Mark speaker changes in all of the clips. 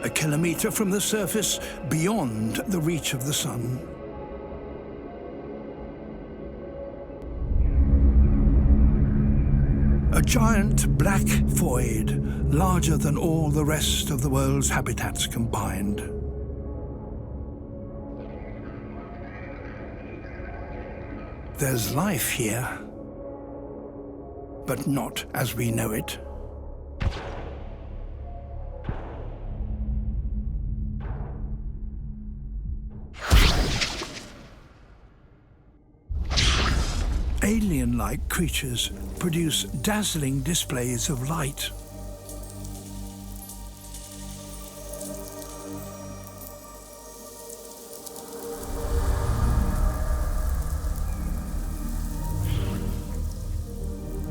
Speaker 1: a kilometre from the surface, beyond the reach of the sun. A giant black void, larger than all the rest of the world's habitats combined. There's life here, but not as we know it. Alien-like creatures produce dazzling displays of light.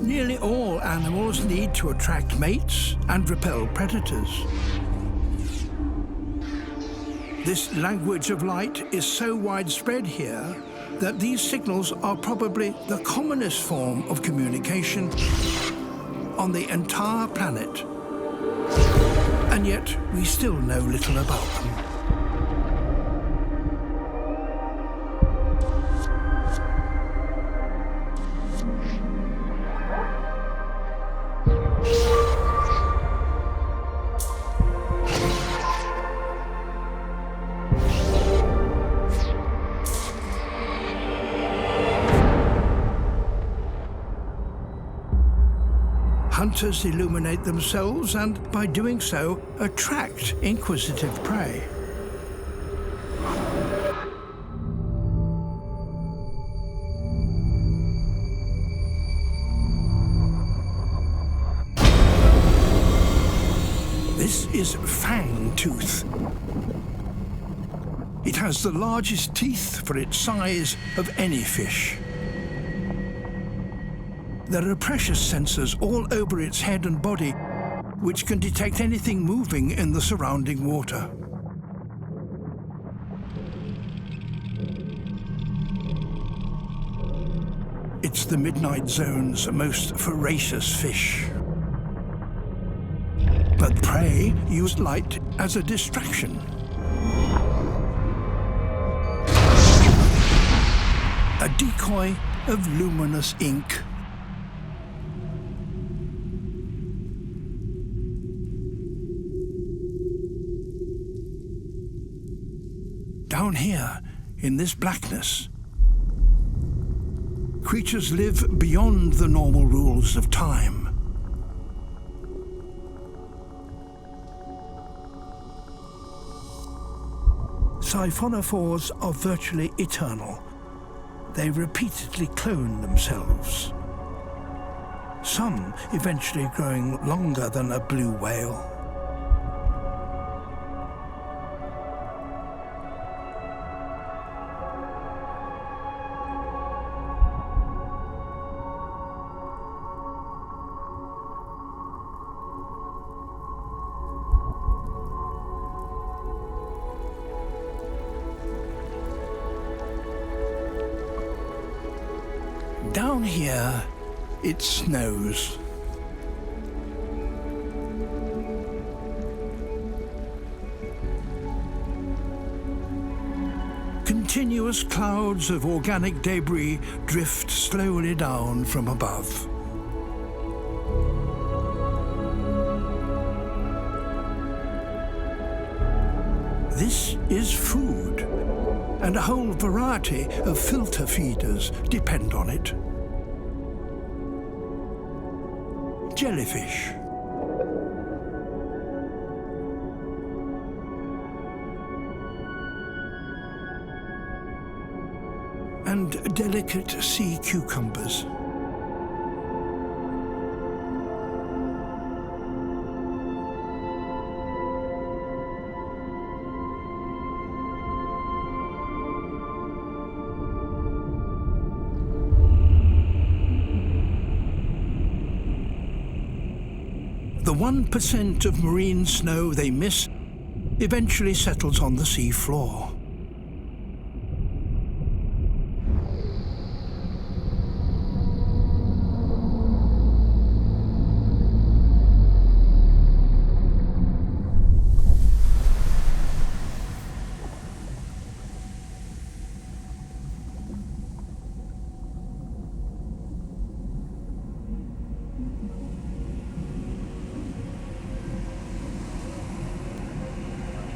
Speaker 1: Nearly all animals need to attract mates and repel predators. This language of light is so widespread here that these signals are probably the commonest form of communication on the entire planet. And yet, we still know little about them. Hunters illuminate themselves and, by doing so, attract inquisitive prey. This is fangtooth. It has the largest teeth for its size of any fish. There are pressure sensors all over its head and body, which can detect anything moving in the surrounding water. It's the Midnight Zone's most voracious fish. But prey use light as a distraction. A decoy of luminous ink. Down here, in this blackness, creatures live beyond the normal rules of time. Siphonophores are virtually eternal. They repeatedly clone themselves. Some eventually growing longer than a blue whale. Down here, it snows. Continuous clouds of organic debris drift slowly down from above. This is food, and a whole variety of filter feeders depend on it. Jellyfish. And delicate sea cucumbers. The 1% of marine snow they miss eventually settles on the sea floor.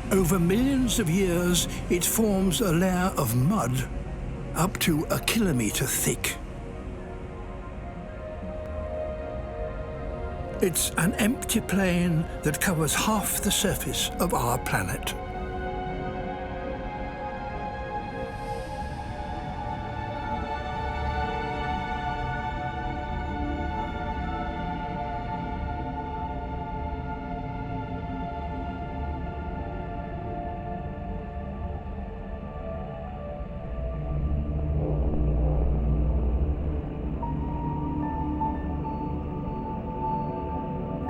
Speaker 1: Over millions of years, it forms a layer of mud up to a kilometre thick. It's an empty plain that covers half the surface of our planet.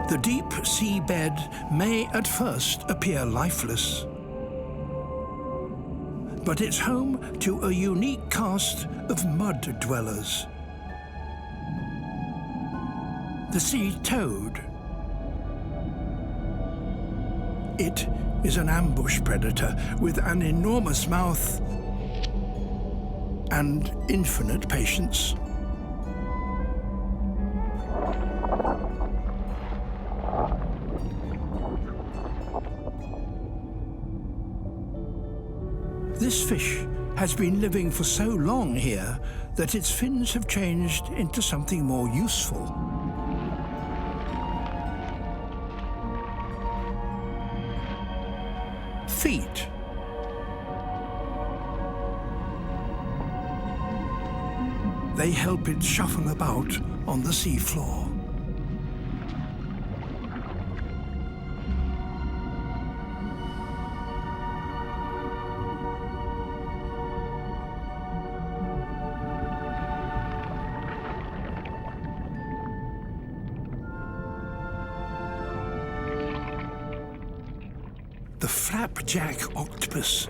Speaker 1: The deep seabed may at first appear lifeless, but it's home to a unique caste of mud dwellers. The sea toad. It is an ambush predator with an enormous mouth and infinite patience. This fish has been living for so long here that its fins have changed into something more useful. Feet. They help it shuffle about on the seafloor. The flapjack octopus.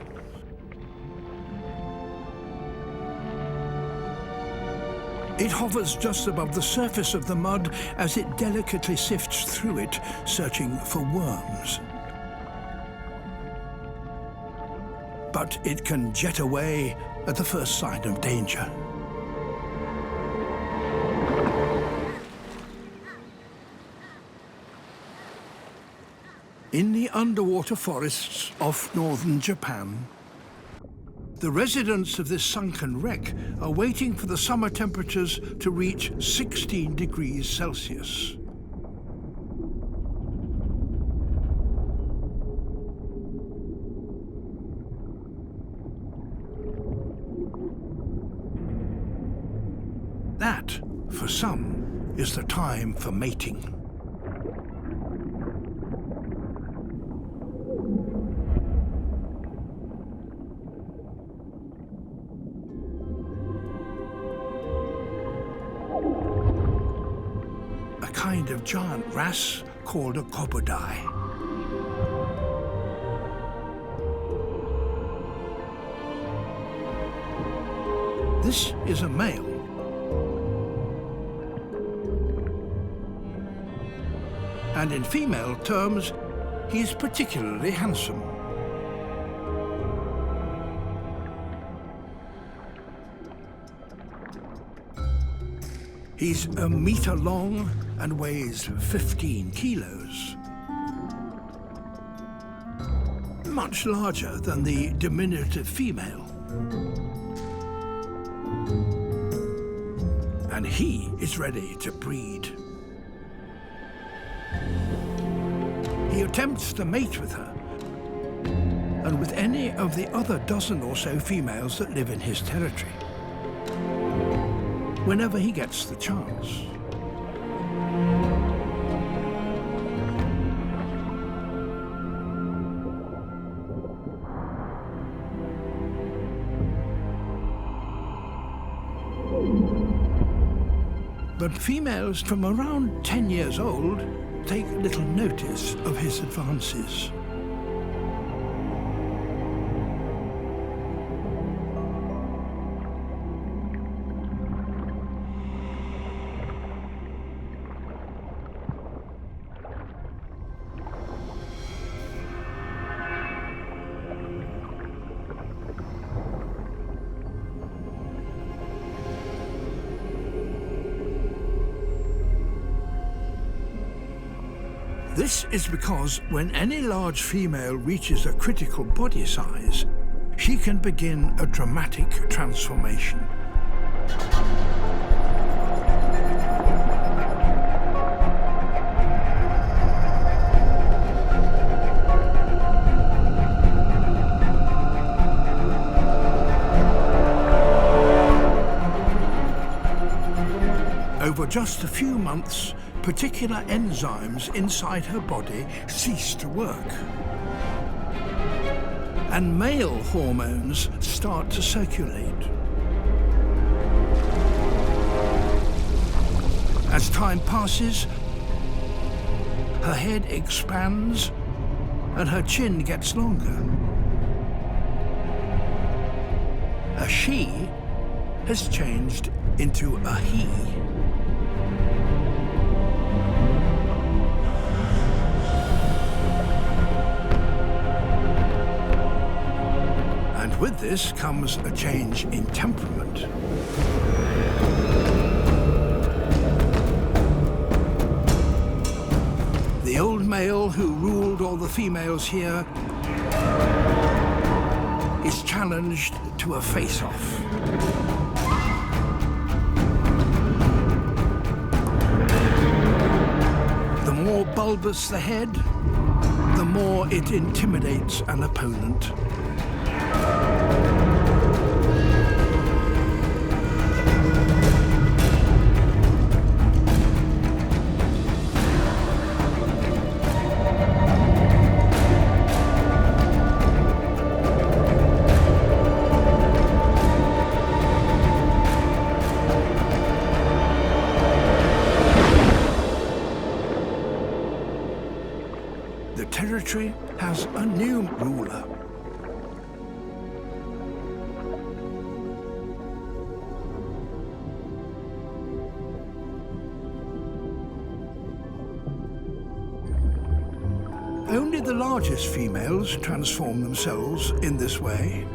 Speaker 1: It hovers just above the surface of the mud as it delicately sifts through it, searching for worms. But it can jet away at the first sign of danger. In the underwater forests off northern Japan, the residents of this sunken wreck are waiting for the summer temperatures to reach 16 degrees Celsius. That, for some, is the time for mating. Kind of giant wrasse called a copodai. This is a male. And in female terms, he is particularly handsome. He's a metre long and weighs 15 kilos. Much larger than the diminutive female. And he is ready to breed. He attempts to mate with her, and with any of the other dozen or so females that live in his territory, whenever he gets the chance. But females from around 10 years old take little notice of his advances. This is because when any large female reaches a critical body size, she can begin a dramatic transformation. Over just a few months, particular enzymes inside her body cease to work. And male hormones start to circulate. As time passes, her head expands and her chin gets longer. A she has changed into a he. With this comes a change in temperament. The old male who ruled all the females here is challenged to a face-off. The more bulbous the head, the more it intimidates an opponent. The territory has a new ruler. Only the largest females transform themselves in this way.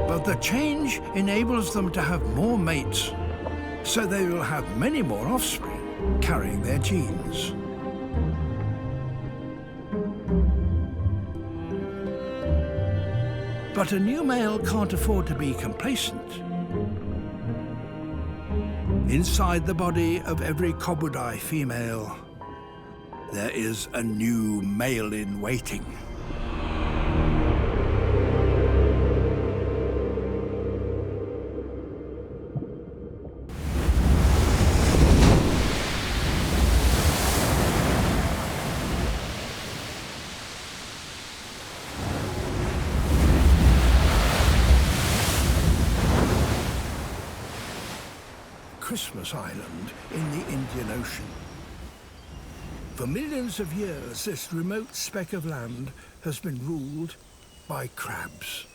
Speaker 1: But the change enables them to have more mates, so they will have many more offspring carrying their genes. But a new male can't afford to be complacent. Inside the body of every Cooperative female, there is a new male in waiting. Christmas Island in the Indian Ocean. For millions of years, this remote speck of land has been ruled by crabs.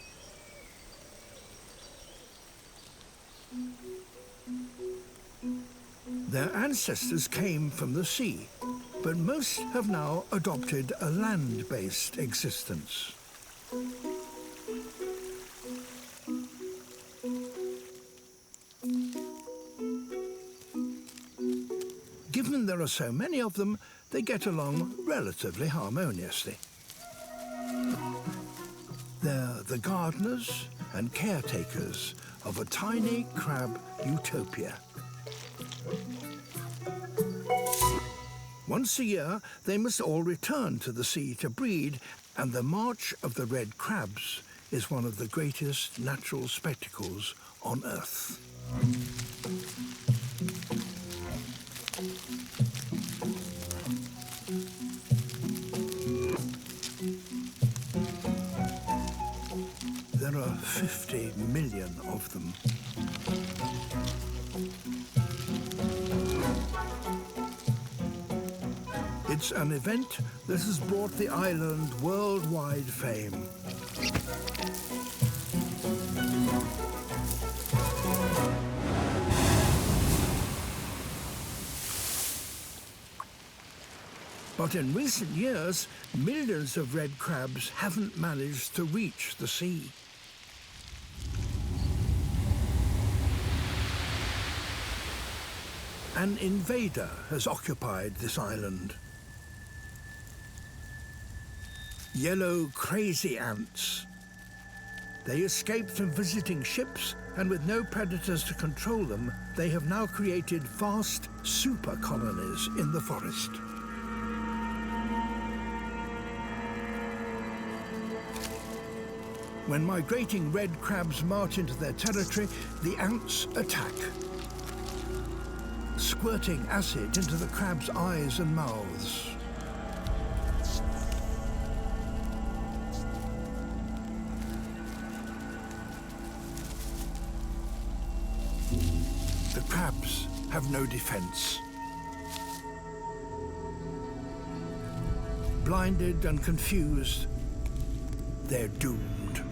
Speaker 1: Their ancestors came from the sea, but most have now adopted a land-based existence. Given there are so many of them, they get along relatively harmoniously. They're the gardeners and caretakers of a tiny crab utopia. Once a year, they must all return to the sea to breed, and the march of the red crabs is one of the greatest natural spectacles on Earth. There are 50 million of them. It's an event that has brought the island worldwide fame. But in recent years, millions of red crabs haven't managed to reach the sea. An invader has occupied this island. Yellow crazy ants. They escaped from visiting ships, and with no predators to control them, they have now created vast super colonies in the forest. When migrating red crabs march into their territory, the ants attack, squirting acid into the crabs' eyes and mouths. The crabs have no defense. Blinded and confused, they're doomed.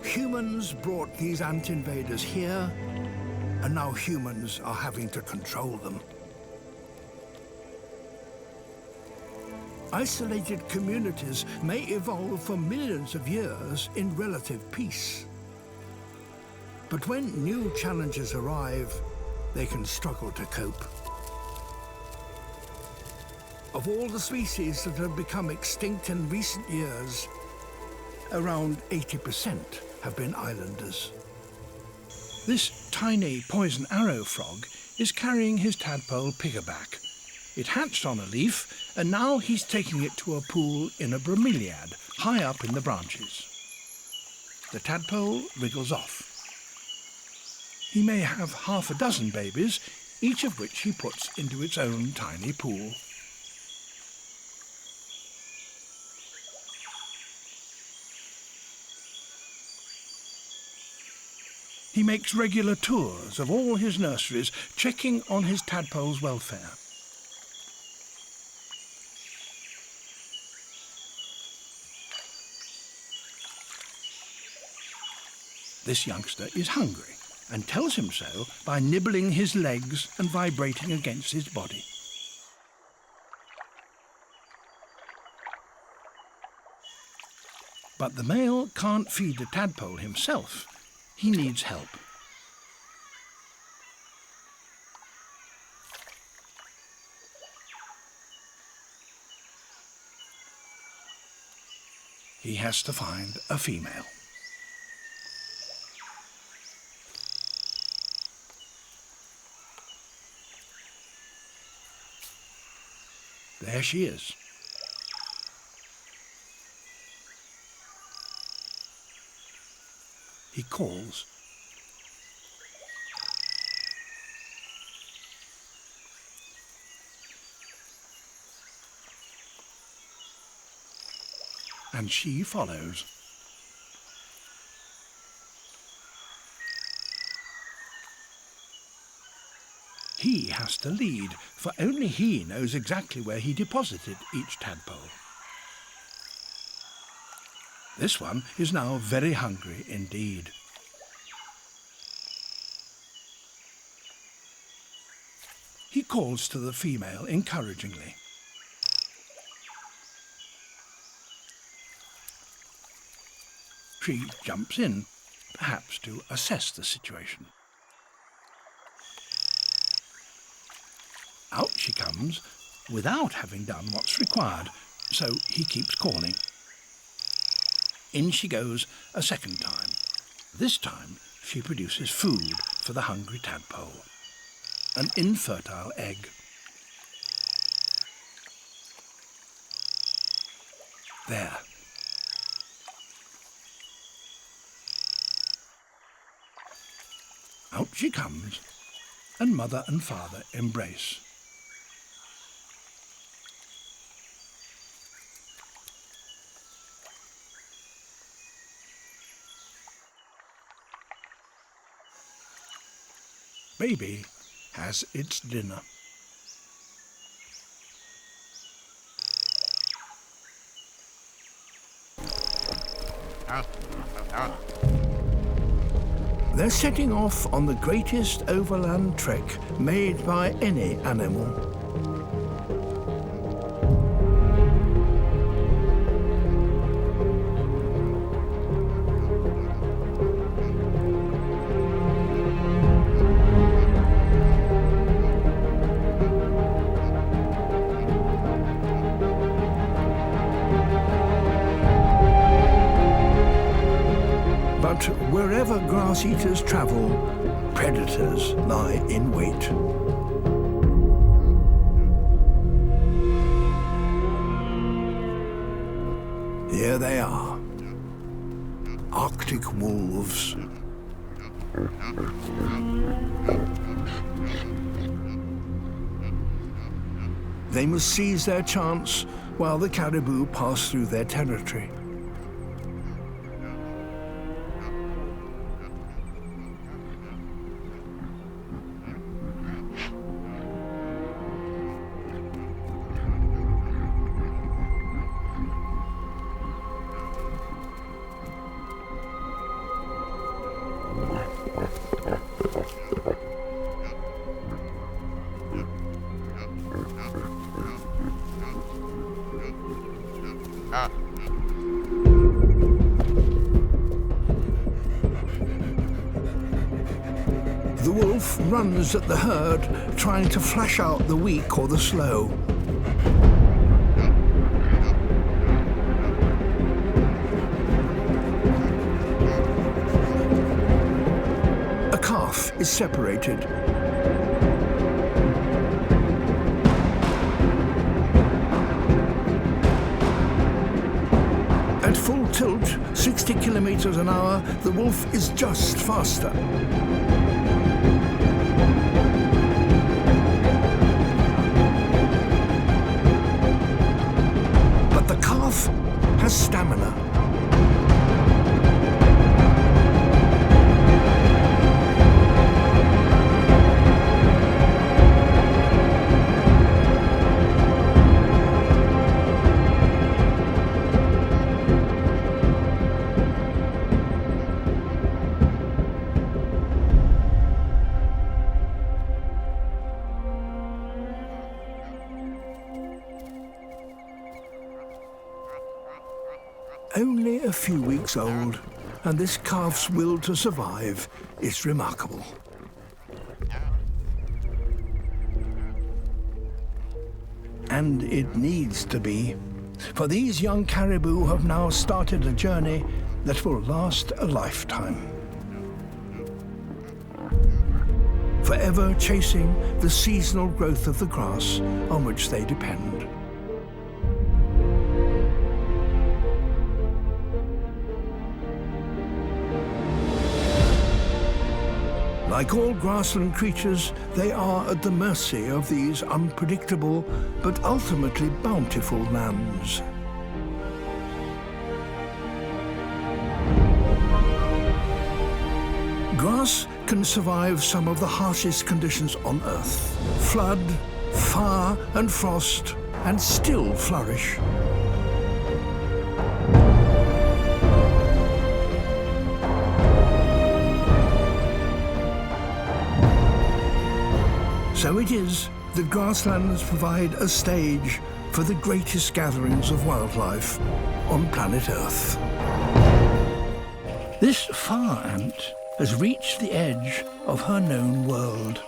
Speaker 1: Humans brought these ant invaders here, and now humans are having to control them. Isolated communities may evolve for millions of years in relative peace. But when new challenges arrive, they can struggle to cope. Of all the species that have become extinct in recent years, around 80% have been islanders. This tiny poison arrow frog is carrying his tadpole piggerback. It hatched on a leaf, and now he's taking it to a pool in a bromeliad, high up in the branches. The tadpole wriggles off. He may have half a dozen babies, each of which he puts into its own tiny pool. He makes regular tours of all his nurseries, checking on his tadpole's welfare. This youngster is hungry and tells him so by nibbling his legs and vibrating against his body. But the male can't feed the tadpole himself. He needs help. He has to find a female. There she is. He calls. And she follows. He has to lead, for only he knows exactly where he deposited each tadpole. This one is now very hungry indeed. He calls to the female encouragingly. She jumps in, perhaps to assess the situation. Out she comes without having done what's required, so he keeps calling. In she goes a second time. This time she produces food for the hungry tadpole, an infertile egg. There. Out she comes, and mother and father embrace. Baby has its dinner. They're setting off on the greatest overland trek made by any animal. wherever grass-eaters travel, predators lie in wait. Here they are, Arctic wolves. They must seize their chance while the caribou pass through their territory. The wolf runs at the herd, trying to flash out the weak or the slow. A calf is separated. At full tilt, 60 kilometers an hour, the wolf is just faster. Has stamina. Only a few weeks old, and this calf's will to survive is remarkable. And it needs to be, for these young caribou have now started a journey that will last a lifetime. Forever chasing the seasonal growth of the grass on which they depend. Like all grassland creatures, they are at the mercy of these unpredictable but ultimately bountiful lands. Grass can survive some of the harshest conditions on Earth: flood, fire and frost, and still flourish. So it is that grasslands provide a stage for the greatest gatherings of wildlife on planet Earth. This fire ant has reached the edge of her known world.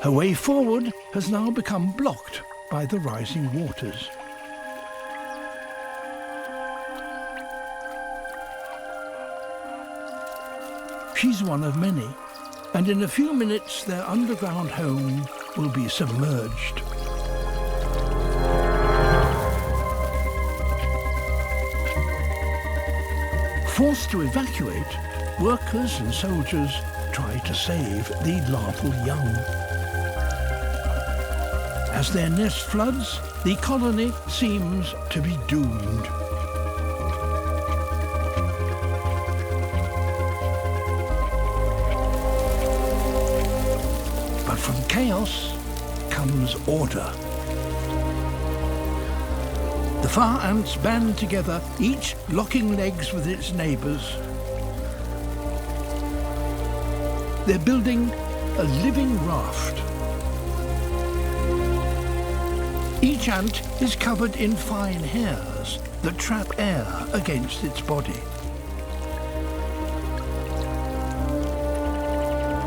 Speaker 1: Her way forward has now become blocked by the rising waters. She's one of many, and in a few minutes their underground home will be submerged. Forced to evacuate, workers and soldiers try to save the larval young. As their nest floods, the colony seems to be doomed. But from chaos comes order. The fire ants band together, each locking legs with its neighbours. They're building a living raft. Each ant is covered in fine hairs that trap air against its body.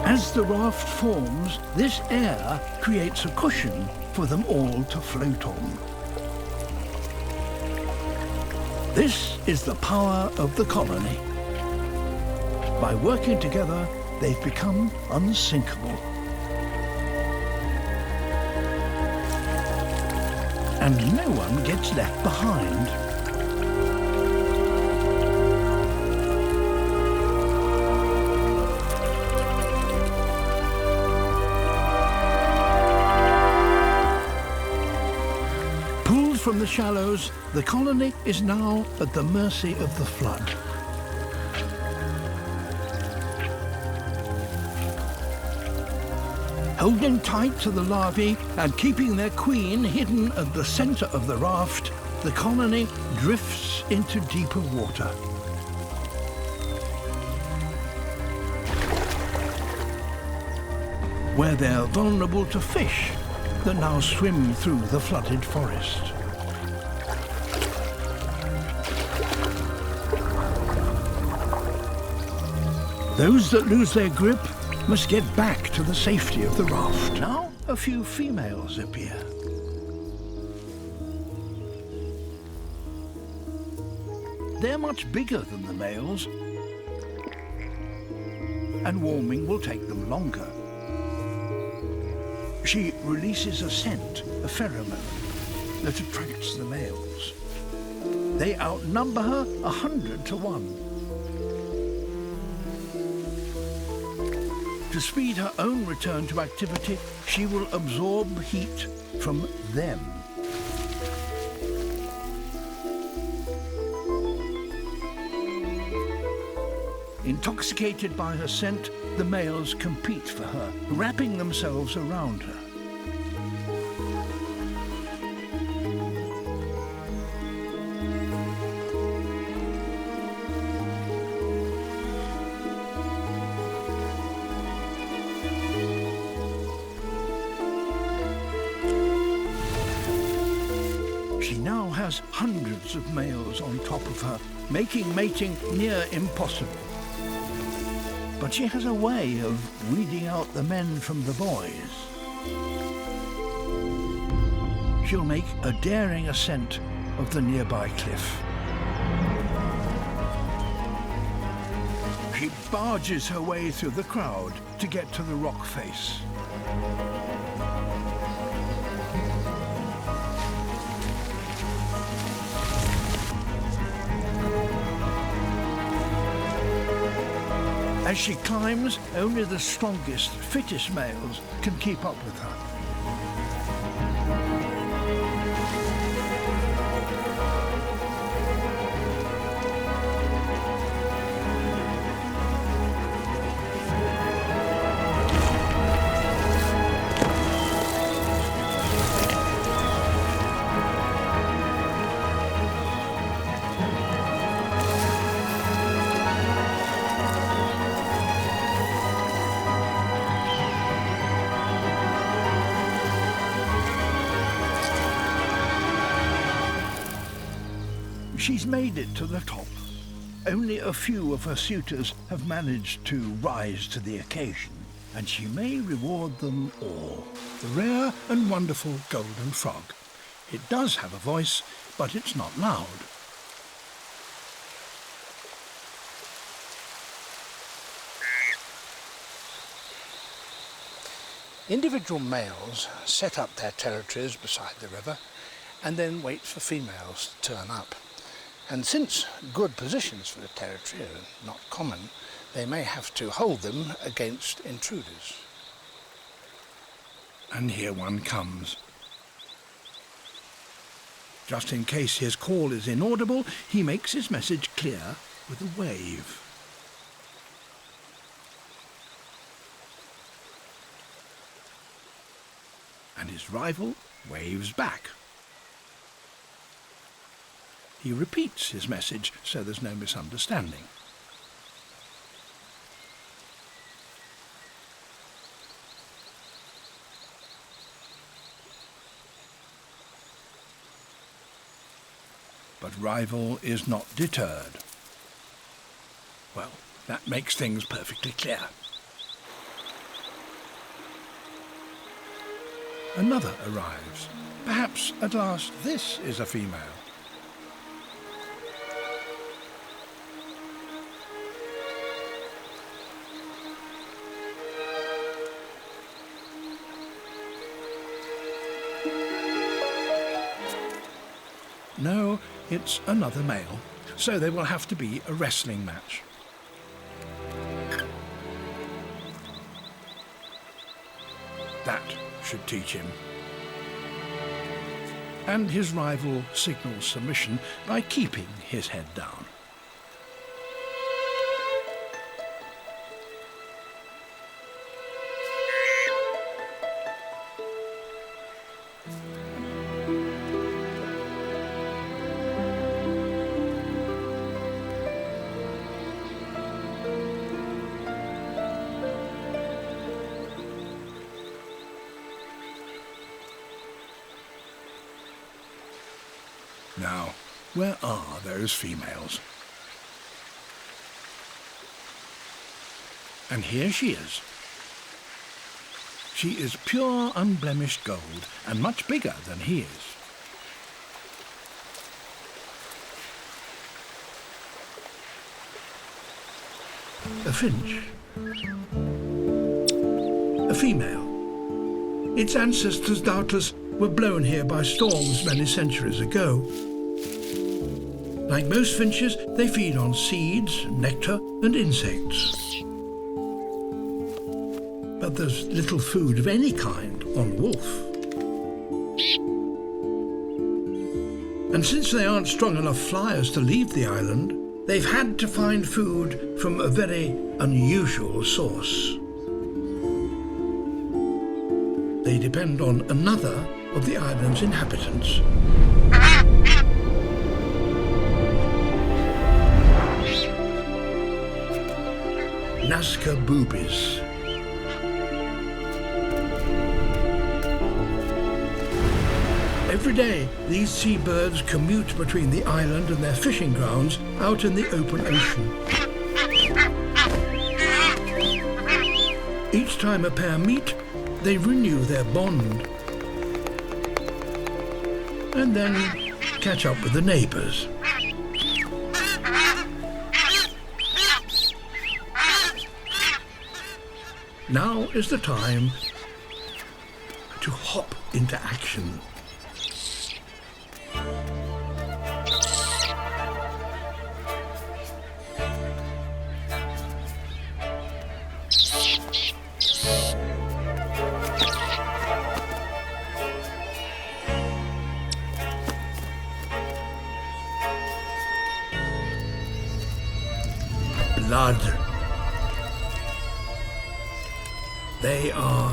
Speaker 1: As the raft forms, this air creates a cushion for them all to float on. This is the power of the colony. By working together, they've become unsinkable. And no one gets left behind. Pulled from the shallows, the colony is now at the mercy of the flood. Holding tight to the larvae and keeping their queen hidden at the centre of the raft, the colony drifts into deeper water. Where they're vulnerable to fish that now swim through the flooded forest. Those that lose their grip must get back to the safety of the raft. Now a few females appear. They're much bigger than the males, and warming will take them longer. She releases a scent, a pheromone, that attracts the males. They outnumber her 100 to 1. To speed her own return to activity, she will absorb heat from them. Intoxicated by her scent, the males compete for her, wrapping themselves around her. She now has hundreds of males on top of her, making mating near impossible. But she has a way of weeding out the men from the boys. She'll make a daring ascent of the nearby cliff. She barges her way through the crowd to get to the rock face. As she climbs, only the strongest, fittest males can keep up with her. She's made it to the top. Only a few of her suitors have managed to rise to the occasion, and she may reward them all. The rare and wonderful golden frog. It does have a voice, but it's not loud. Individual males set up their territories beside the river and then wait for females to turn up. And since good positions for the territory are not common, they may have to hold them against intruders. And here one comes. Just in case his call is inaudible, he makes his message clear with a wave. And his rival waves back. He repeats his message so there's no misunderstanding. But rival is not deterred. Well, that makes things perfectly clear. Another arrives. Perhaps, at last, this is a female. No, it's another male, so there will have to be a wrestling match. That should teach him. And his rival signals submission by keeping his head down. Now, where are those females? And here she is. She is pure, unblemished gold, and much bigger than he is. A finch. A female. Its ancestors doubtless were blown here by storms many centuries ago. Like most finches, they feed on seeds, nectar and insects. But there's little food of any kind on wolf. And since they aren't strong enough flyers to leave the island, they've had to find food from a very unusual source. They depend on another of the island's inhabitants. Nazca boobies. Every day, these seabirds commute between the island and their fishing grounds out in the open ocean. Each time a pair meet, they renew their bond and then catch up with the neighbours. Now is the time to hop into action. Blood. They are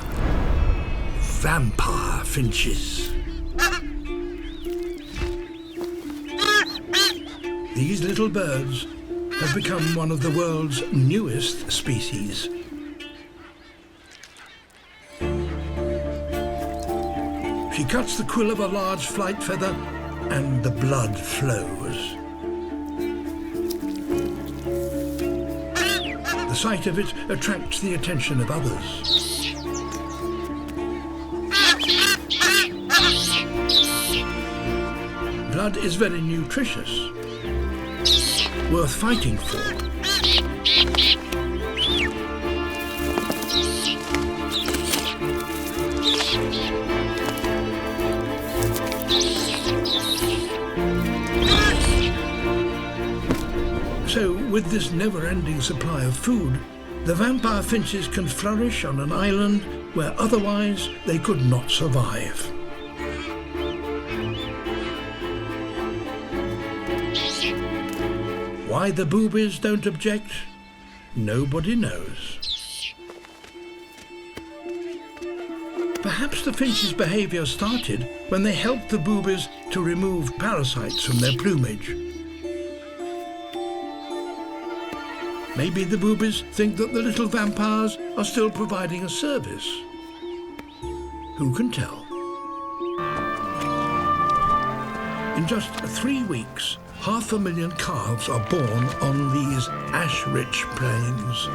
Speaker 1: vampire finches. These little birds have become one of the world's newest species. She cuts the quill of a large flight feather and the blood flows. The sight of it attracts the attention of others. Blood is very nutritious, worth fighting for. So, with this never-ending supply of food, the vampire finches can flourish on an island where otherwise they could not survive. Why the boobies don't object, nobody knows. Perhaps the finch's behaviour started when they helped the boobies to remove parasites from their plumage. Maybe the boobies think that the little vampires are still providing a service. Who can tell? In just 3 weeks, 500,000 calves are born on these ash-rich plains.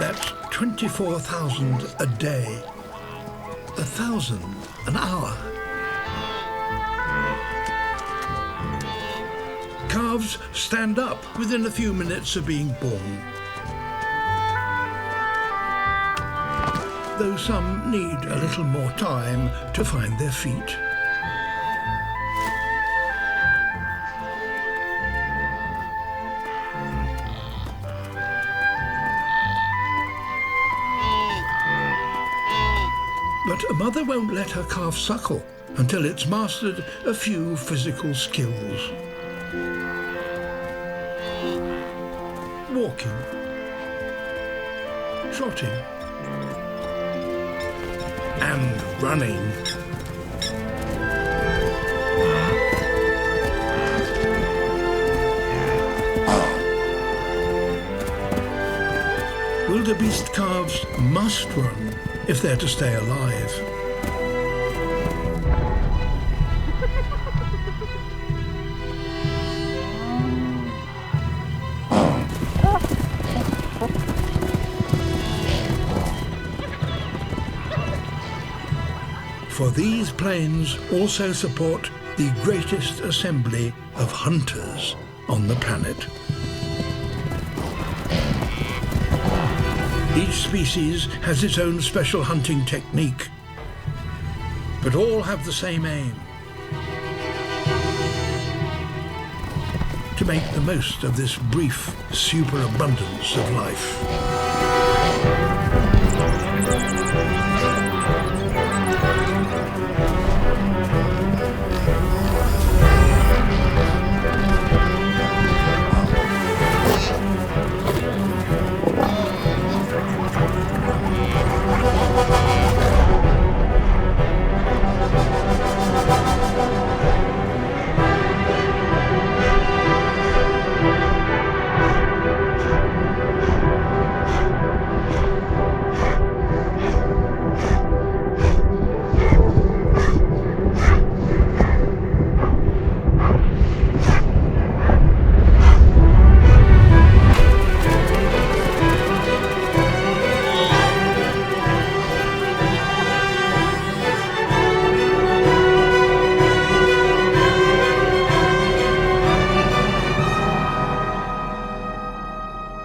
Speaker 1: That's 24,000 a day, 1,000 an hour. Calves stand up within a few minutes of being born. though some need a little more time to find their feet. But a mother won't let her calf suckle until it's mastered a few physical skills. Walking, trotting, and running. Wildebeest calves must run if they're to stay alive. For these plains also support the greatest assembly of hunters on the planet. Each species has its own special hunting technique, but all have the same aim: to make the most of this brief superabundance of life.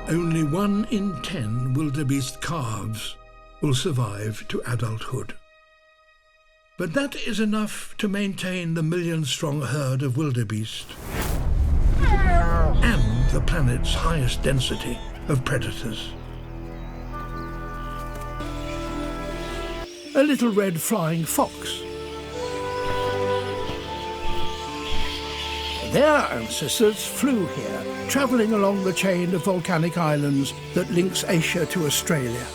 Speaker 1: Only 1 in 10 wildebeest calves will survive to adulthood. But that is enough to maintain the million-strong herd of wildebeest and the planet's highest density of predators. A little red flying fox. Their ancestors flew here, travelling along the chain of volcanic islands that links Asia to Australia.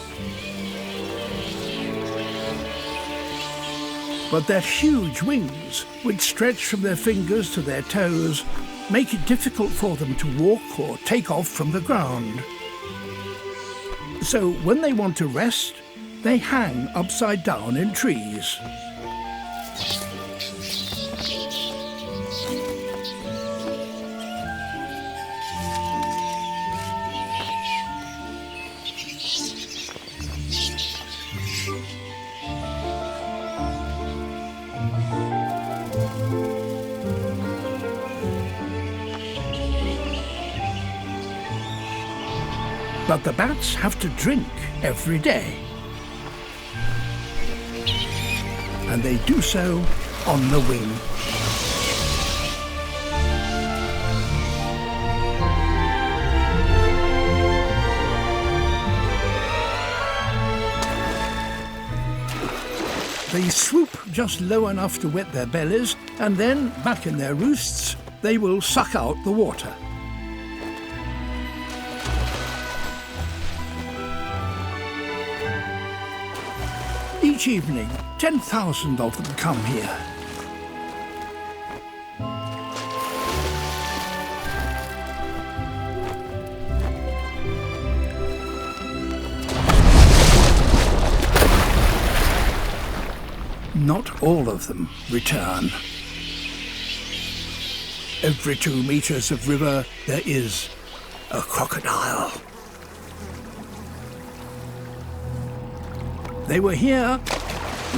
Speaker 1: But their huge wings, which stretch from their fingers to their toes, make it difficult for them to walk or take off from the ground. So when they want to rest, they hang upside down in trees. But the bats have to drink every day. And they do so on the wing. They swoop just low enough to wet their bellies, and then, back in their roosts, they will suck out the water. Each evening, 10,000 of them come here. Not all of them return. Every 2 meters of river, there is a crocodile. They were here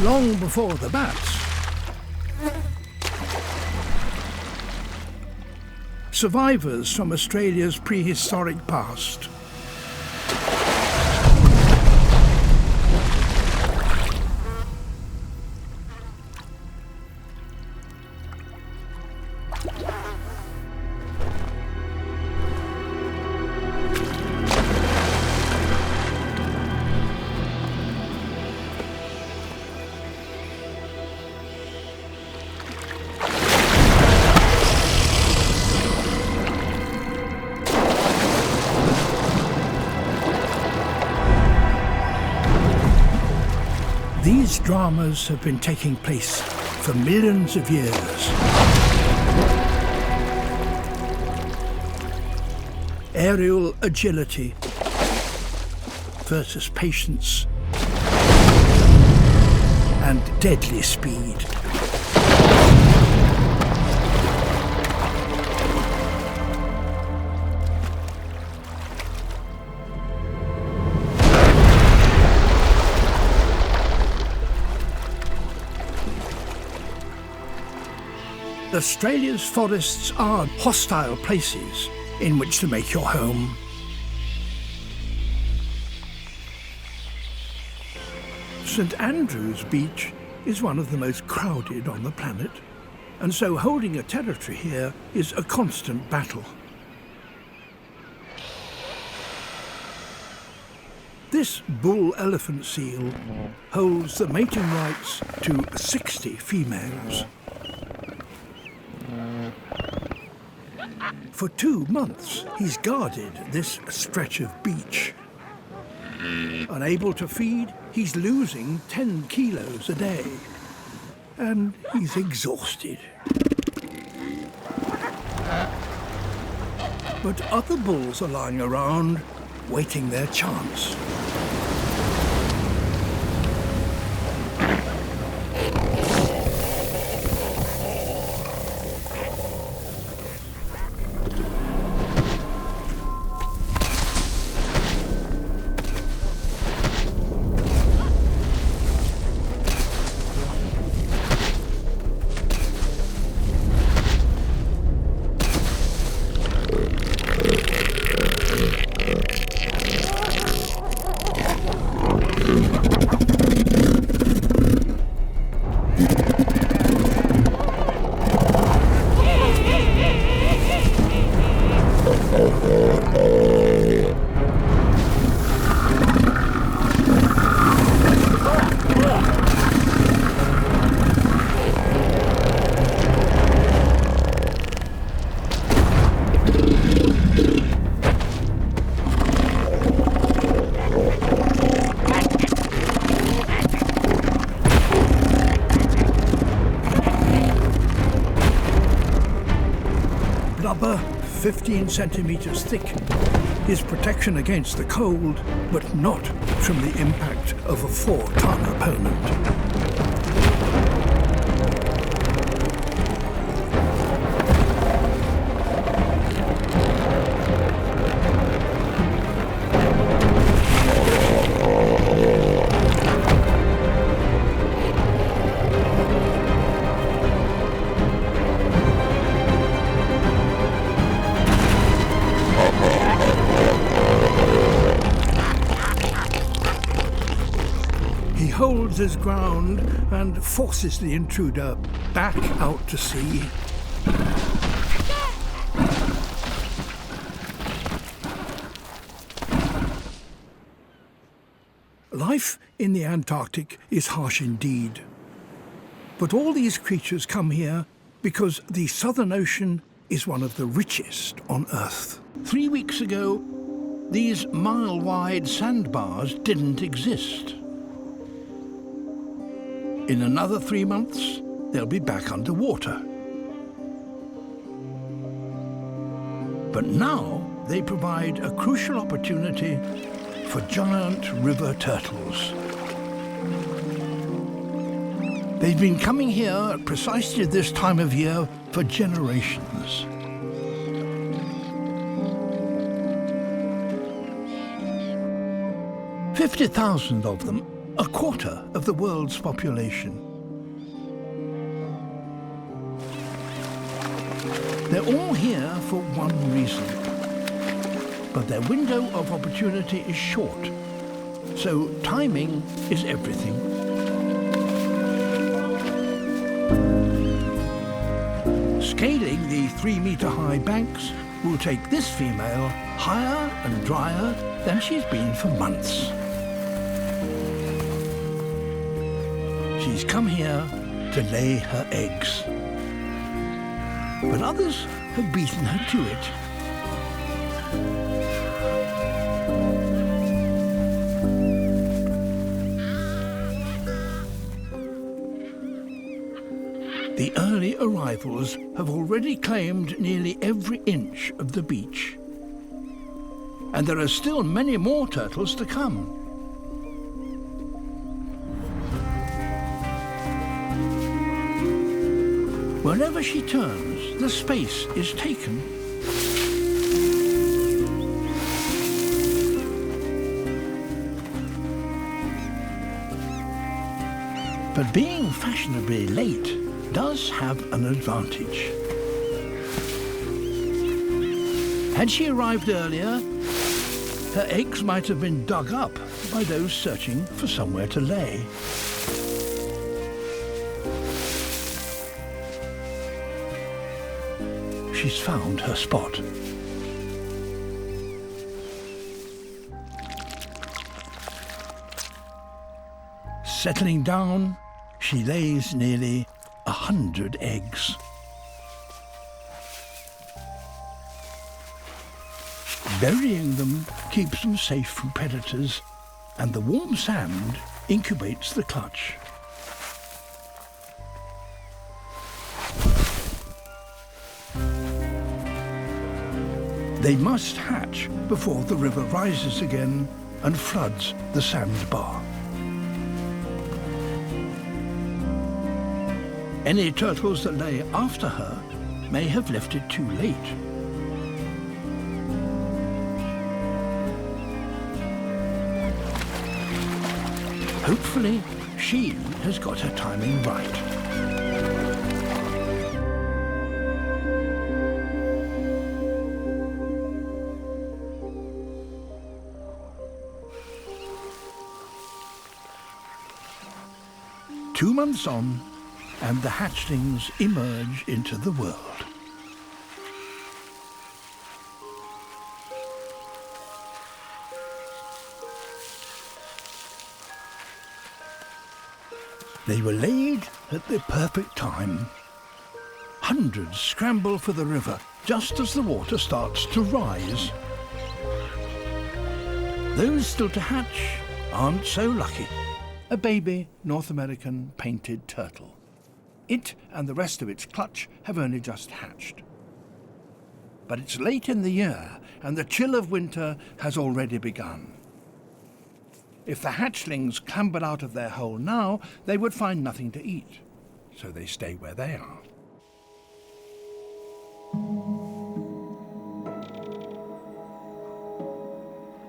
Speaker 1: long before the bats. Survivors from Australia's prehistoric past. These dramas have been taking place for millions of years. Aerial agility versus patience and deadly speed. Australia's forests are hostile places in which to make your home. St Andrew's Beach is one of the most crowded on the planet, and so holding a territory here is a constant battle. This bull elephant seal holds the mating rights to 60 females. For 2 months, he's guarded this stretch of beach. Unable to feed, he's losing 10 kilos a day. And he's exhausted. But other bulls are lying around, waiting their chance. Blubber, 15 centimeters thick, is protection against the cold, but not from the impact of a 4-ton opponent. Holds his ground and forces the intruder back out to sea. Life in the Antarctic is harsh indeed. But all these creatures come here because the Southern Ocean is one of the richest on Earth. 3 weeks ago, these mile-wide sandbars didn't exist. In another 3 months, they'll be back underwater. But now they provide a crucial opportunity for giant river turtles. They've been coming here at precisely this time of year for generations. "50,000 of them, a quarter of the world's population. They're all here for one reason, but their window of opportunity is short, so timing is everything. Scaling the 3-meter-high banks will take this female higher and drier than she's been for months. She's come here to lay her eggs. But others have beaten her to it. The early arrivals have already claimed nearly every inch of the beach. And there are still many more turtles to come. Wherever she turns, the space is taken. But being fashionably late does have an advantage. Had she arrived earlier, her eggs might have been dug up by those searching for somewhere to lay. She's found her spot. Settling down, she lays nearly 100 eggs. Burying them keeps them safe from predators, and the warm sand incubates the clutch. They must hatch before the river rises again and floods the sandbar. Any turtles that lay after her may have left it too late. Hopefully, she has got her timing right. Two months on, and the hatchlings emerge into the world. They were laid at the perfect time. Hundreds scramble for the river just as the water starts to rise. Those still to hatch aren't so lucky. A baby North American painted turtle. It and the rest of its clutch have only just hatched. But it's late in the year, and the chill of winter has already begun. If the hatchlings clambered out of their hole now, they would find nothing to eat, so they stay where they are.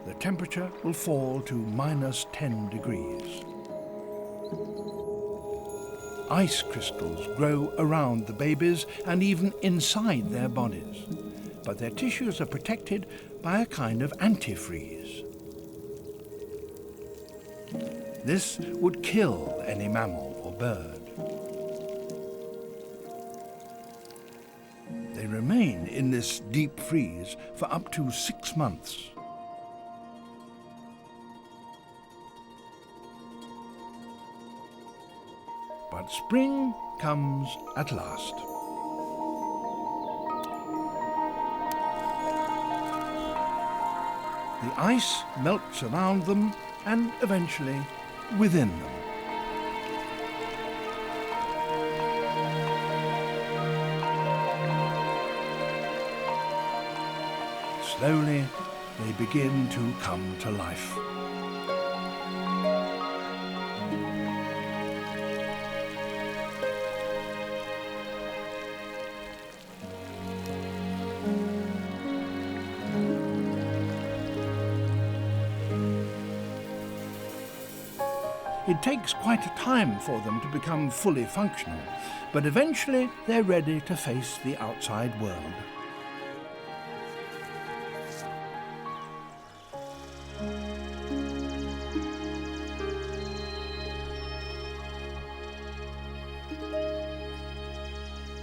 Speaker 1: The temperature will fall to -10 degrees. Ice crystals grow around the babies and even inside their bodies, but their tissues are protected by a kind of antifreeze. This would kill any mammal or bird. They remain in this deep freeze for up to 6 months. But spring comes at last. The ice melts around them and eventually within them. Slowly, they begin to come to life. It takes quite a time for them to become fully functional, but eventually they're ready to face the outside world.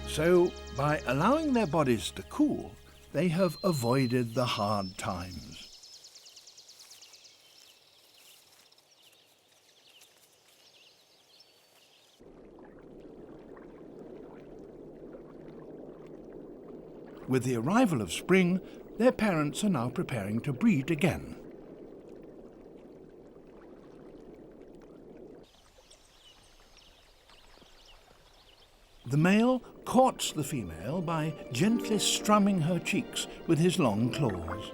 Speaker 1: So, by allowing their bodies to cool, they have avoided the hard times. With the arrival of spring, their parents are now preparing to breed again. The male courts the female by gently strumming her cheeks with his long claws.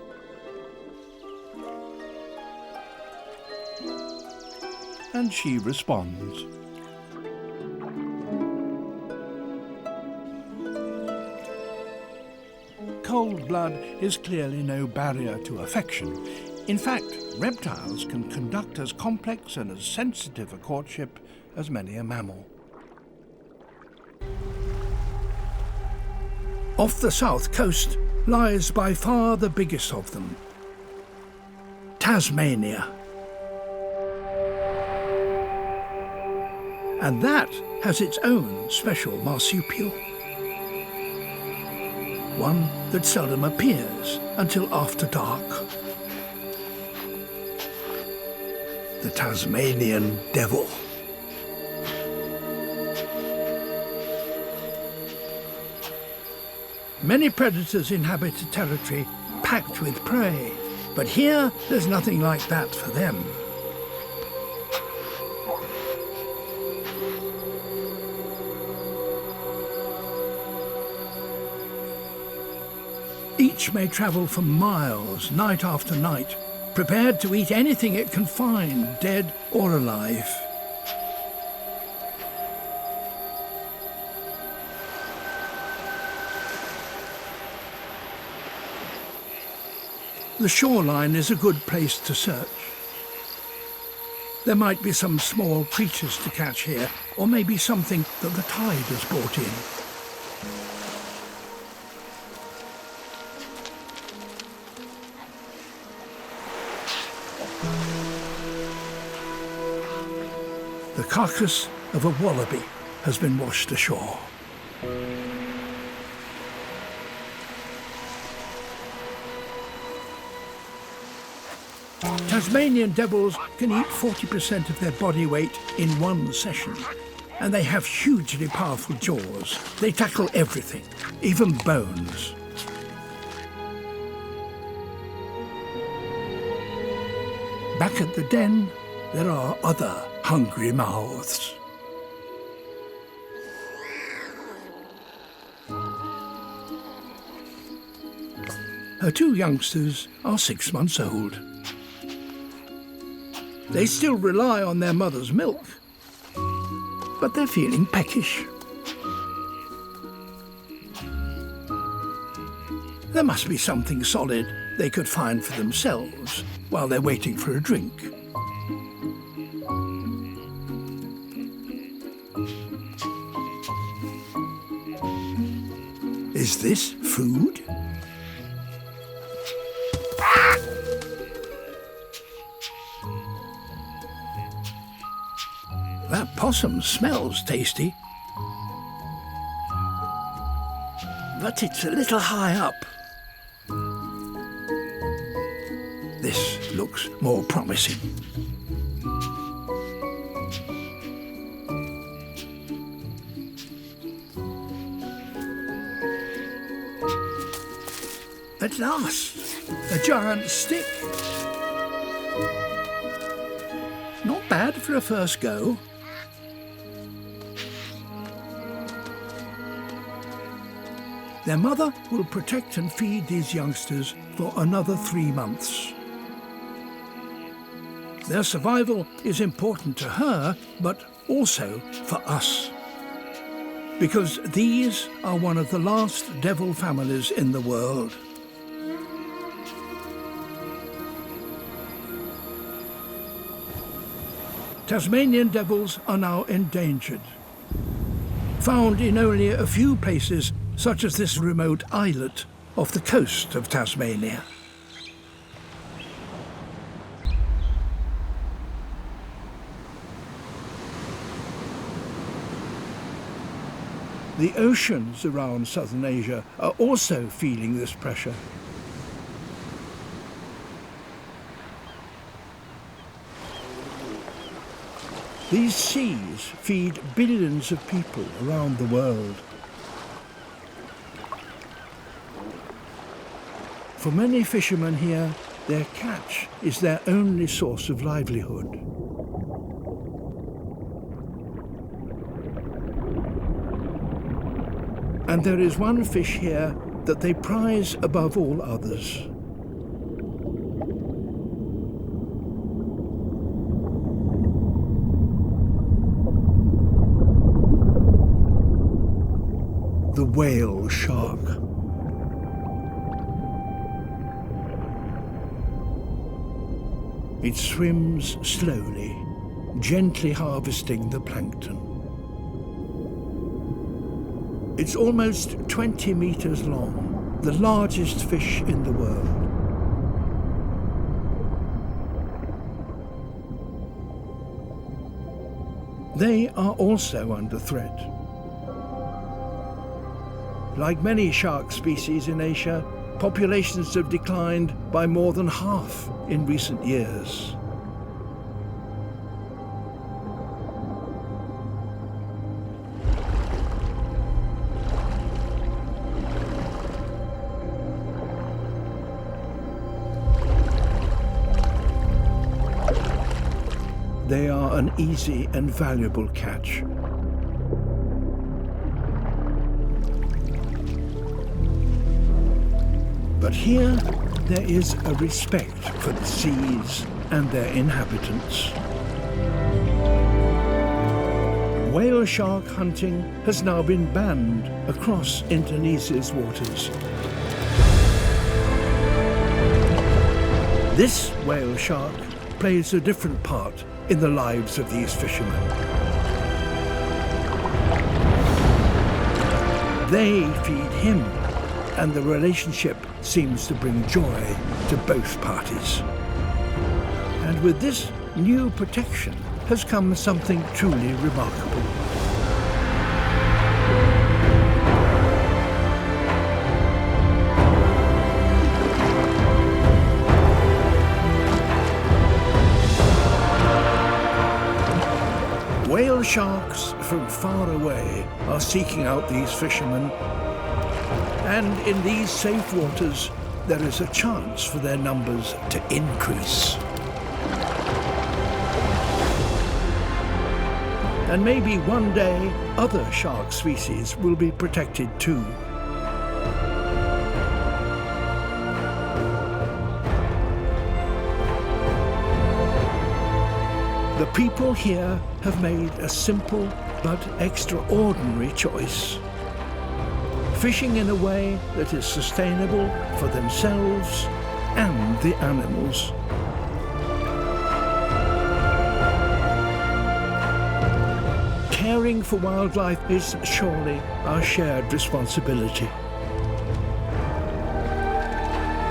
Speaker 1: And she responds. Cold blood is clearly no barrier to affection. In fact, reptiles can conduct as complex and as sensitive a courtship as many a mammal. Off the south coast lies by far the biggest of them, Tasmania. And that has its own special marsupial. One that seldom appears until after dark. The Tasmanian devil. Many predators inhabit a territory packed with prey, but here there's nothing like that for them. Each may travel for miles, night after night, prepared to eat anything it can find, dead or alive. The shoreline is a good place to search. There might be some small creatures to catch here, or maybe something that the tide has brought in. The carcass of a wallaby has been washed ashore. Tasmanian devils can eat 40% of their body weight in one session, and they have hugely powerful jaws. They tackle everything, even bones. Back at the den, there are other hungry mouths. Her two youngsters are 6 months old. They still rely on their mother's milk, but they're feeling peckish. There must be something solid they could find for themselves while they're waiting for a drink. Is this food? That possum smells tasty, but it's a little high up. This looks more promising. At last, a giant stick. Not bad for a first go. Their mother will protect and feed these youngsters for another 3 months. Their survival is important to her, but also for us. Because these are one of the last devil families in the world. Tasmanian devils are now endangered. Found in only a few places, such as this remote islet off the coast of Tasmania. The oceans around southern Asia are also feeling this pressure. These seas feed billions of people around the world. For many fishermen here, their catch is their only source of livelihood. And there is one fish here that they prize above all others. The whale shark. It swims slowly, gently harvesting the plankton. It's almost 20 meters long, the largest fish in the world. They are also under threat. Like many shark species in Asia, populations have declined by more than half in recent years. They are an easy and valuable catch. But here, there is a respect for the seas and their inhabitants. Whale shark hunting has now been banned across Indonesia's waters. This whale shark plays a different part in the lives of these fishermen. They feed him, and the relationship seems to bring joy to both parties. And with this new protection has come something truly remarkable. Whale sharks from far away are seeking out these fishermen, and in these safe waters there is a chance for their numbers to increase. And maybe one day other shark species will be protected too. The people here have made a simple but extraordinary choice. Fishing in a way that is sustainable for themselves and the animals. Caring for wildlife is surely our shared responsibility.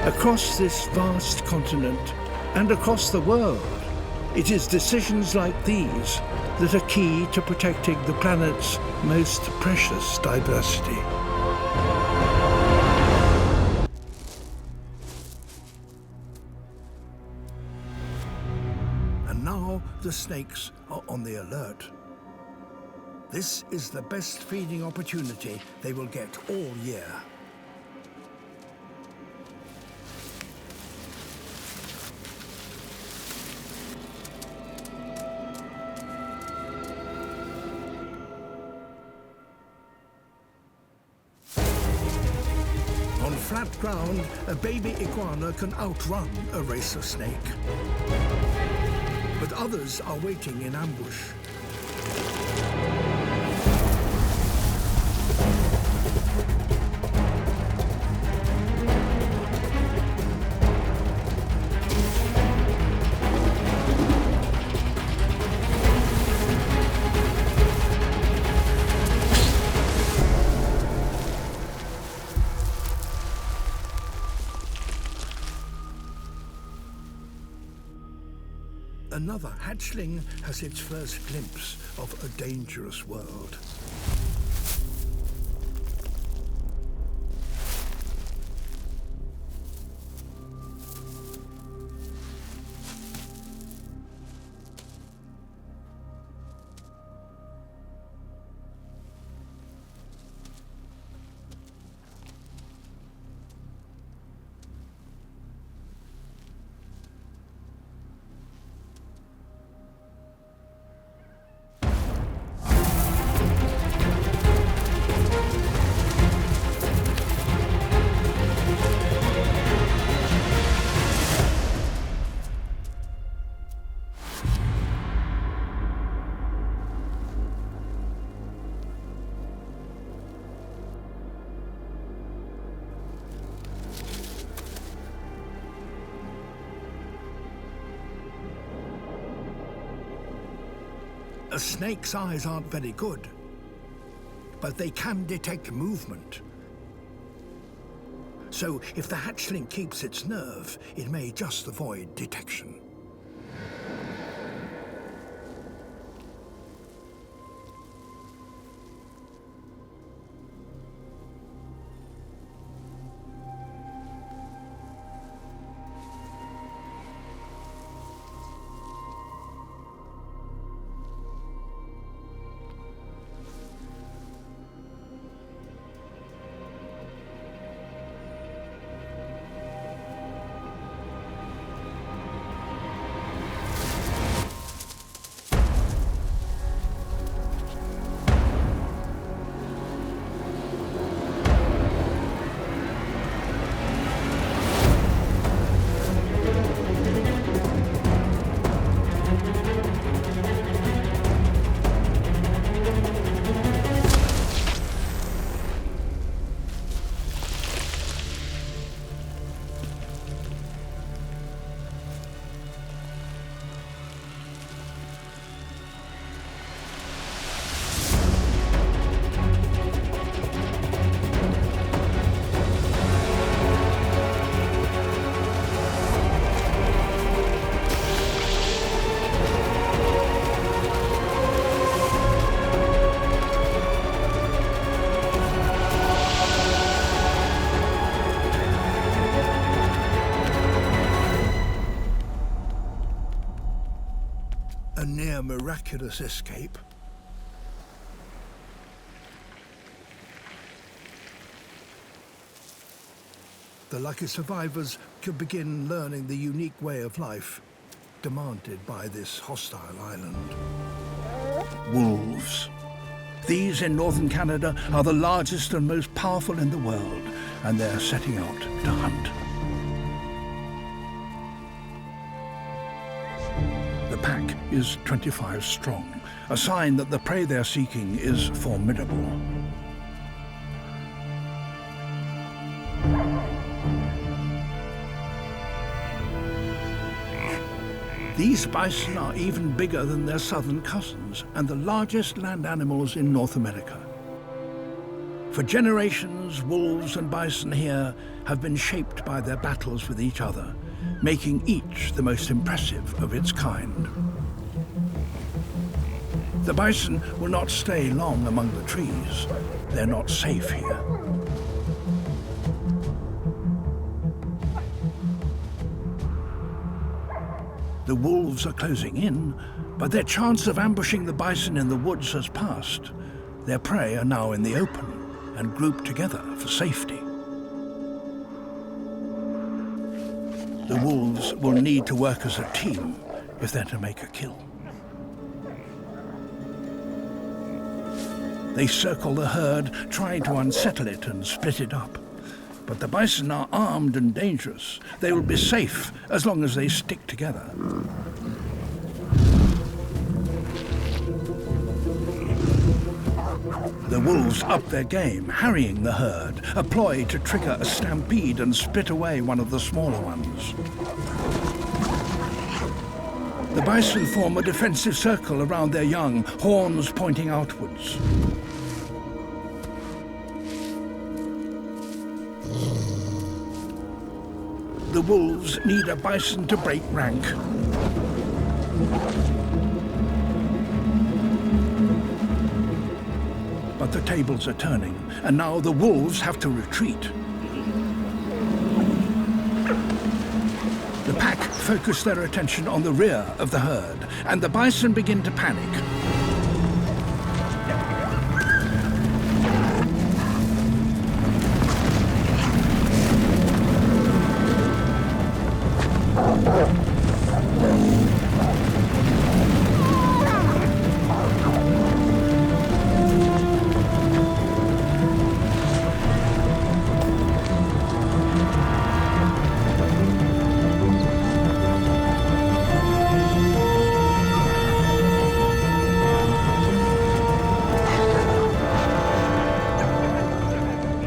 Speaker 1: Across this vast continent and across the world, it is decisions like these that are key to protecting the planet's most precious diversity. And now the snakes are on the alert. This is the best feeding opportunity they will get all year. On flat ground, a baby iguana can outrun a racer snake. But others are waiting in ambush. Another hatchling has its first glimpse of a dangerous world. A snake's eyes aren't very good, but they can detect movement. So if the hatchling keeps its nerve, it may just avoid detection. A near miraculous escape. The lucky survivors could begin learning the unique way of life demanded by this hostile island. Wolves. These in northern Canada are the largest and most powerful in the world, and they're setting out to hunt. The pack is 25 strong, a sign that the prey they're seeking is formidable. These bison are even bigger than their southern cousins and the largest land animals in North America. For generations, wolves and bison here have been shaped by their battles with each other, making each the most impressive of its kind. The bison will not stay long among the trees. They're not safe here. The wolves are closing in, but their chance of ambushing the bison in the woods has passed. Their prey are now in the open and grouped together for safety. The wolves will need to work as a team if they're to make a kill. They circle the herd, trying to unsettle it and split it up. But the bison are armed and dangerous. They will be safe as long as they stick together. The wolves up their game, harrying the herd, a ploy to trigger a stampede and split away one of the smaller ones. The bison form a defensive circle around their young, horns pointing outwards. The wolves need a bison to break rank. But the tables are turning, and now the wolves have to retreat. The pack focus their attention on the rear of the herd, and the bison begin to panic.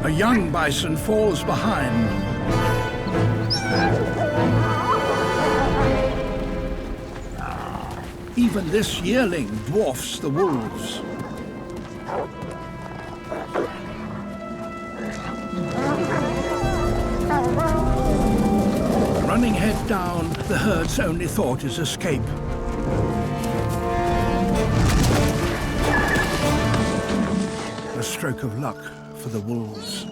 Speaker 1: A young bison falls behind. Even this yearling dwarfs the wolves. Running head down, the herd's only thought is escape. A stroke of luck for the wolves.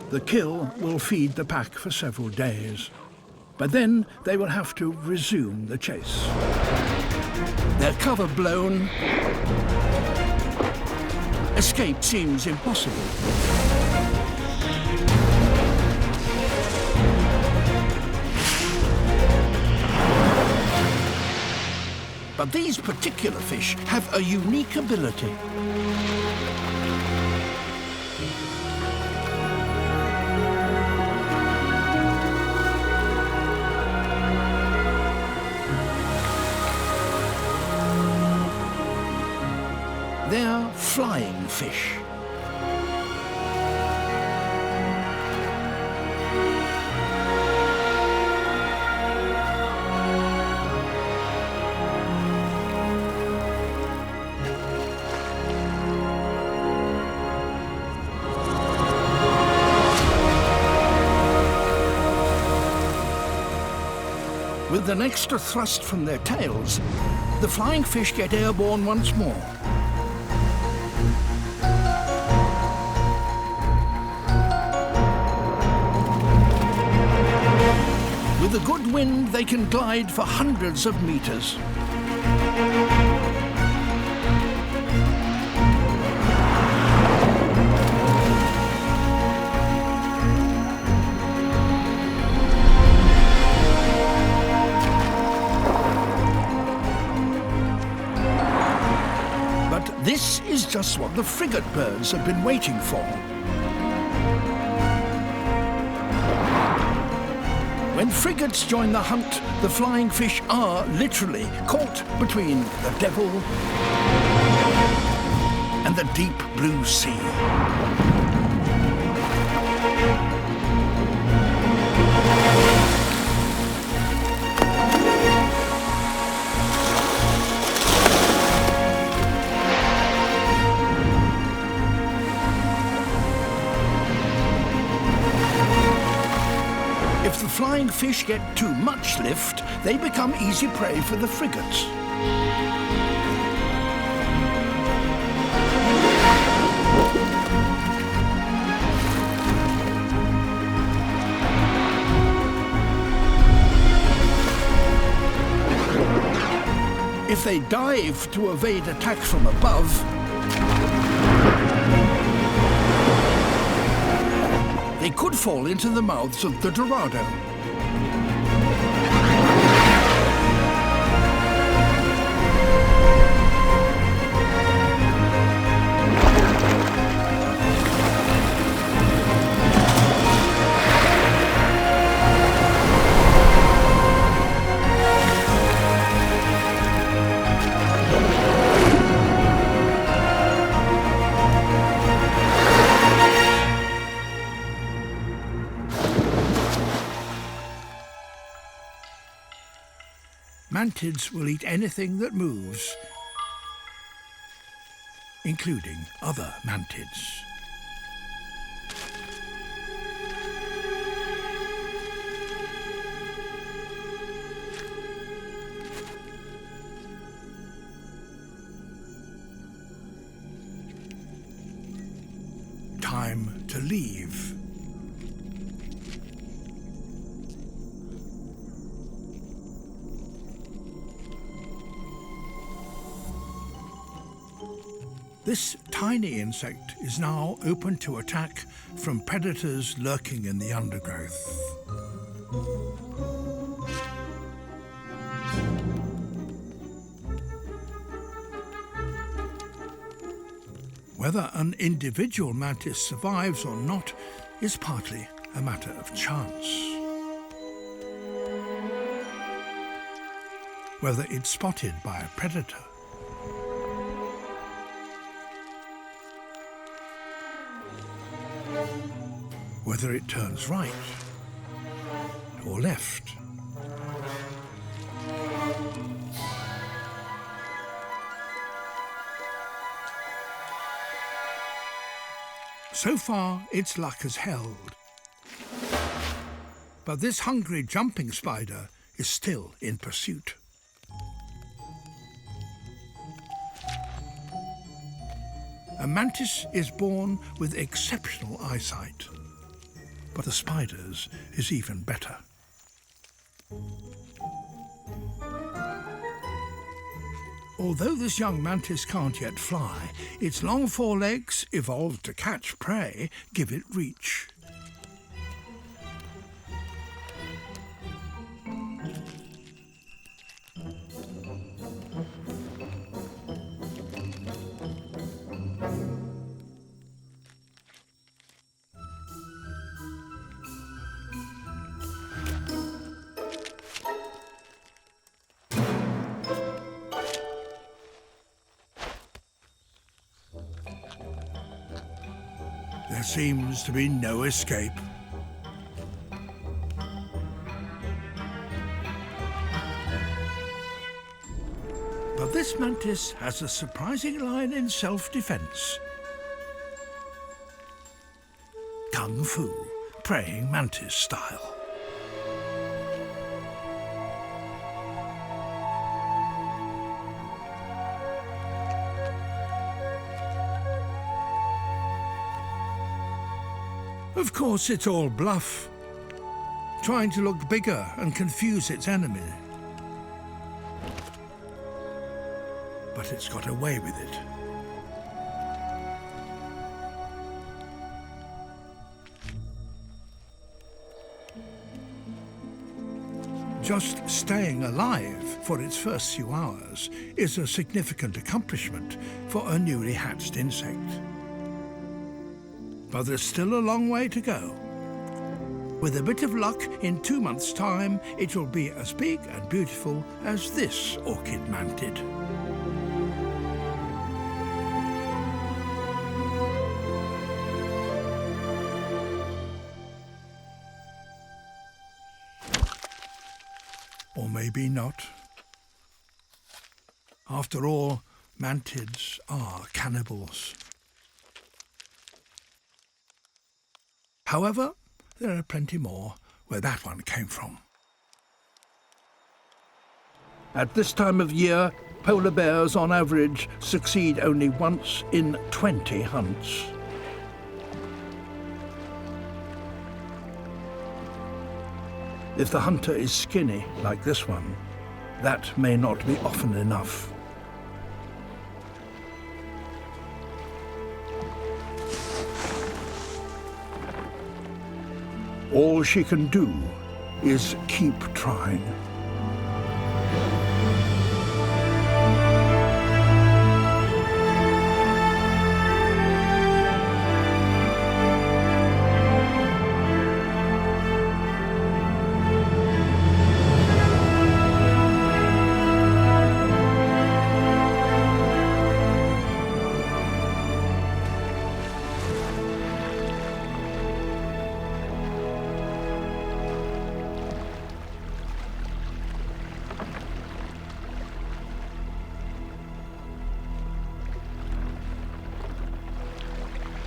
Speaker 1: The kill will feed the pack for several days, but then they will have to resume the chase. Their cover blown, escape seems impossible. But these particular fish have a unique ability. They're flying fish. With an extra thrust from their tails, the flying fish get airborne once more. With a good wind, they can glide for hundreds of meters. But this is just what the frigate birds have been waiting for. When frigates join the hunt, the flying fish are literally caught between the devil and the deep blue sea. If the flying fish get too much lift, they become easy prey for the frigates. If they dive to evade attack from above, they could fall into the mouths of the Dorado. Mantids will eat anything that moves, including other mantids. Time to leave. This tiny insect is now open to attack from predators lurking in the undergrowth. Whether an individual mantis survives or not is partly a matter of chance. Whether it's spotted by a predator whether it turns right or left. So far, its luck has held. But this hungry jumping spider is still in pursuit. A mantis is born with exceptional eyesight, but the spider's is even better. Although this young mantis can't yet fly, its long forelegs, evolved to catch prey, give it reach. There seems to be no escape. But this mantis has a surprising line in self-defense. Kung Fu, praying mantis style. Of course, it's all bluff, trying to look bigger and confuse its enemy. But it's got away with it. Just staying alive for its first few hours is a significant accomplishment for a newly hatched insect. But there's still a long way to go. With a bit of luck, in 2 months' time, it will be as big and beautiful as this orchid mantid. Or maybe not. After all, mantids are cannibals. However, there are plenty more where that one came from. At this time of year, polar bears on average succeed only once in 20 hunts. If the hunter is skinny, like this one, that may not be often enough. All she can do is keep trying.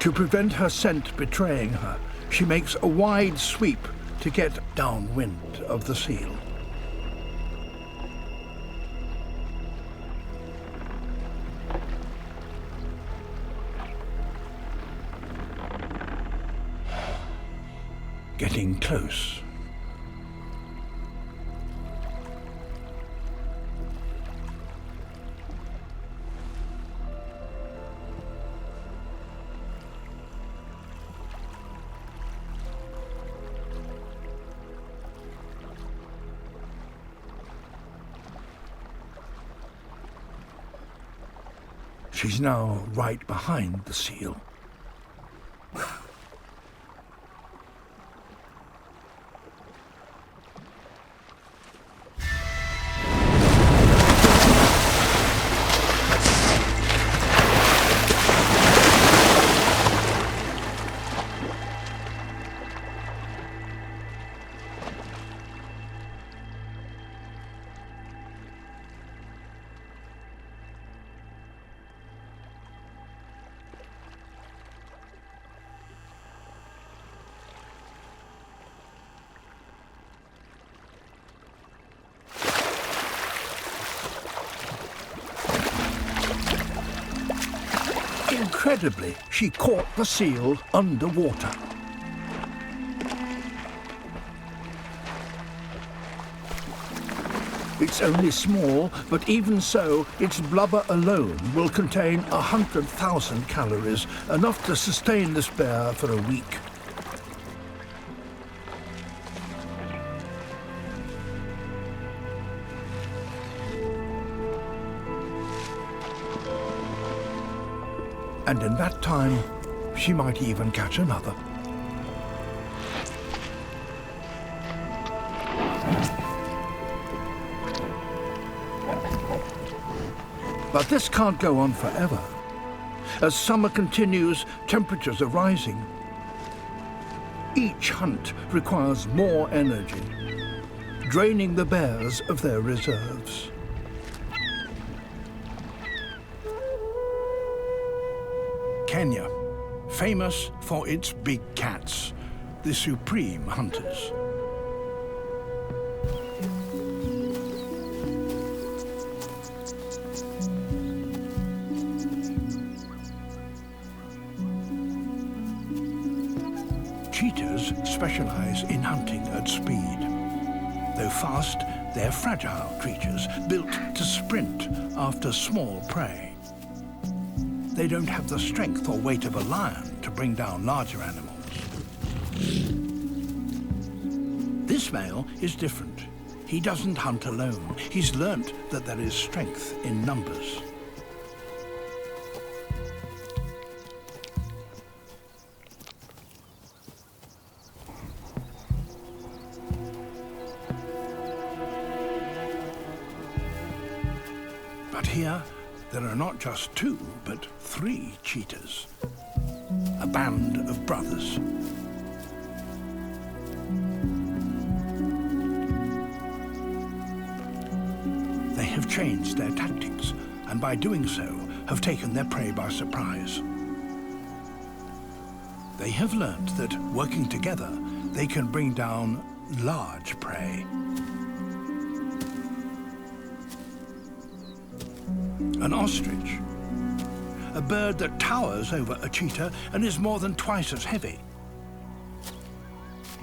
Speaker 1: To prevent her scent betraying her, she makes a wide sweep to get downwind of the seal. Getting close. She's now right behind the seal. Incredibly, she caught the seal underwater. It's only small, but even so, its blubber alone will contain 100,000 calories, enough to sustain this bear for a week. And in that time, she might even catch another. But this can't go on forever. As summer continues, temperatures are rising. Each hunt requires more energy, draining the bears of their reserves. Kenya, famous for its big cats, the supreme hunters. Cheetahs specialize in hunting at speed. Though fast, they're fragile creatures built to sprint after small prey. They don't have the strength or weight of a lion to bring down larger animals. This male is different. He doesn't hunt alone. He's learnt that there is strength in numbers. But here, there are not just two, but 3 cheetahs. A band of brothers. They have changed their tactics, and by doing so, have taken their prey by surprise. They have learnt that, working together, they can bring down large prey. An ostrich, a bird that towers over a cheetah and is more than twice as heavy.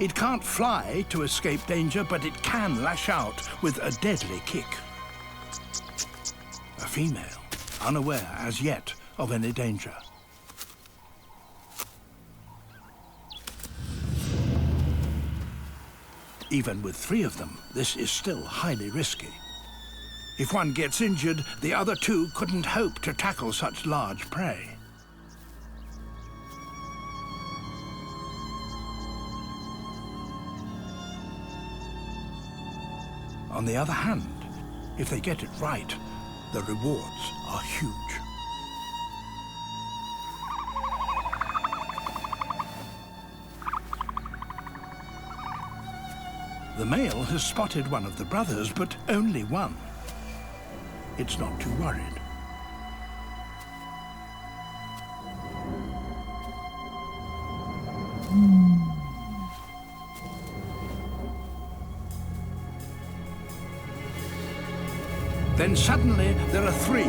Speaker 1: It can't fly to escape danger, but it can lash out with a deadly kick. A female, unaware as yet of any danger. Even with 3 of them, this is still highly risky. If one gets injured, the other 2 couldn't hope to tackle such large prey. On the other hand, if they get it right, the rewards are huge. The male has spotted one of the brothers, but only one. It's not too worried. Then suddenly there are 3.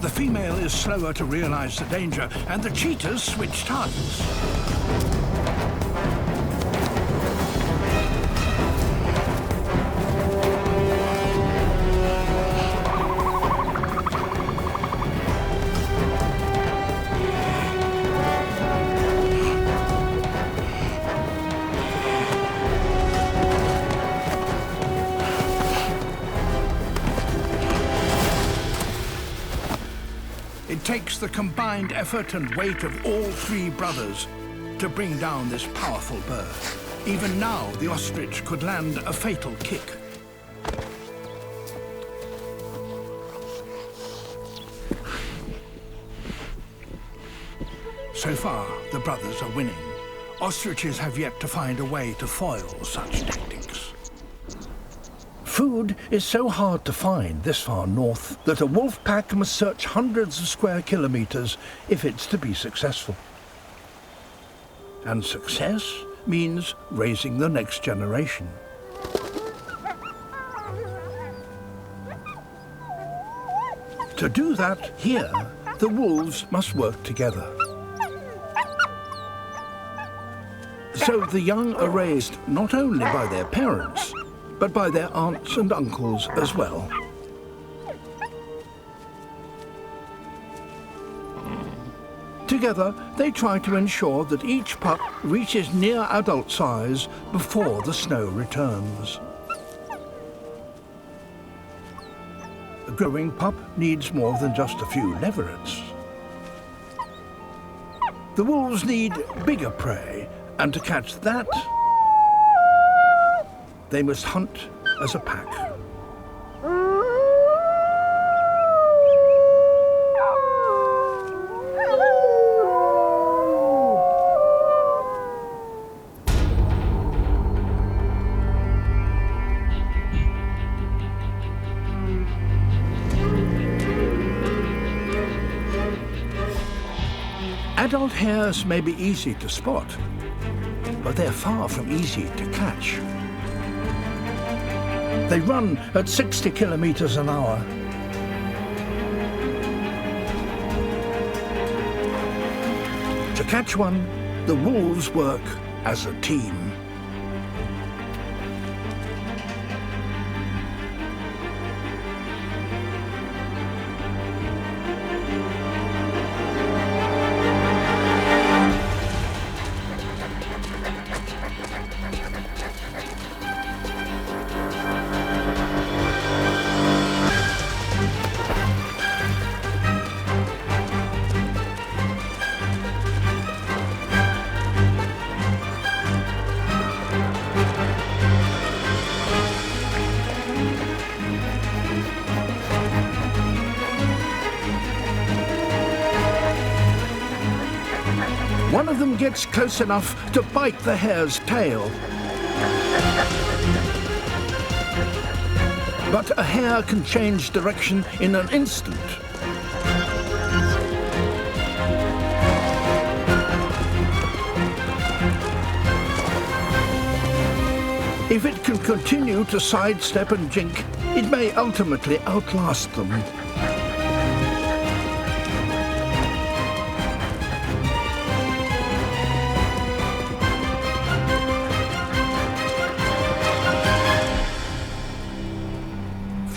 Speaker 1: The female is slower to realize the danger, and the cheetahs switch targets. It takes the combined effort and weight of all 3 brothers to bring down this powerful bird. Even now, the ostrich could land a fatal kick. So far, the brothers are winning. Ostriches have yet to find a way to foil such tactics. Food is so hard to find this far north that a wolf pack must search hundreds of square kilometers if it's to be successful. And success means raising the next generation. To do that here, the wolves must work together. So the young are raised not only by their parents, but by their aunts and uncles as well. Together, they try to ensure that each pup reaches near adult size before the snow returns. A growing pup needs more than just a few leverets. The wolves need bigger prey, and to catch that, they must hunt as a pack. Adult hares may be easy to spot, but they're far from easy to catch. They run at 60 kilometers an hour. To catch one, the wolves work as a team. One of them gets close enough to bite the hare's tail. But a hare can change direction in an instant. If it can continue to sidestep and jink, it may ultimately outlast them.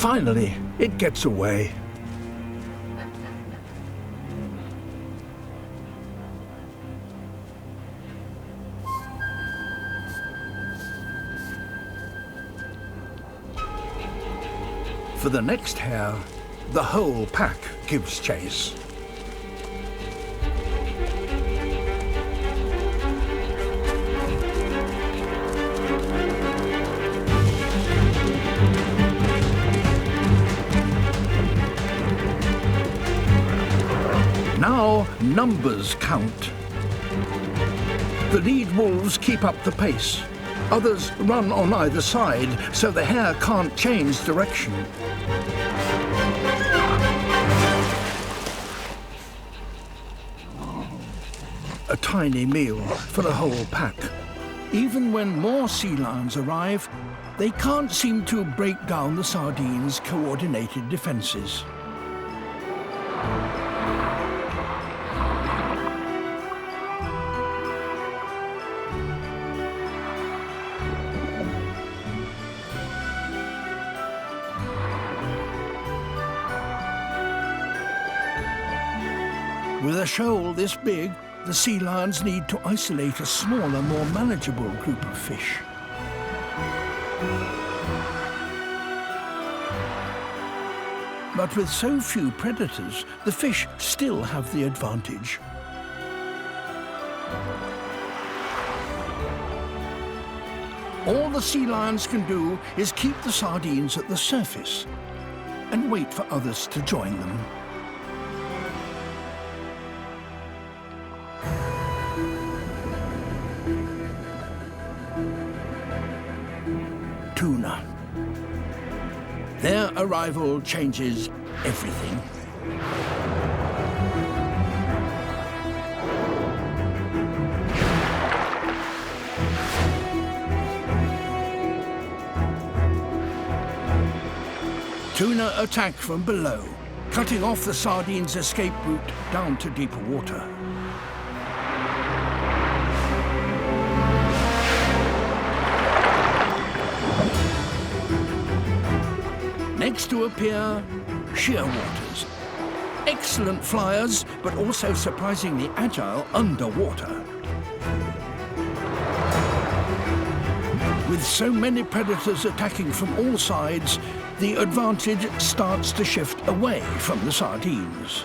Speaker 1: Finally, it gets away. For the next hare, the whole pack gives chase. Now numbers count. The lead wolves keep up the pace. Others run on either side, so the hare can't change direction. A tiny meal for the whole pack. Even when more sea lions arrive, they can't seem to break down the sardines' coordinated defenses. With a shoal this big, the sea lions need to isolate a smaller, more manageable group of fish. But with so few predators, the fish still have the advantage. All the sea lions can do is keep the sardines at the surface and wait for others to join them. Tuna. Their arrival changes everything. Tuna attack from below, cutting off the sardines' escape route down to deeper water. Next to appear shearwaters. Excellent flyers, but also surprisingly agile underwater. With so many predators attacking from all sides, the advantage starts to shift away from the sardines.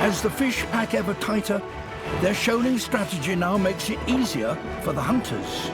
Speaker 1: As the fish pack ever tighter, their shoaling strategy now makes it easier for the hunters.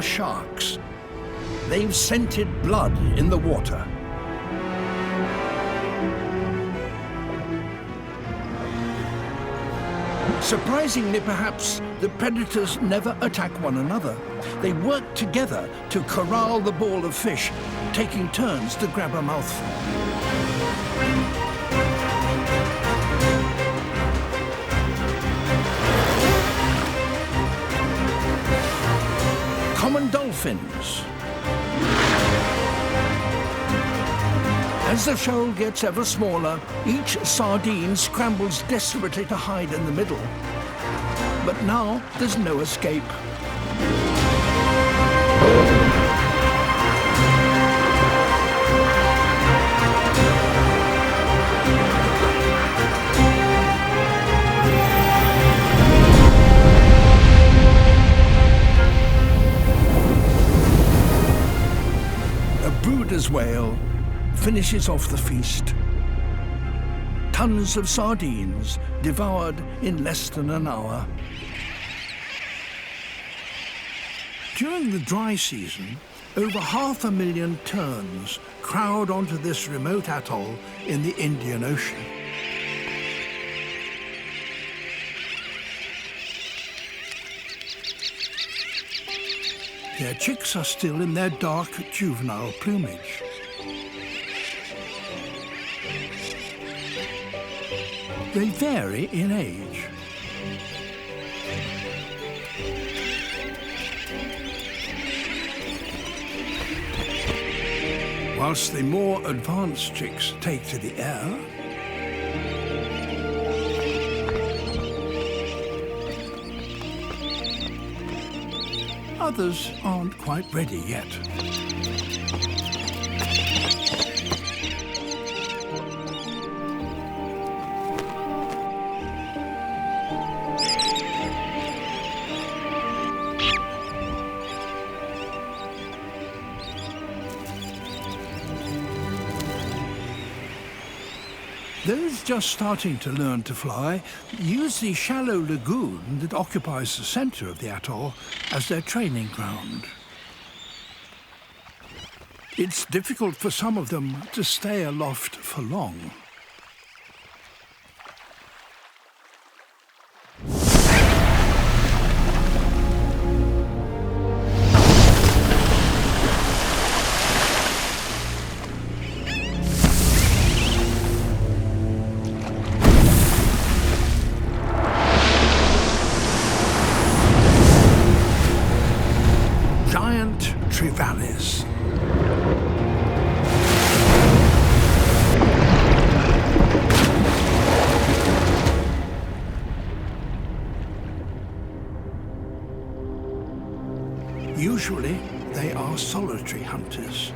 Speaker 1: Sharks. They've scented blood in the water. Surprisingly, perhaps, the predators never attack one another. They work together to corral the ball of fish, taking turns to grab a mouthful. Common dolphins. As the shoal gets ever smaller, each sardine scrambles desperately to hide in the middle. But now there's no escape. Whale finishes off the feast. Tons of sardines devoured in less than an hour. During the dry season, over 500,000 terns crowd onto this remote atoll in the Indian Ocean. Their chicks are still in their dark juvenile plumage. They vary in age. Whilst the more advanced chicks take to the air, others aren't quite ready yet. Those just starting to learn to fly use the shallow lagoon that occupies the center of the atoll as their training ground. It's difficult for some of them to stay aloft for long. Usually, they are solitary hunters,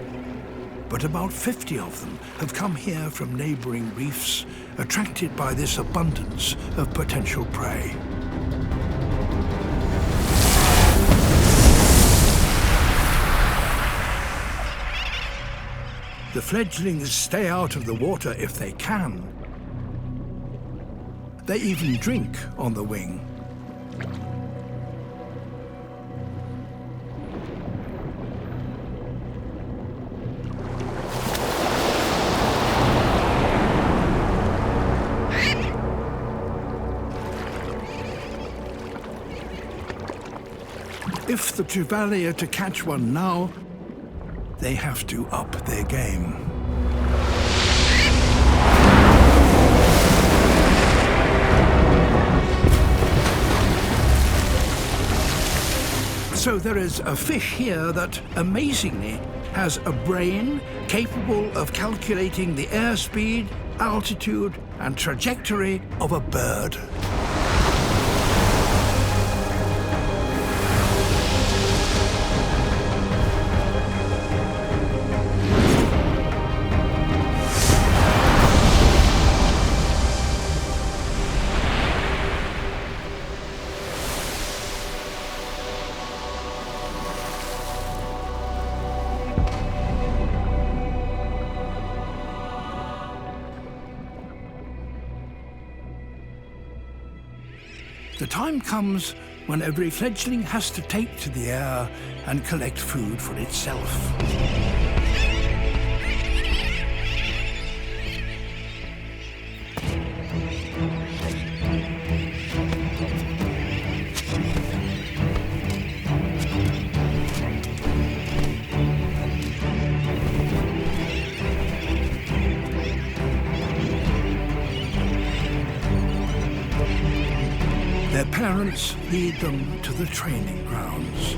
Speaker 1: but about 50 of them have come here from neighboring reefs, attracted by this abundance of potential prey. The fledglings stay out of the water if they can. They even drink on the wing. If the Trevally are to catch one now, they have to up their game. So there is a fish here that, amazingly, has a brain capable of calculating the airspeed, altitude, and trajectory of a bird. The time comes when every fledgling has to take to the air and collect food for itself. Their parents lead them to the training grounds.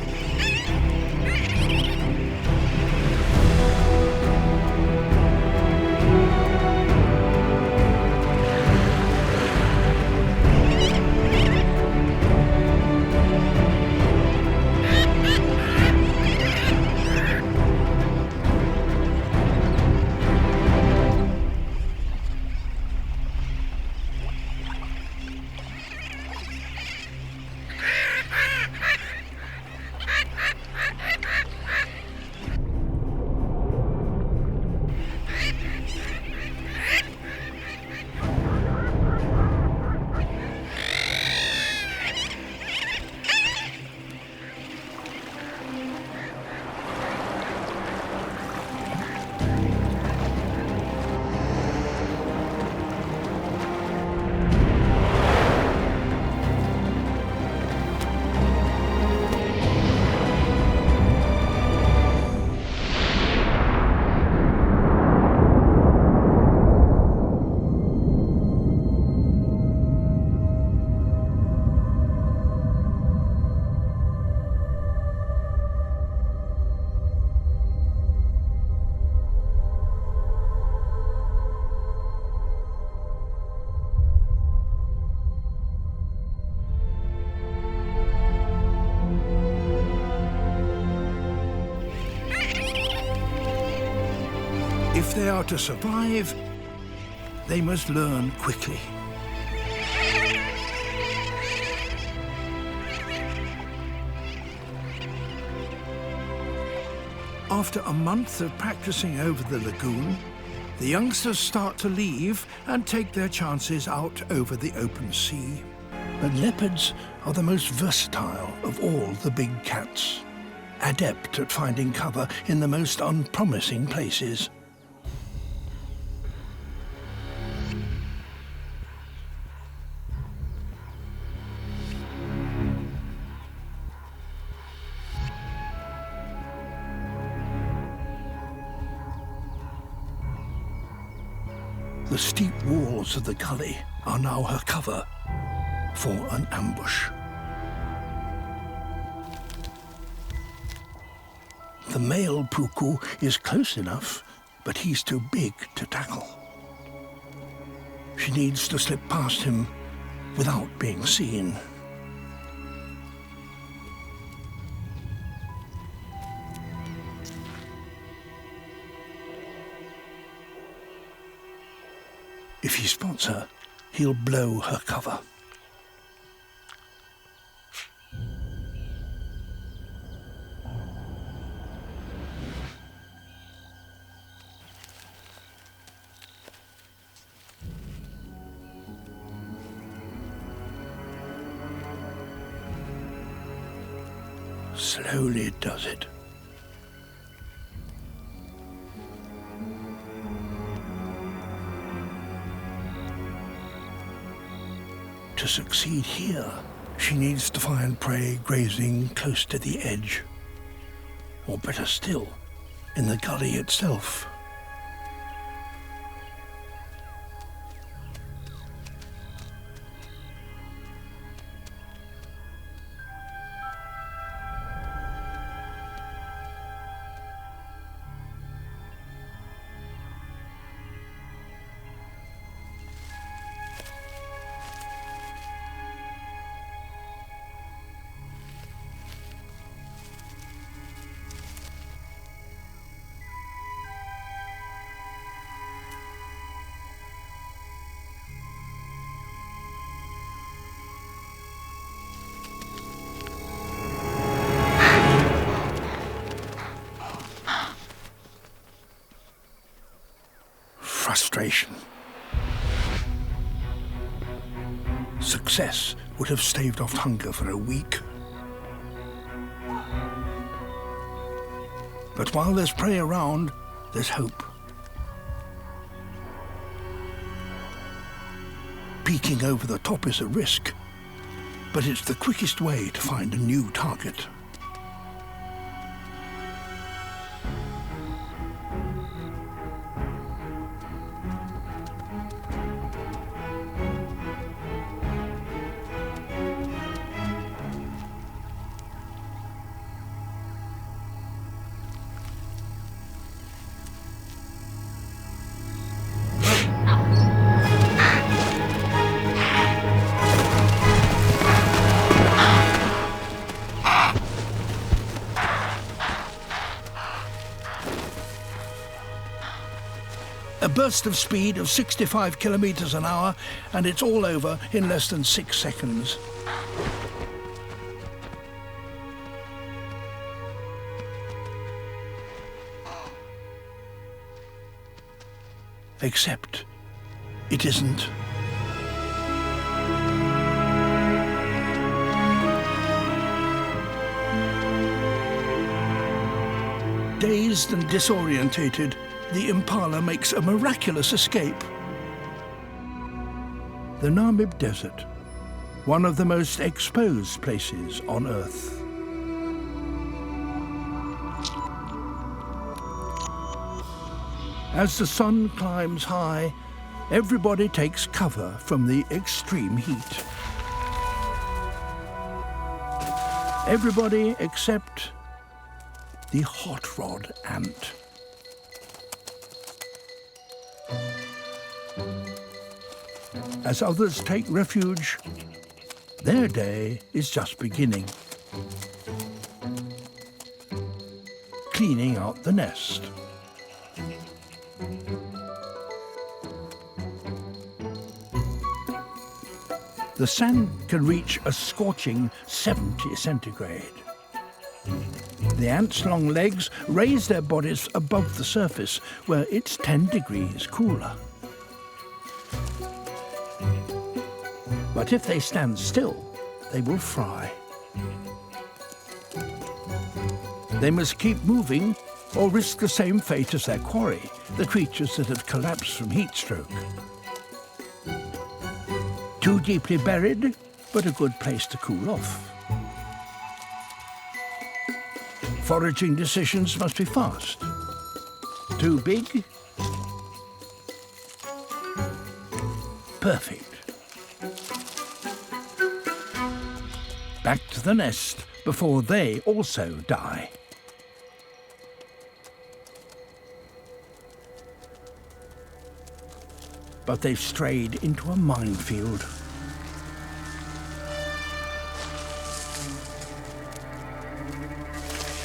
Speaker 1: If they are to survive, they must learn quickly. After a month of practicing over the lagoon, the youngsters start to leave and take their chances out over the open sea. But leopards are the most versatile of all the big cats, adept at finding cover in the most unpromising places. The steep walls of the gully are now her cover for an ambush. The male puku is close enough, but he's too big to tackle. She needs to slip past him without being seen. If he spots her, he'll blow her cover. Slowly it does it. To succeed here, she needs to find prey grazing close to the edge, or better still, in the gully itself. Frustration. Success would have staved off hunger for a week. But while there's prey around, there's hope. Peeking over the top is a risk, but it's the quickest way to find a new target. A burst of speed of 65 kilometres an hour, and it's all over in less than 6 seconds. Except it isn't. Dazed and disorientated, the impala makes a miraculous escape. The Namib Desert, one of the most exposed places on Earth. As the sun climbs high, everybody takes cover from the extreme heat. Everybody except the hot rod ant. As others take refuge, their day is just beginning. Cleaning out the nest. The sun can reach a scorching 70 centigrade. The ants' long legs raise their bodies above the surface, where it's 10 degrees cooler. But if they stand still, they will fry. They must keep moving or risk the same fate as their quarry, the creatures that have collapsed from heat stroke. Too deeply buried, but a good place to cool off. Foraging decisions must be fast. Too big? Perfect. Back to the nest before they also die. But they've strayed into a minefield.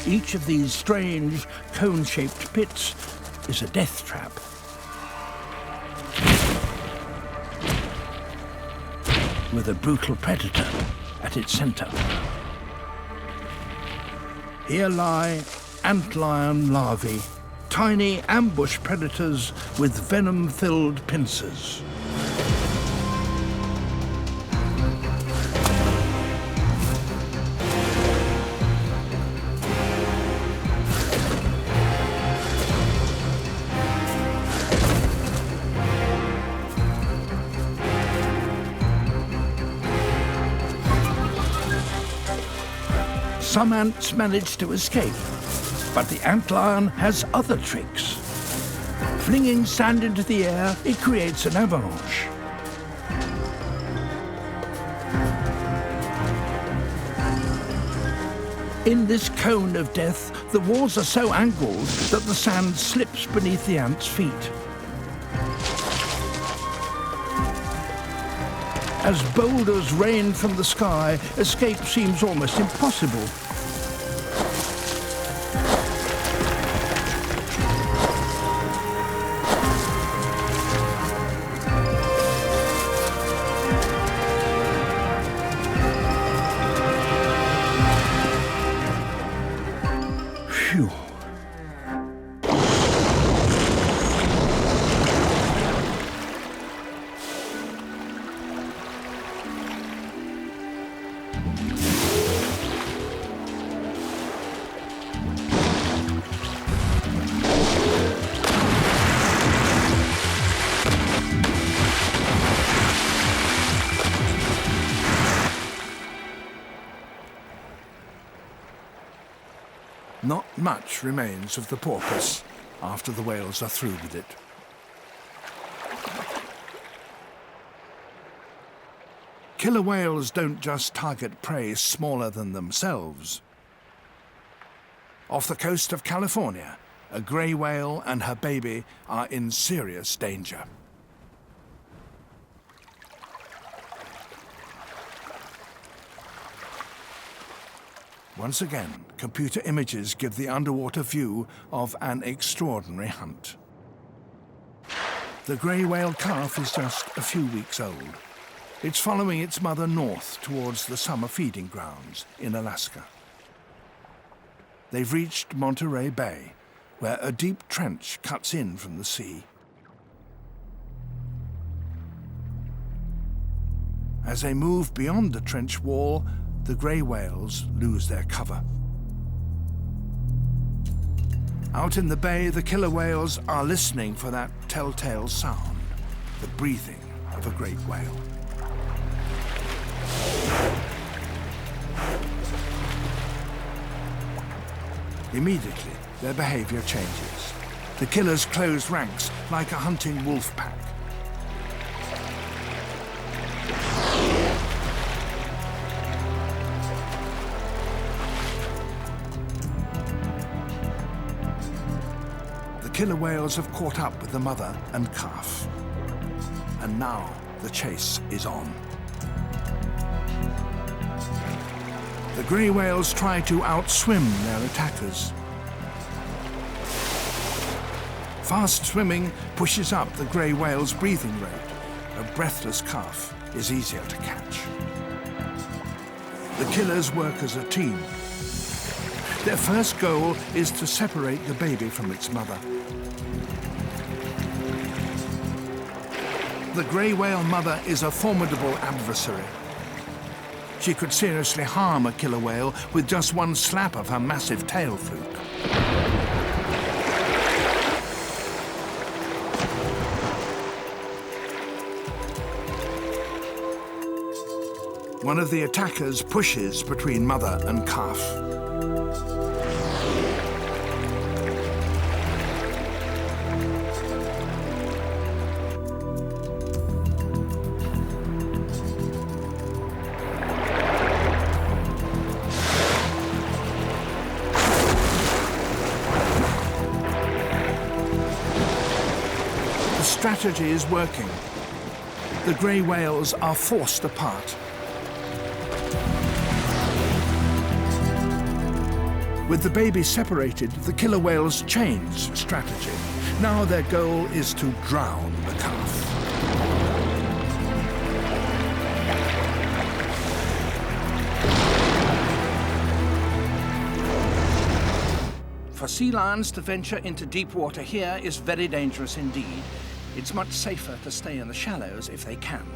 Speaker 1: Each of these strange, cone-shaped pits is a death trap. With a brutal predator at its center. Here lie antlion larvae, tiny ambush predators with venom-filled pincers. Some ants manage to escape, but the antlion has other tricks. Flinging sand into the air, it creates an avalanche. In this cone of death, the walls are so angled that the sand slips beneath the ant's feet. As boulders rain from the sky, escape seems almost impossible. Phew. Not much remains of the porpoise after the whales are through with it. Killer whales don't just target prey smaller than themselves. Off the coast of California, a grey whale and her baby are in serious danger. Once again, computer images give the underwater view of an extraordinary hunt. The grey whale calf is just a few weeks old. It's following its mother north towards the summer feeding grounds in Alaska. They've reached Monterey Bay, where a deep trench cuts in from the sea. As they move beyond the trench wall, the grey whales lose their cover. Out in the bay, the killer whales are listening for that telltale sound, the breathing of a great whale. Immediately, their behavior changes. The killers close ranks like a hunting wolf pack. The killer whales have caught up with the mother and calf. And now the chase is on. The grey whales try to outswim their attackers. Fast swimming pushes up the grey whale's breathing rate. A breathless calf is easier to catch. The killers work as a team. Their first goal is to separate the baby from its mother. The grey whale mother is a formidable adversary. She could seriously harm a killer whale with just one slap of her massive tail fluke. One of the attackers pushes between mother and calf. The strategy is working. The grey whales are forced apart. With the baby separated, the killer whales change strategy. Now their goal is to drown the calf. For sea lions to venture into deep water here is very dangerous indeed. It's much safer to stay in the shallows if they can.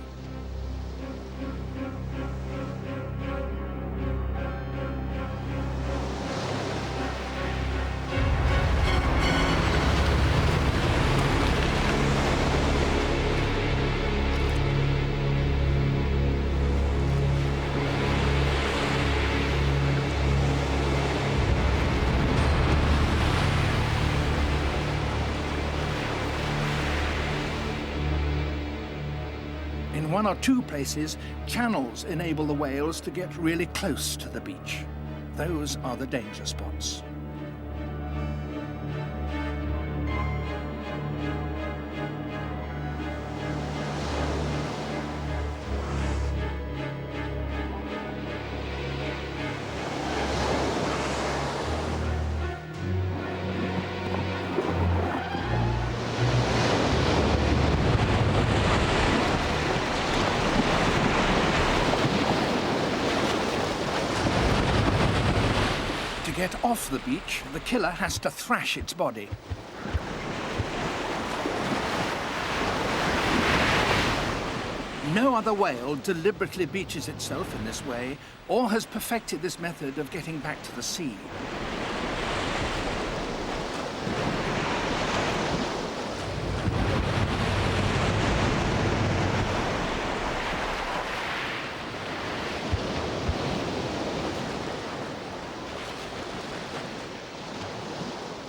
Speaker 1: In one or two places, channels enable the whales to get really close to the beach. Those are the danger spots. To get off the beach, the killer has to thrash its body. No other whale deliberately beaches itself in this way, or has perfected this method of getting back to the sea.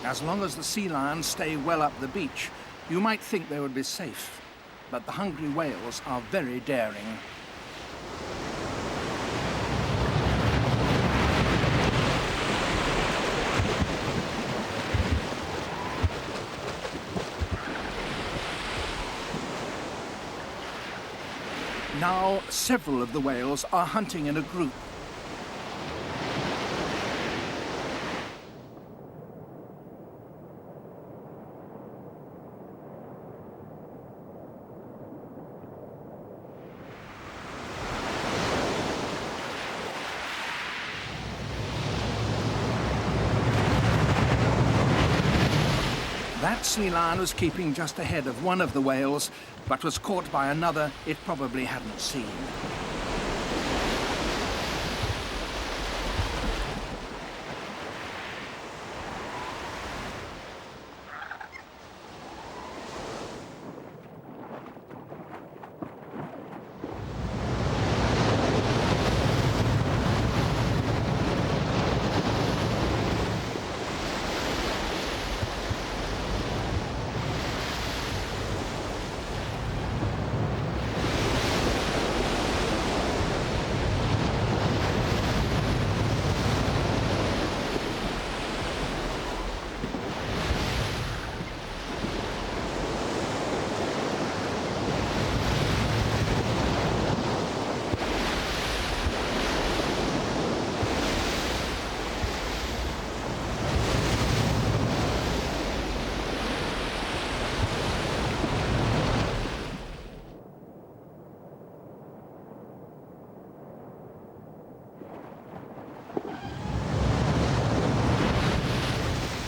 Speaker 1: As long as the sea lions stay well up the beach, you might think they would be safe. But the hungry whales are very daring. Now, several of the whales are hunting in a group. That sea lion was keeping just ahead of one of the whales, but was caught by another it probably hadn't seen.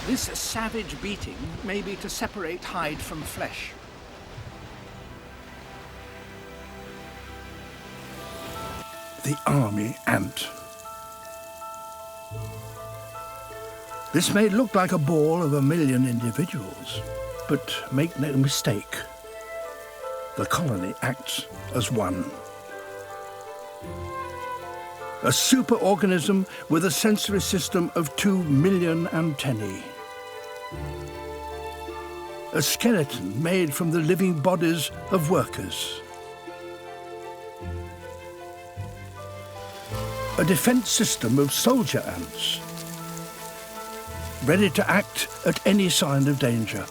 Speaker 1: This savage beating may be to separate hide from flesh.
Speaker 2: The army ant. This may look like a ball of 1 million individuals, but make no mistake, the colony acts as one. A superorganism with a sensory system of 2 million antennae. A skeleton made from the living bodies of workers. A defense system of soldier ants, ready to act at any sign of danger.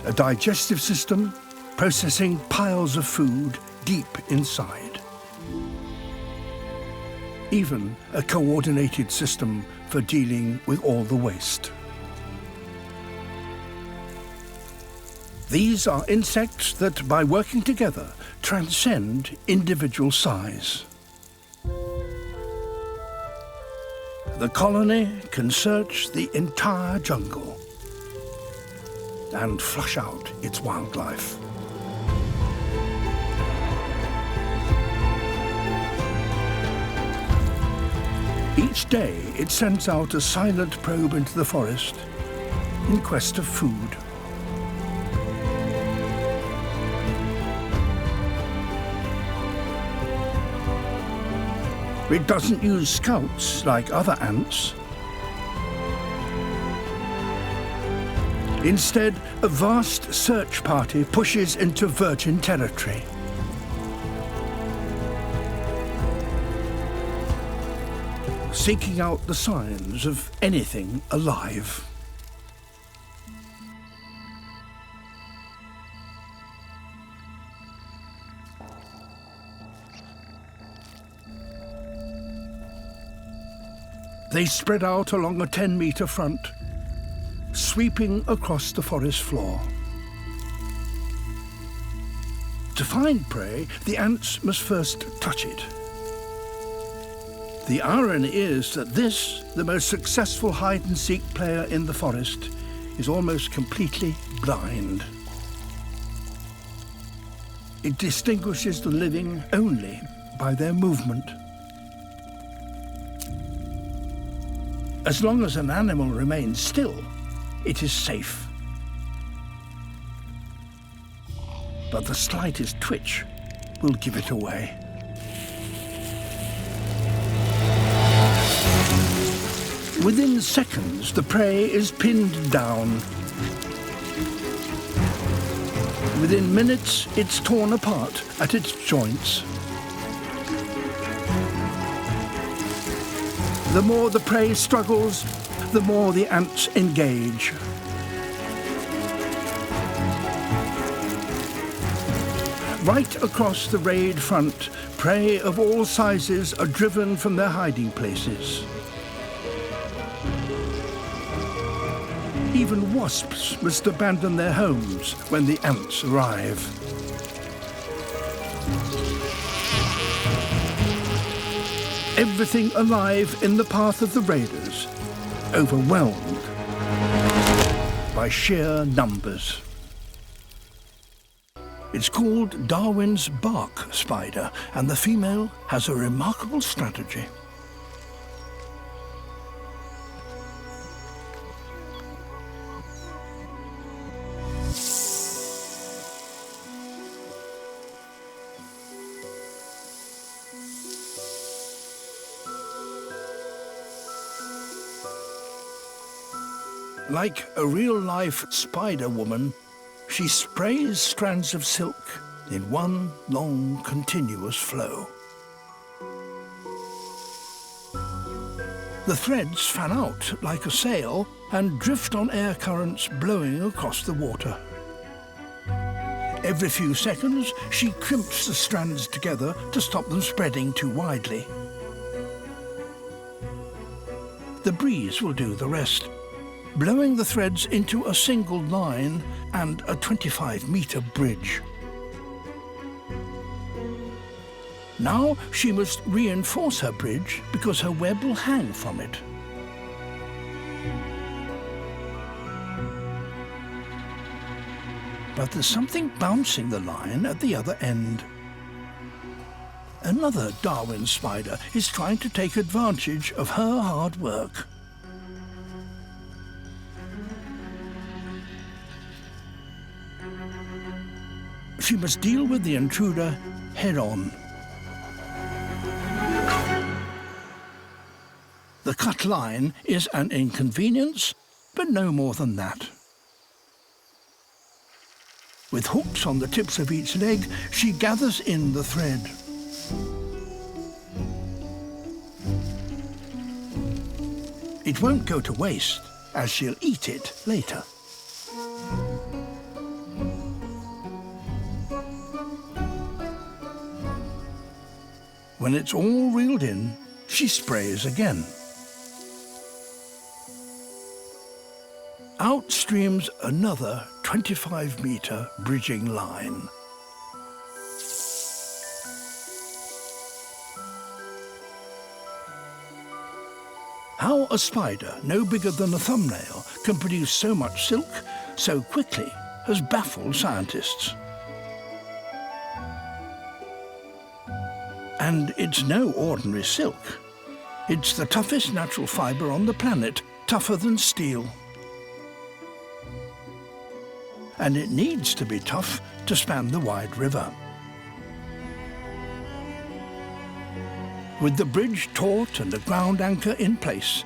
Speaker 2: A digestive system processing piles of food deep inside. Even a coordinated system for dealing with all the waste. These are insects that, by working together, transcend individual size. The colony can search the entire jungle and flush out its wildlife. Each day, it sends out a silent probe into the forest in quest of food. It doesn't use scouts like other ants.
Speaker 1: Instead, a vast search party pushes into virgin territory. Seeking out the signs of anything alive. They spread out along a 10-metre front, sweeping across the forest floor. To find prey, the ants must first touch it. The irony is that this, the most successful hide-and-seek player in the forest, is almost completely blind. It distinguishes the living only by their movement. As long as an animal remains still, it is safe. But the slightest twitch will give it away. Within seconds, the prey is pinned down. Within minutes, it's torn apart at its joints. The more the prey struggles, the more the ants engage. Right across the raid front, prey of all sizes are driven from their hiding places. Even wasps must abandon their homes when the ants arrive. Everything alive in the path of the raiders, overwhelmed by sheer numbers. It's called Darwin's bark spider, and the female has a remarkable strategy. Like a real-life spider woman, she sprays strands of silk in one long, continuous flow. The threads fan out like a sail and drift on air currents blowing across the water. Every few seconds, she crimps the strands together to stop them spreading too widely. The breeze will do the rest, blowing the threads into a single line and a 25-metre bridge. Now she must reinforce her bridge because her web will hang from it. But there's something bouncing the line at the other end. Another Darwin spider is trying to take advantage of her hard work. She must deal with the intruder head-on. The cut line is an inconvenience, but no more than that. With hooks on the tips of each leg, she gathers in the thread. It won't go to waste, as she'll eat it later. When it's all reeled in, she sprays again. Out streams another 25-metre bridging line. How a spider no bigger than a thumbnail can produce so much silk so quickly has baffled scientists. And it's no ordinary silk. It's the toughest natural fibre on the planet, tougher than steel. And it needs to be tough to span the wide river. With the bridge taut and the ground anchor in place,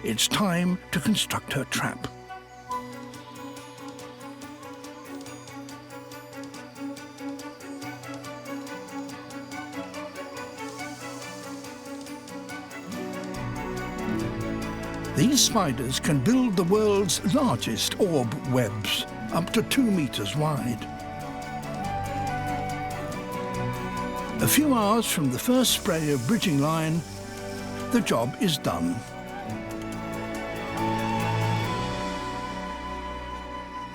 Speaker 1: it's time to construct her trap. These spiders can build the world's largest orb webs, up to 2 meters wide. A few hours from the first spray of bridging line, the job is done.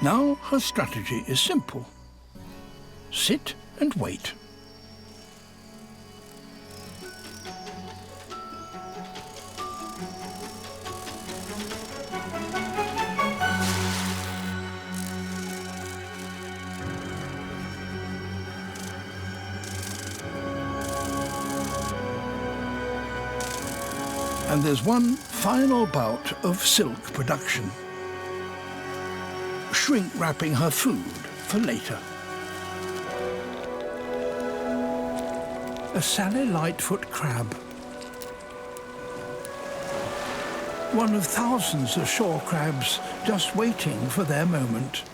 Speaker 1: Now her strategy is simple. Sit and wait. And there's one final bout of silk production. Shrink wrapping her food for later. A Sally Lightfoot crab. One of thousands of shore crabs just waiting for their moment.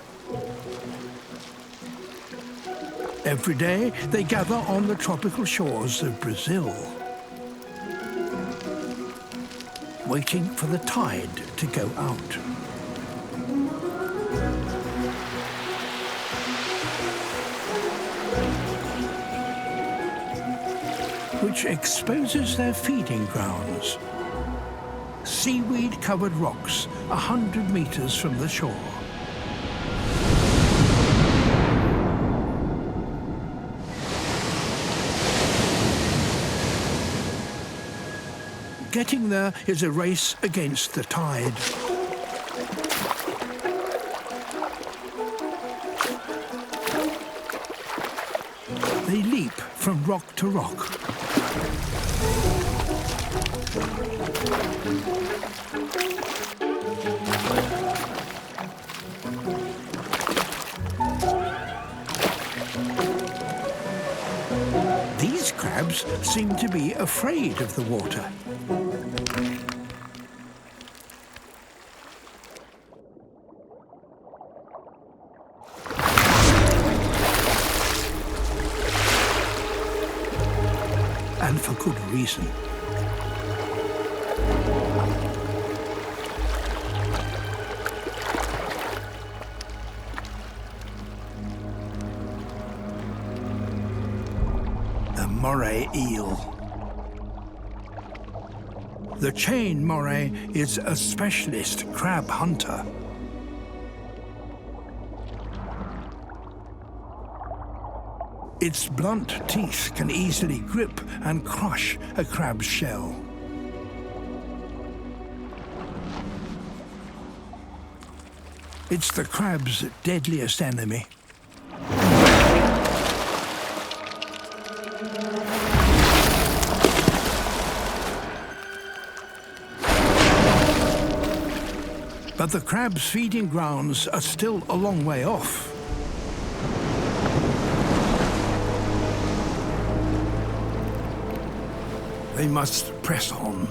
Speaker 1: Every day they gather on the tropical shores of Brazil, waiting for the tide to go out. Which exposes their feeding grounds. Seaweed-covered rocks 100 meters from the shore. Getting there is a race against the tide. They leap from rock to rock. These crabs seem to be afraid of the water. And for good reason. The moray eel. The chain moray is a specialist crab hunter. Its blunt teeth can easily grip and crush a crab's shell. It's the crab's deadliest enemy. But the crab's feeding grounds are still a long way off. They must press on.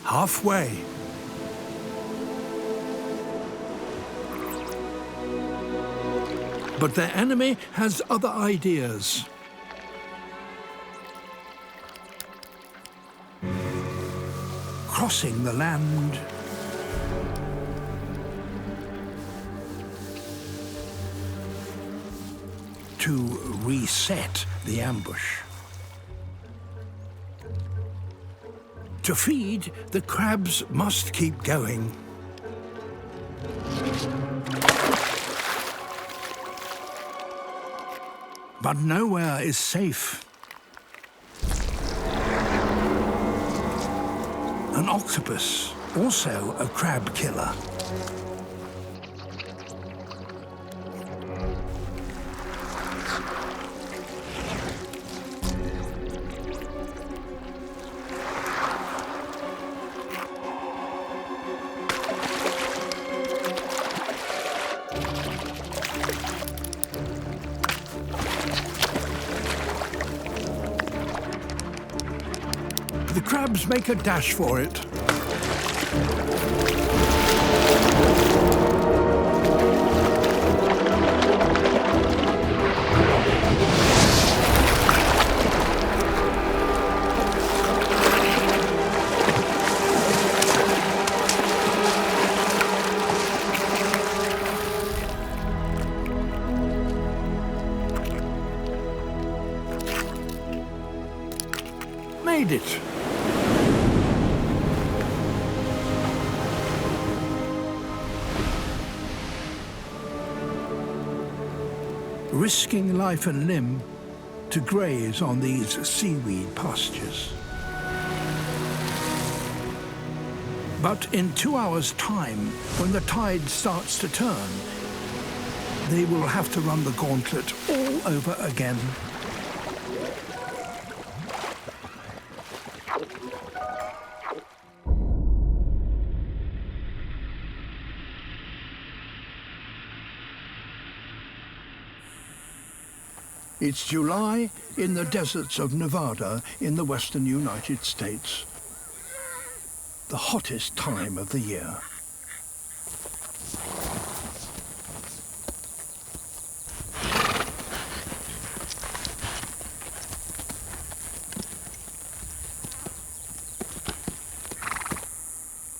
Speaker 1: Halfway. But their enemy has other ideas. Crossing the land. To reset the ambush. To feed, the crabs must keep going. But nowhere is safe. An octopus, also a crab killer. The crabs make a dash for it. Made it. Risking life and limb to graze on these seaweed pastures. But in 2 hours' time, when the tide starts to turn, they will have to run the gauntlet all over again. It's July in the deserts of Nevada in the western United States. The hottest time of the year.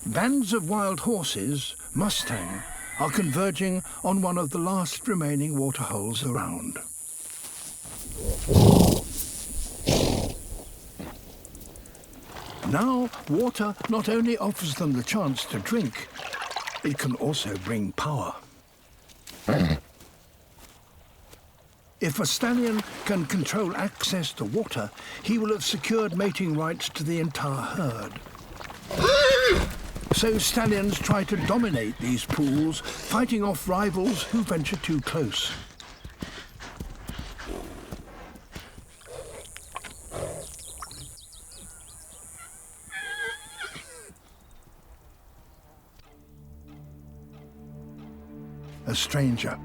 Speaker 1: Bands of wild horses, Mustang, are converging on one of the last remaining waterholes around. Now, water not only offers them the chance to drink, it can also bring power. If a stallion can control access to water, he will have secured mating rights to the entire herd. So stallions try to dominate these pools, fighting off rivals who venture too close. A stranger.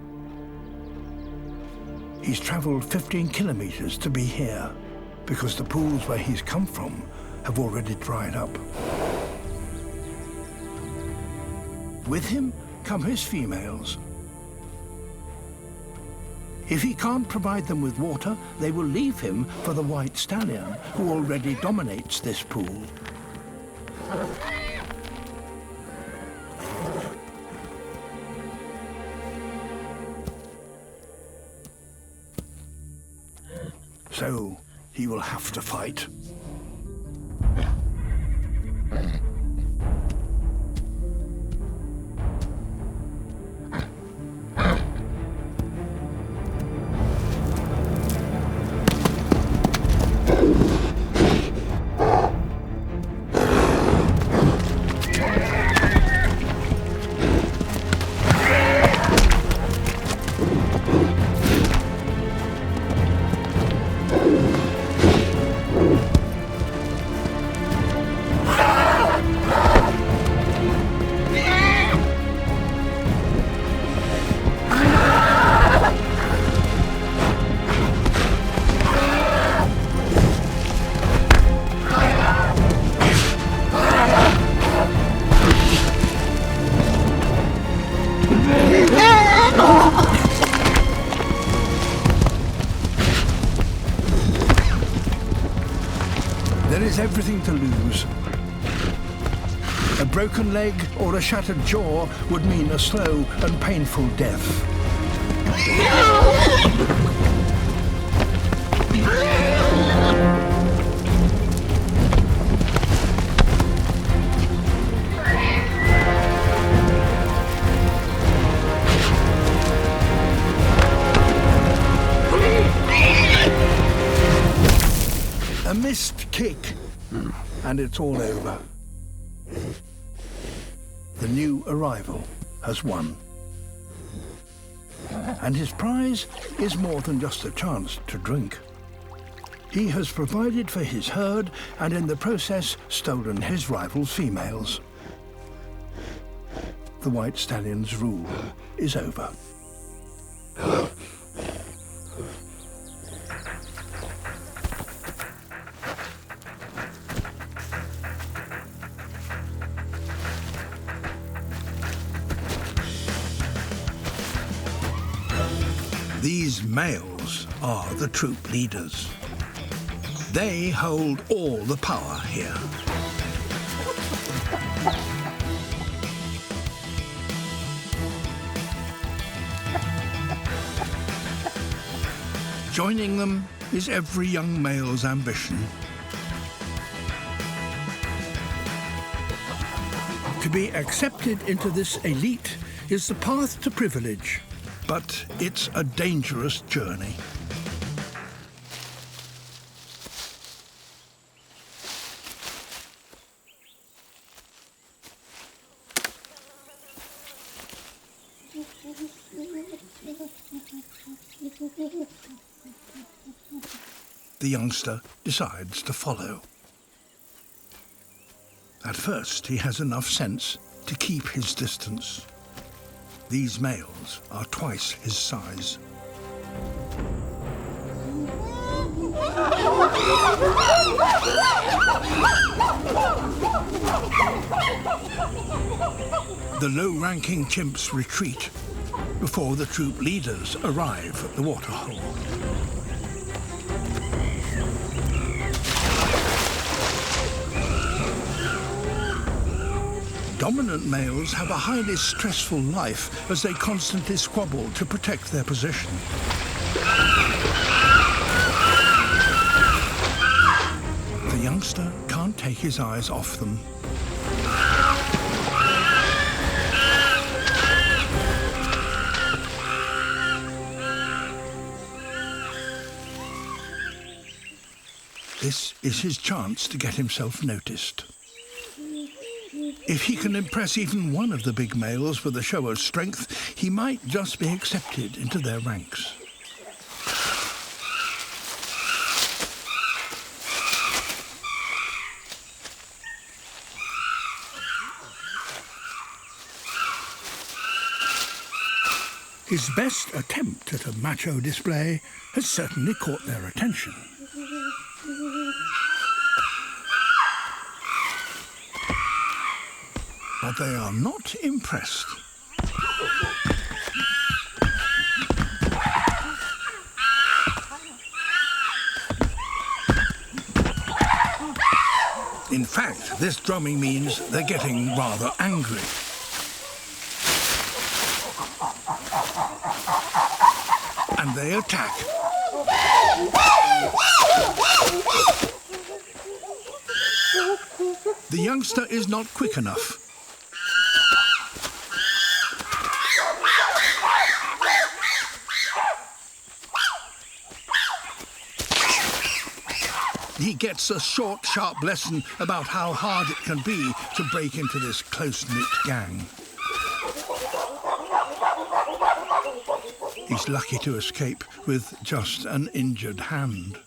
Speaker 1: He's travelled 15 kilometres to be here, because the pools where he's come from have already dried up. With him come his females. If he can't provide them with water, they will leave him for the white stallion, who already dominates this pool. So he will have to fight. Everything to lose. A broken leg or a shattered jaw would mean a slow and painful death. A missed kick. And it's all over. The new arrival has won. And his prize is more than just a chance to drink. He has provided for his herd and in the process stolen his rival's females. The white stallion's rule is over. These males are the troop leaders. They hold all the power here. Joining them is every young male's ambition. To be accepted into this elite is the path to privilege, but it's a dangerous journey. The youngster decides to follow. At first, he has enough sense to keep his distance. These males are twice his size. The low-ranking chimps retreat before the troop leaders arrive at the waterhole. Dominant males have a highly stressful life as they constantly squabble to protect their position. The youngster can't take his eyes off them. This is his chance to get himself noticed. If he can impress even one of the big males with a show of strength, he might just be accepted into their ranks. His best attempt at a macho display has certainly caught their attention. But they are not impressed. In fact, this drumming means they're getting rather angry. And they attack. The youngster is not quick enough. He gets a short, sharp lesson about how hard it can be to break into this close-knit gang. He's lucky to escape with just an injured hand.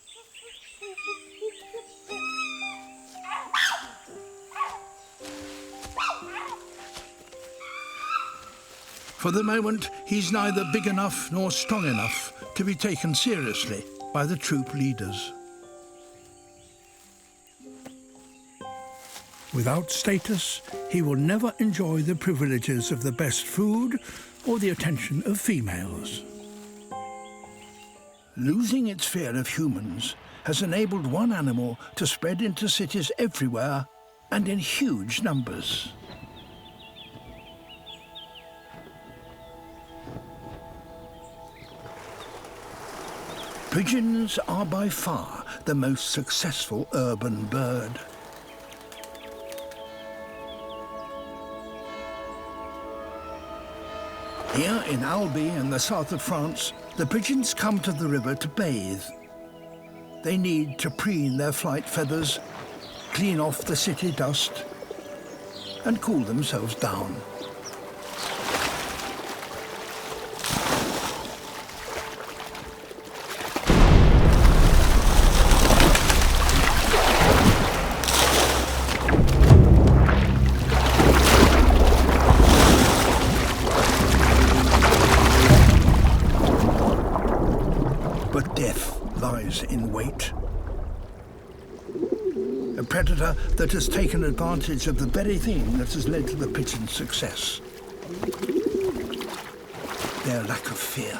Speaker 1: For the moment, he's neither big enough nor strong enough to be taken seriously by the troop leaders. Without status, he will never enjoy the privileges of the best food or the attention of females. Losing its fear of humans has enabled one animal to spread into cities everywhere and in huge numbers. Pigeons are by far the most successful urban bird. Here in Albi in the south of France, the pigeons come to the river to bathe. They need to preen their flight feathers, clean off the city dust, and cool themselves down. In wait. A predator that has taken advantage of the very thing that has led to the pigeon's success. Their lack of fear.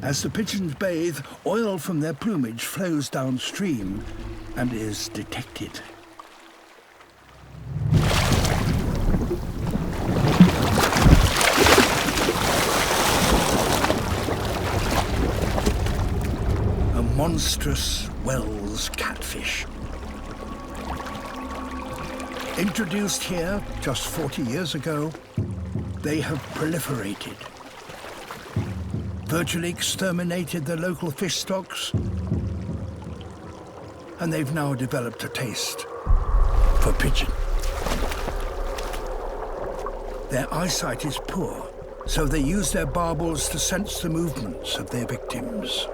Speaker 2: As the pigeons bathe, oil from their plumage flows downstream and is detected. A monstrous Wells catfish. Introduced here just 40 years ago, they have proliferated. Virtually exterminated the local fish stocks, and they've now developed a taste for pigeon. Their eyesight is poor, so they use their barbels to sense the movements of their victims.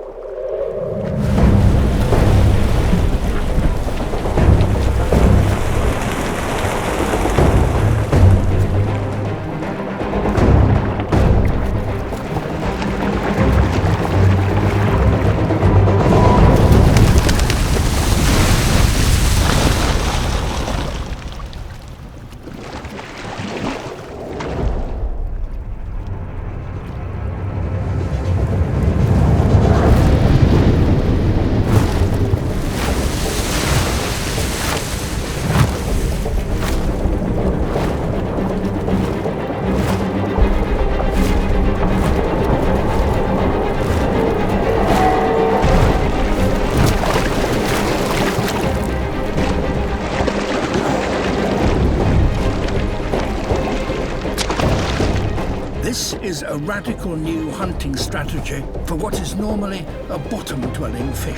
Speaker 2: This is a radical new hunting strategy for what is normally a bottom-dwelling fish.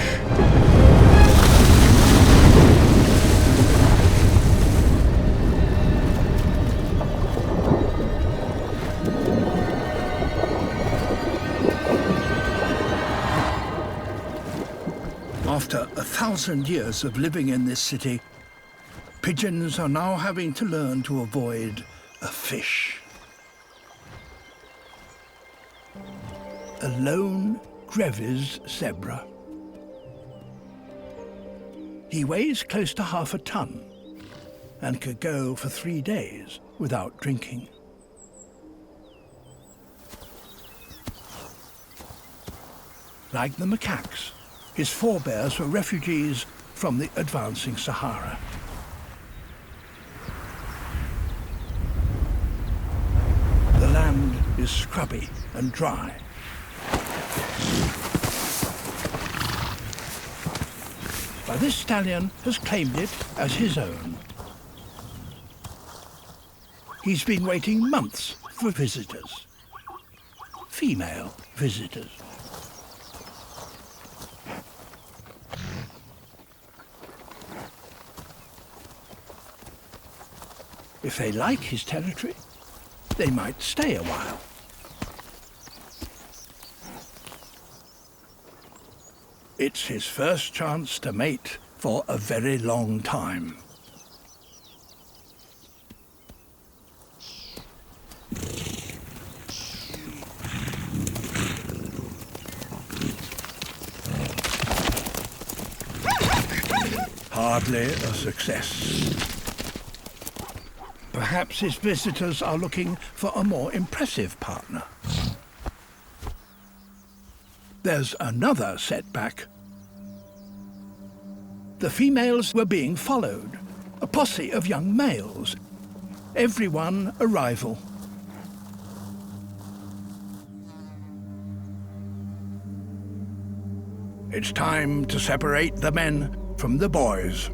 Speaker 2: After 1,000 years of living in this city, pigeons are now having to learn to avoid a fish. A lone Grevy's zebra. He weighs close to half a ton and could go for 3 days without drinking. Like the macaques, his forebears were refugees from the advancing Sahara. The land is scrubby and dry. But this stallion has claimed it as his own. He's been waiting months for visitors. Female visitors. If they like his territory, they might stay a while. It's his first chance to mate for a very long time. Hardly a success. Perhaps his visitors are looking for a more impressive partner. There's another setback. The females were being followed, a posse of young males, everyone a rival. It's time to separate the men from the boys.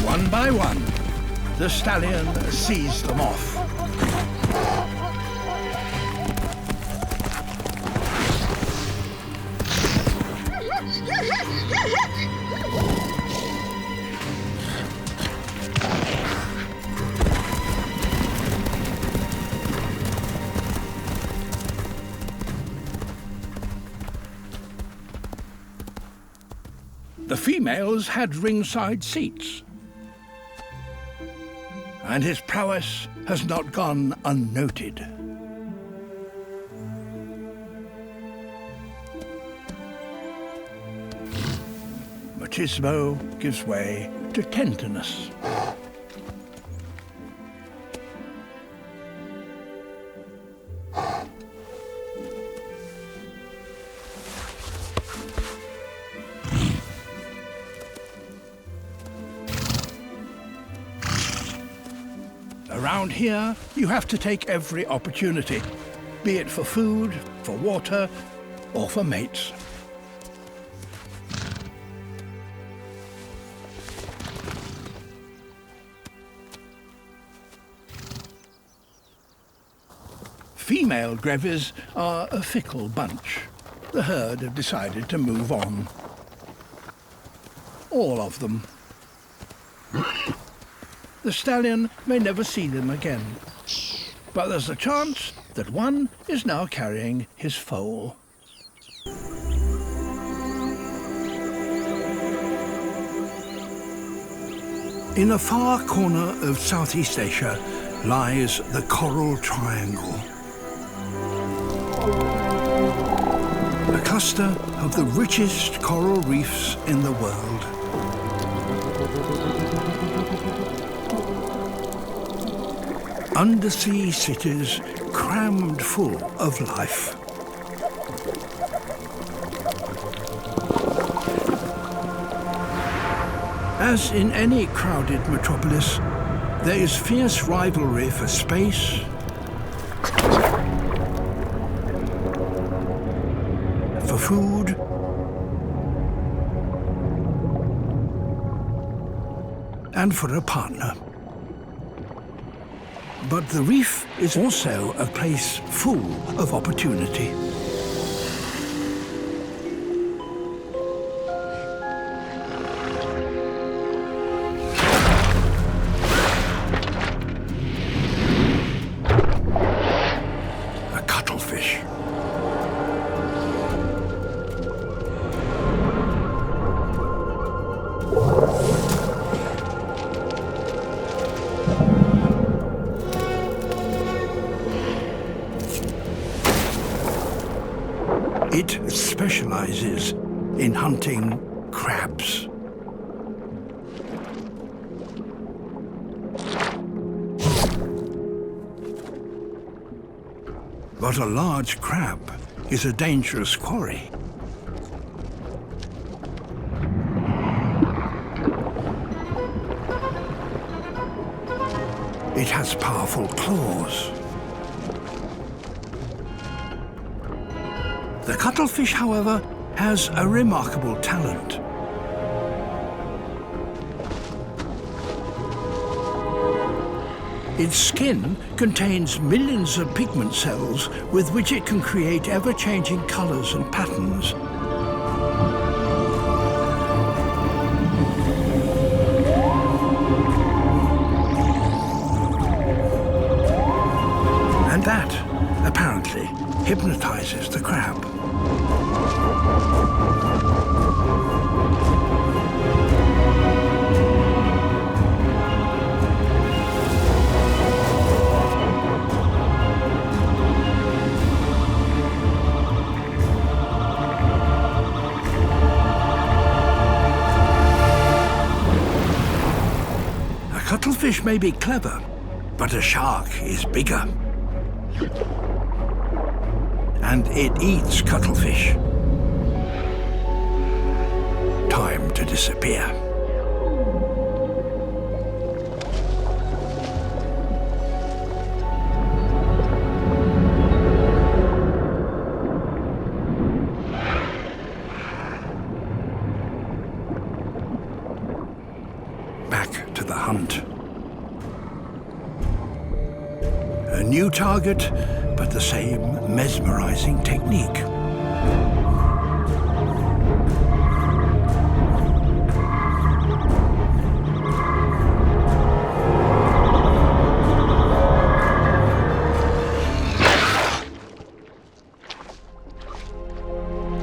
Speaker 2: One by one, the stallion sees them off. The females had ringside seats,
Speaker 1: and his prowess has not gone unnoted. Machismo gives way to tenderness. Around here, you have to take every opportunity, be it for food, for water, or for mates. Female grevies are a fickle bunch. The herd have decided to move on. All of them. The stallion may never see them again, but there's a chance that one is now carrying his foal. In a far corner of Southeast Asia lies the Coral Triangle. A cluster of the richest coral reefs in the world. Undersea cities crammed full of life. As in any crowded metropolis, there is fierce rivalry for space, for food, and for a partner. But the reef is also a place full of opportunity. A cuttlefish. It specializes in hunting crabs. But a large crab is a dangerous quarry. It has powerful claws. The cuttlefish, however, has a remarkable talent. Its skin contains millions of pigment cells with which it can create ever-changing colors and patterns. And that, apparently, hypnotizes the crab. A cuttlefish may be clever, but a shark is bigger. And it eats cuttlefish. Time to disappear. Back to the hunt. A new target, but the same mesmerizing technique.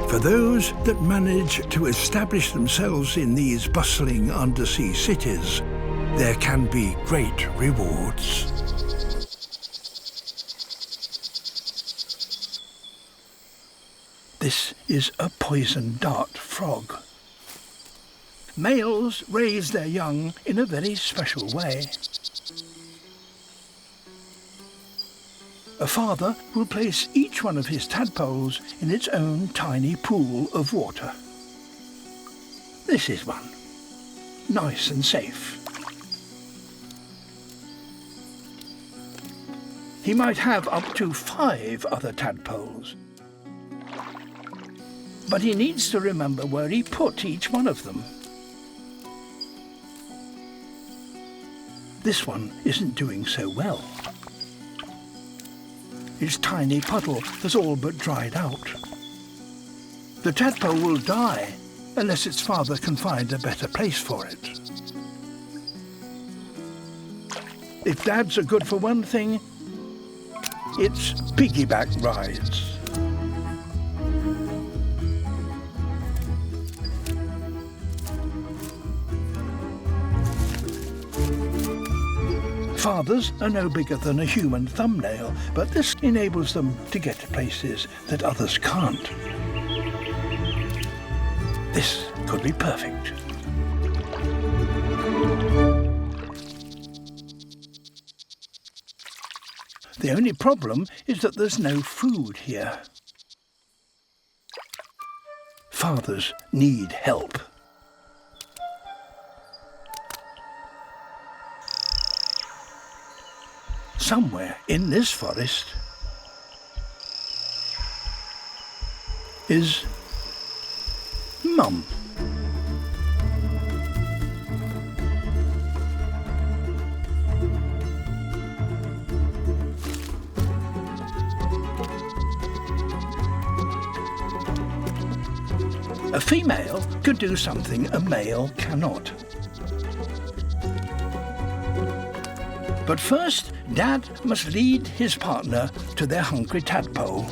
Speaker 1: For those that manage to establish themselves in these bustling undersea cities, there can be great rewards.
Speaker 2: This is a poison dart frog. Males raise their young in a very special way. A father will place each one of his tadpoles in its own tiny pool of water. This is one. Nice and safe. He might have up to 5 other tadpoles. But he needs to remember where he put each one of them. This one isn't doing so well. Its tiny puddle has all but dried out. The tadpole will die unless its father can find a better place for it. If dads are good for one thing, it's piggyback rides. Fathers are no bigger than a human thumbnail, but this enables them to get to places that others can't. This could be perfect. The only problem is that there's no food here. Fathers need help. Somewhere in this forest is Mum. A female could do something a male cannot. But first, Dad must lead his partner to their hungry tadpole.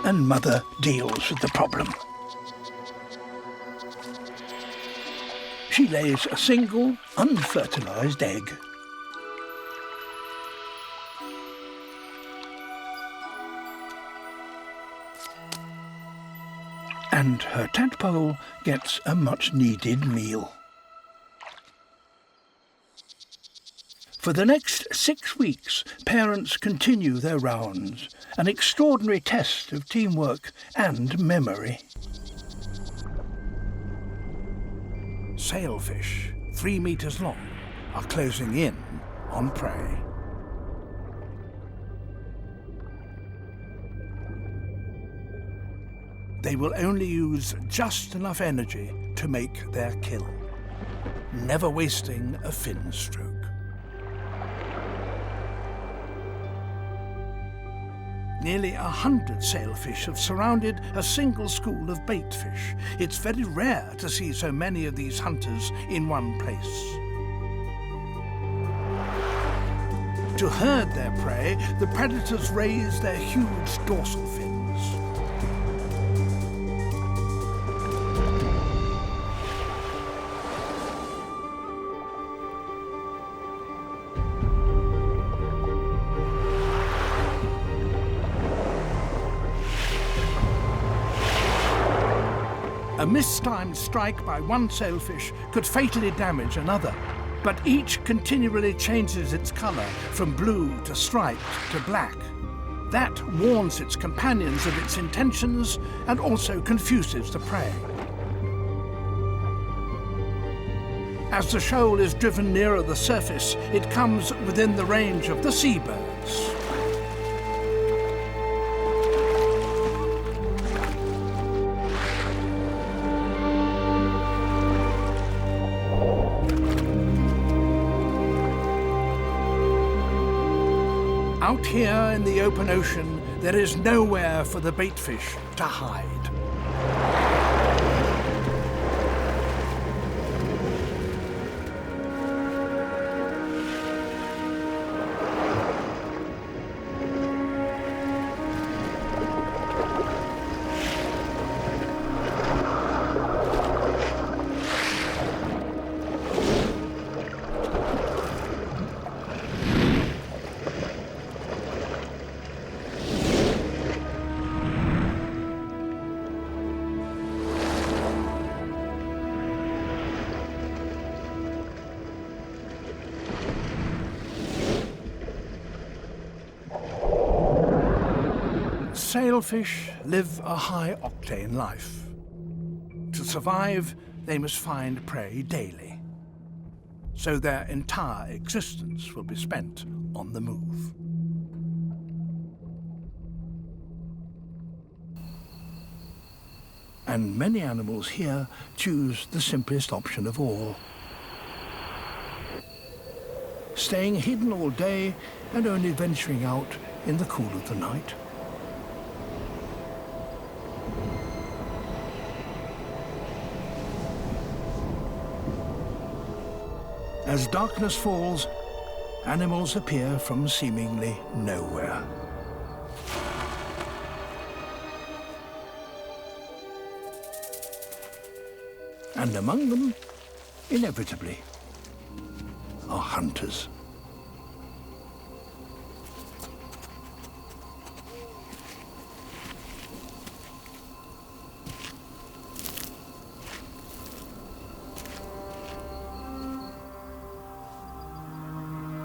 Speaker 2: And Mother deals with the problem. She lays a single, unfertilized egg. And her tadpole gets a much-needed meal. For the next 6 weeks, parents continue their rounds, an extraordinary test of teamwork and memory.
Speaker 1: Sailfish, 3 meters long, are closing in on prey. They will only use just enough energy to make their kill, never wasting a fin stroke. Nearly 100 sailfish have surrounded a single school of baitfish. It's very rare to see so many of these hunters in one place. To herd their prey, the predators raise their huge dorsal fins. A mistimed strike by one sailfish could fatally damage another, but each continually changes its colour from blue to striped to black. That warns its companions of its intentions and also confuses the prey. As the shoal is driven nearer the surface, it comes within the range of the seabirds. Out here in the open ocean, there is nowhere for the baitfish to hide. Sailfish live a high-octane life. To survive, they must find prey daily, so their entire existence will be spent on the move. And many animals here choose the simplest option of all, staying hidden all day and only venturing out in the cool of the night. As darkness falls, animals appear from seemingly nowhere. And among them, inevitably, are hunters.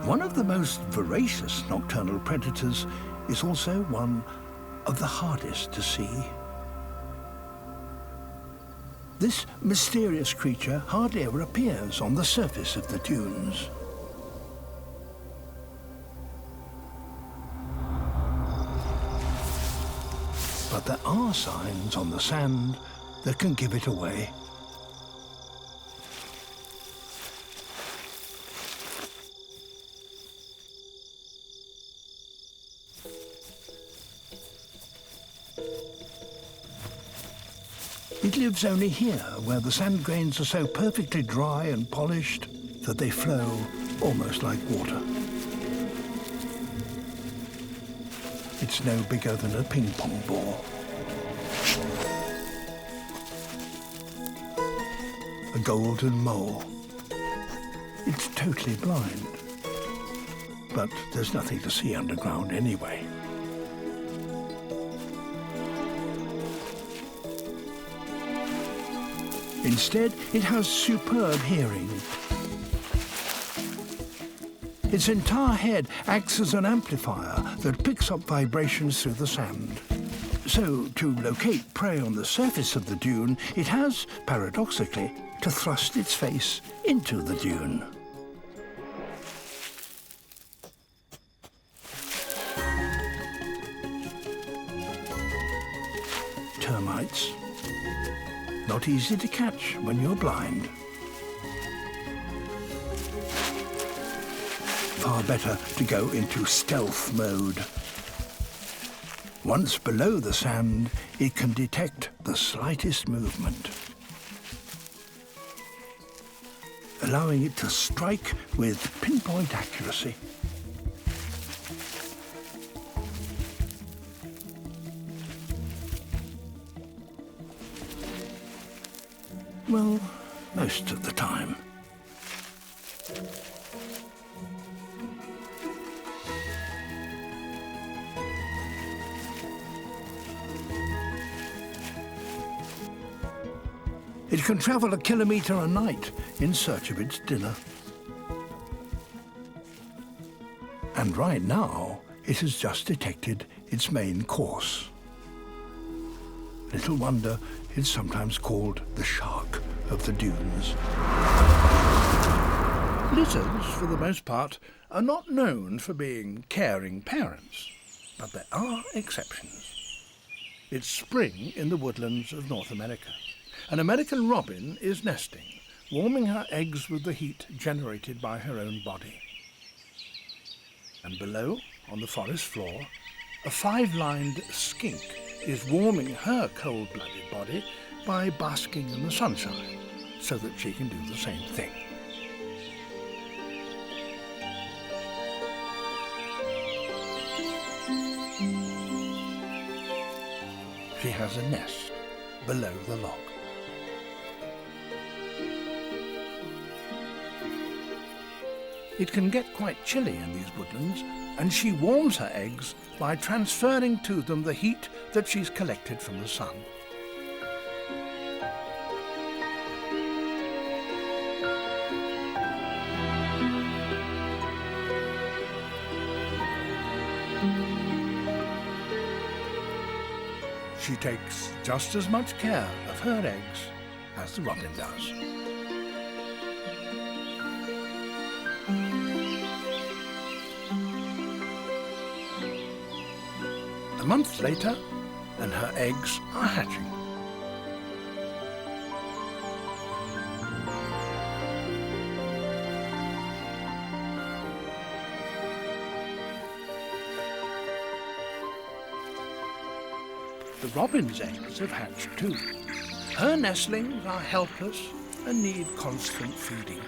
Speaker 1: One of the most voracious nocturnal predators is also one of the hardest to see. This mysterious creature hardly ever appears on the surface of the dunes. But there are signs on the sand that can give it away. It lives only here, where the sand grains are so perfectly dry and polished that they flow almost like water. It's no bigger than a ping-pong ball. A golden mole. It's totally blind, but there's nothing to see underground anyway. Instead, it has superb hearing. Its entire head acts as an amplifier that picks up vibrations through the sand. So, to locate prey on the surface of the dune, it has, paradoxically, to thrust its face into the dune. Termites. Not easy to catch when you're blind. Far better to go into stealth mode. Once below the sand, it can detect the slightest movement, allowing it to strike with pinpoint accuracy. Well, most of the time. It can travel a kilometre a night in search of its dinner. And right now, it has just detected its main course. Little wonder it's sometimes called the shark of the dunes. Lizards, for the most part, are not known for being caring parents, but there are exceptions. It's spring in the woodlands of North America. An American robin is nesting, warming her eggs with the heat generated by her own body. And below, on the forest floor, a five-lined skink is warming her cold-blooded body by basking in the sunshine, so that she can do the same thing. She has a nest below the log. It can get quite chilly in these woodlands, and she warms her eggs by transferring to them the heat that she's collected from the sun.
Speaker 2: She takes just as much care of her eggs as the robin does. A month later, and her eggs are hatching. The robin's eggs have hatched too. Her nestlings are helpless and need constant feeding.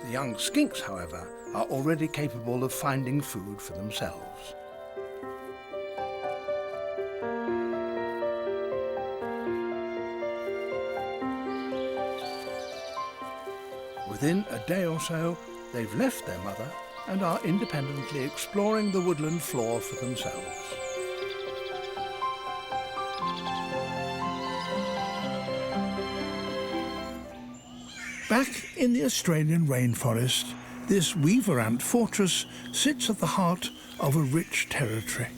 Speaker 2: The young skinks, however, are already capable of finding food for themselves. Within a day or so, they've left their mother and are independently exploring the woodland floor for themselves. Back in the Australian rainforest, this weaver ant fortress sits at the heart of a rich territory.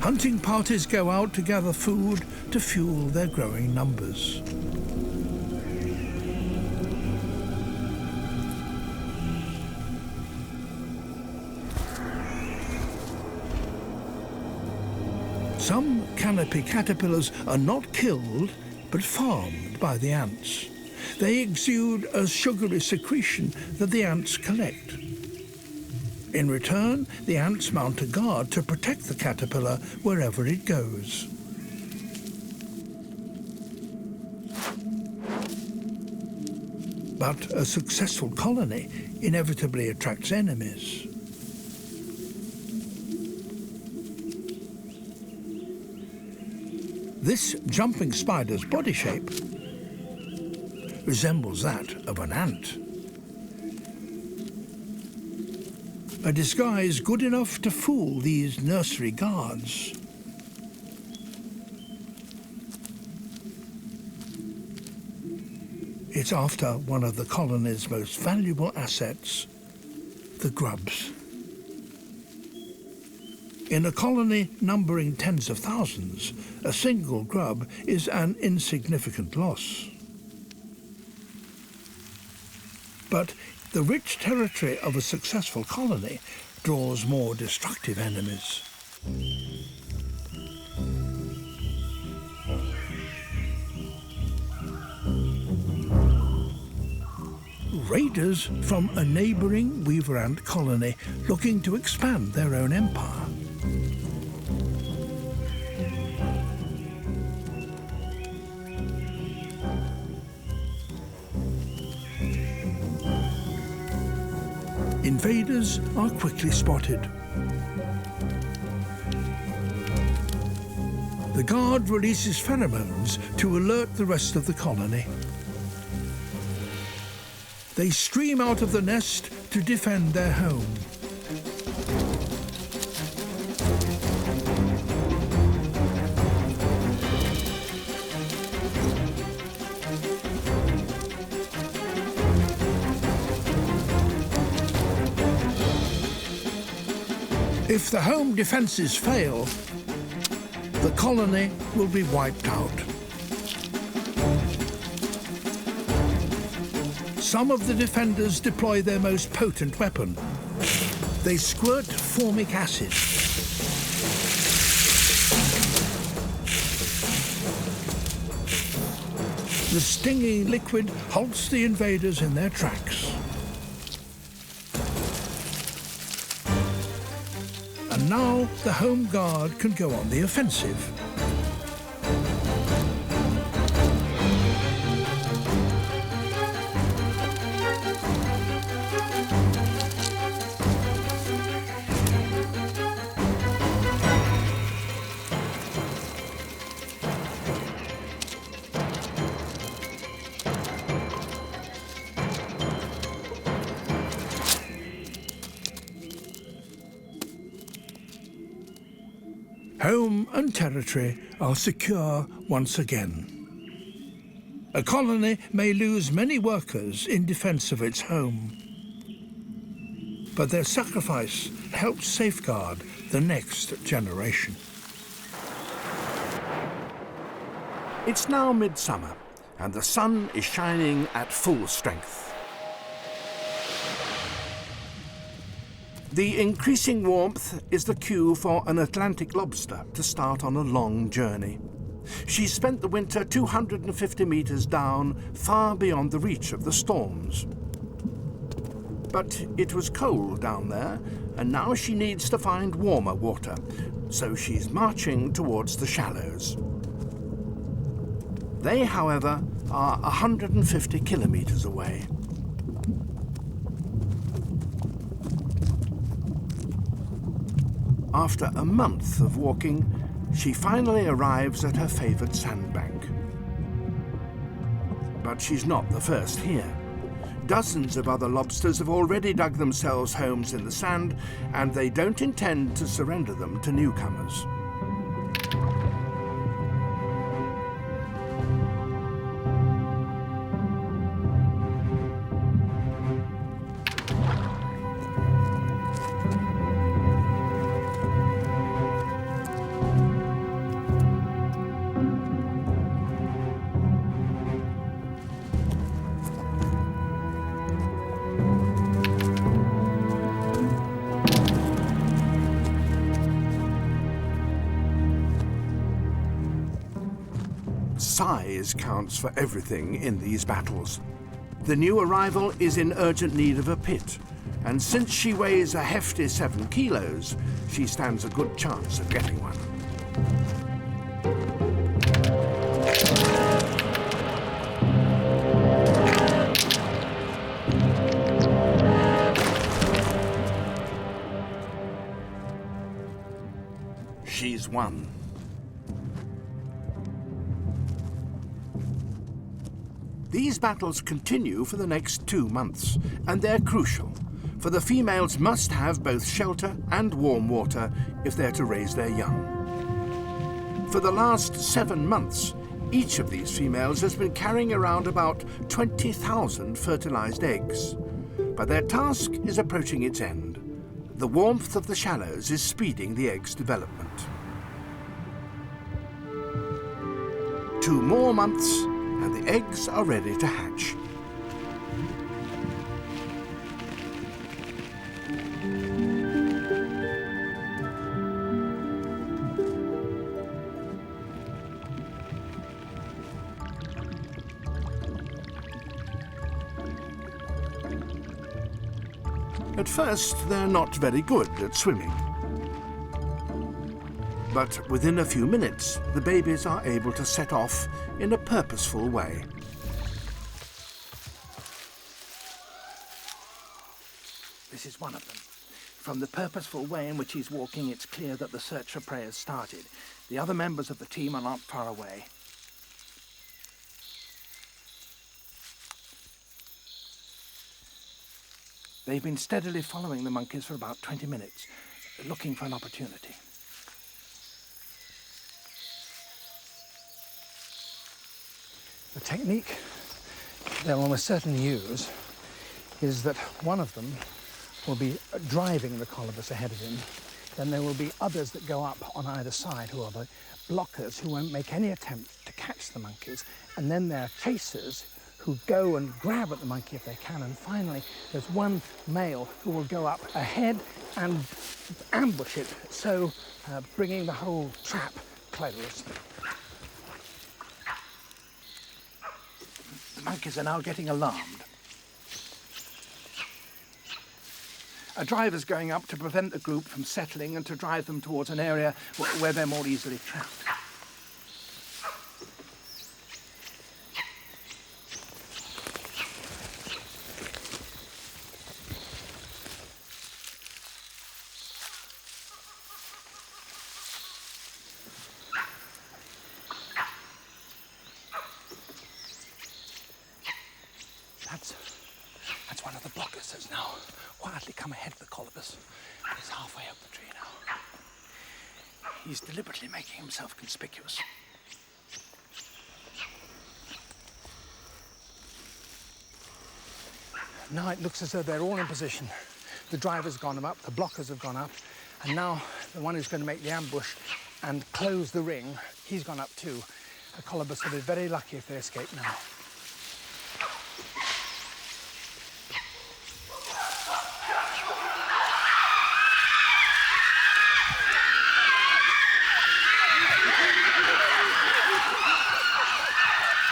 Speaker 2: Hunting parties go out to gather food to fuel their growing numbers. Some canopy caterpillars are not killed, but farmed by the ants. They exude a sugary secretion that the ants collect. In return, the ants mount a guard to protect the caterpillar wherever it goes. But a successful colony inevitably attracts enemies. This jumping spider's body shape resembles that of an ant. A disguise good enough to fool these nursery guards. It's after one of the colony's most valuable assets, the grubs. In a colony numbering tens of thousands, a single grub is an insignificant loss. But the rich territory of a successful colony draws more destructive enemies. Raiders from a neighbouring weaver ant colony looking to expand their own empire. Invaders are quickly spotted. The guard releases pheromones to alert the rest of the colony. They stream out of the nest to defend their home. If the home defences fail, the colony will be wiped out. Some of the defenders deploy their most potent weapon. They squirt formic acid. The stinging liquid halts the invaders in their tracks. And now the home guard can go on the offensive. Home and territory are secure once again. A colony may lose many workers in defence of its home.
Speaker 1: but their sacrifice helps safeguard the next generation.
Speaker 3: It's now midsummer, and the sun is shining at full strength. The increasing warmth is the cue for an Atlantic lobster to start on a long journey. She spent the winter 250 metres down, far beyond the reach of the storms. But it was cold down there, and now she needs to find warmer water, so she's marching towards the shallows. They, however, are 150 kilometres away. After a month of walking, she finally arrives at her favoured sandbank. But she's not the first here. Dozens of other lobsters have already dug themselves homes in the sand, and they don't intend to surrender them to newcomers. Size counts for everything in these battles. The new arrival is in urgent need of a pit, and since she weighs a hefty 7 kilos, she stands a good chance of getting one. She's won. These battles continue for the next 2 months, and they're crucial, for the females must have both shelter and warm water if they're to raise their young. For the last 7 months, each of these females has been carrying around about 20,000 fertilized eggs. But their task is approaching its end. The warmth of the shallows is speeding the eggs' development. 2 more months, and the eggs are ready to hatch. At first, they're not very good at swimming. But within a few minutes, the babies are able to set off in a purposeful way.
Speaker 2: This is one of them. From the purposeful way in which he's walking, it's clear that the search for prey has started. The other members of the team are not far away. They've been steadily following the monkeys for about 20 minutes, looking for an opportunity. The technique they'll almost certainly use is that one of them will be driving the colobus ahead of him. Then there will be others that go up on either side who are the blockers, who won't make any attempt to catch the monkeys. And then there are chasers who go and grab at the monkey if they can. And finally, there's one male who will go up ahead and ambush it, so bringing the whole trap closed. The monkeys are now getting alarmed. A driver's going up to prevent the group from settling and to drive them towards an area where they're more easily trapped. That's one of the blockers that's now quietly come ahead of the colobus. He's halfway up the tree now. He's deliberately making himself conspicuous. Now it looks as though they're all in position
Speaker 4: The driver's gone up, the blockers have gone up, and now the one who's going to make the ambush and close the ring, he's gone up too. The colobus will be very lucky if they escape now.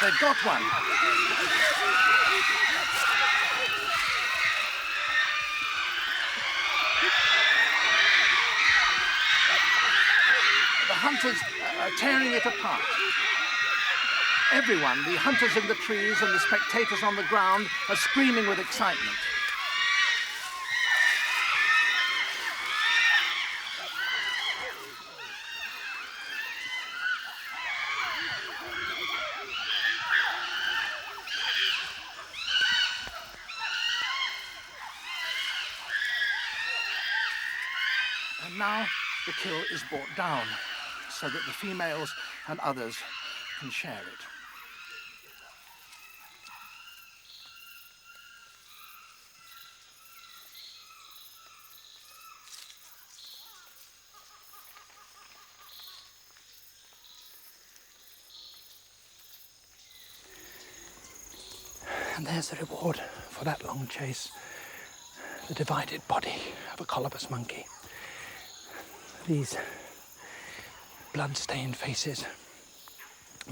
Speaker 3: They've got one. The hunters are tearing it apart. Everyone, the hunters in the trees and the spectators on the ground, are screaming with excitement. And now the kill is brought down so that the females and others can share it.
Speaker 4: And there's the reward for that long chase. The divided body of a colobus monkey. These blood-stained faces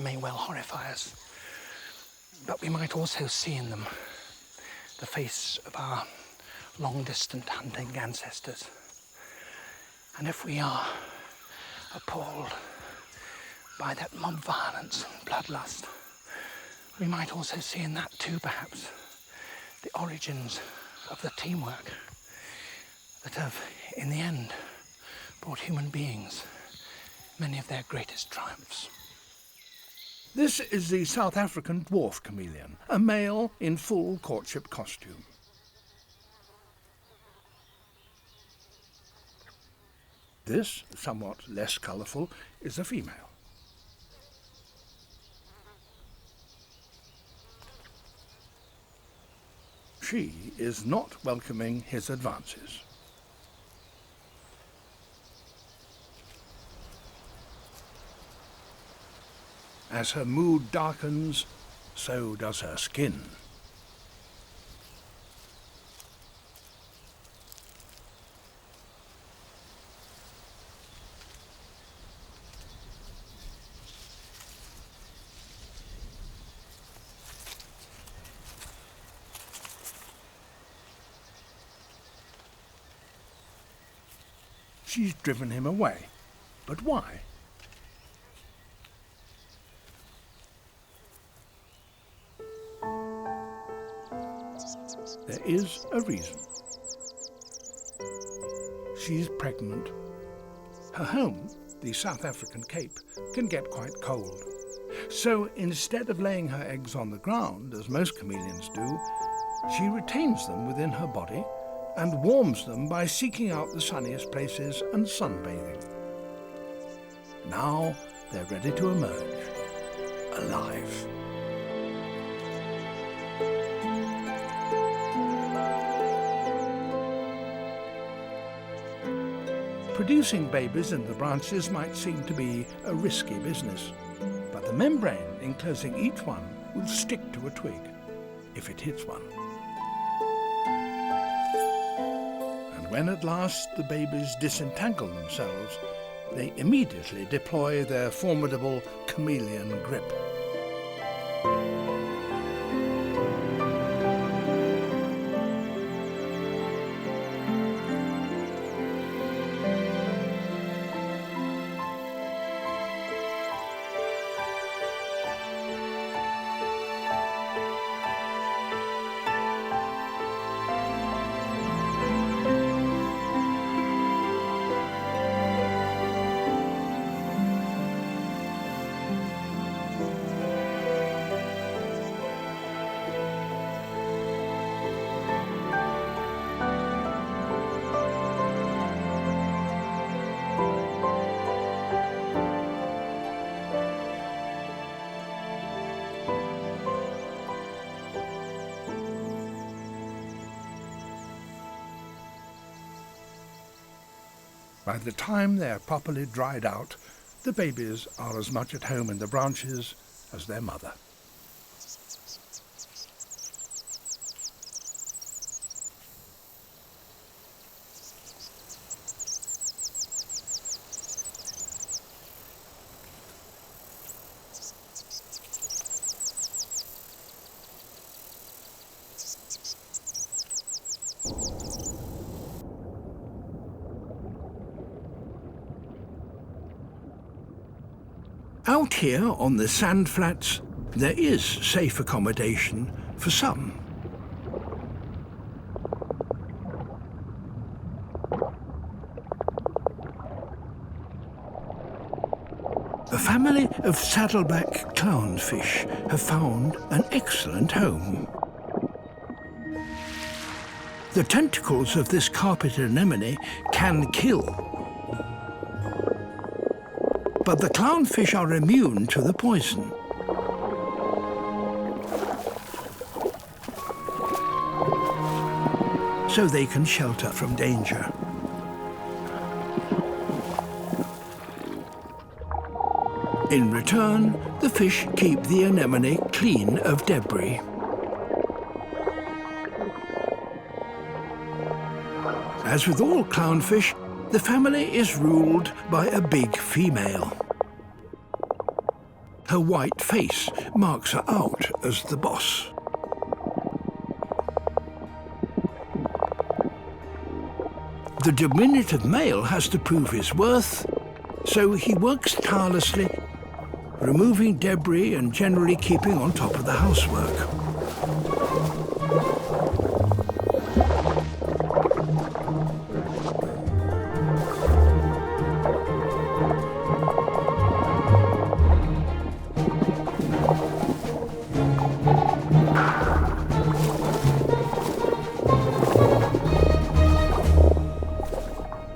Speaker 4: may well horrify us, but we might also see in them the face of our long-distant hunting ancestors. And if we are appalled by that mob violence and bloodlust, we might also see in that too, perhaps, the origins of the teamwork that have, in the end, brought human beings many of their greatest triumphs.
Speaker 3: This is the South African dwarf chameleon, a male in full courtship costume. This, somewhat less colourful, is a female. She is not welcoming his advances. As her mood darkens, so does her skin. She's driven him away. But why? There is a reason. She's pregnant. Her home, the South African Cape, can get quite cold. So instead of laying her eggs on the ground, as most chameleons do, she retains them within her body and warms them by seeking out the sunniest places and sunbathing. Now they're ready to emerge, alive. Producing babies in the branches might seem to be a risky business, but the membrane enclosing each one will stick to a twig if it hits one. And when at last the babies disentangle themselves, they immediately deploy their formidable chameleon grip.
Speaker 1: By the time they're properly dried out, the babies are as much at home in the branches as their mother. Out here on the sand flats, there is safe accommodation for some. A family of saddleback clownfish have found an excellent home. The tentacles of this carpet anemone can kill, but the clownfish are immune to the poison. So they can shelter from danger. In return, the fish keep the anemone clean of debris. As with all clownfish, the family is ruled by a big female. Her white face marks her out as the boss. The diminutive male has to prove his worth, so he works tirelessly, removing debris and generally keeping on top of the housework.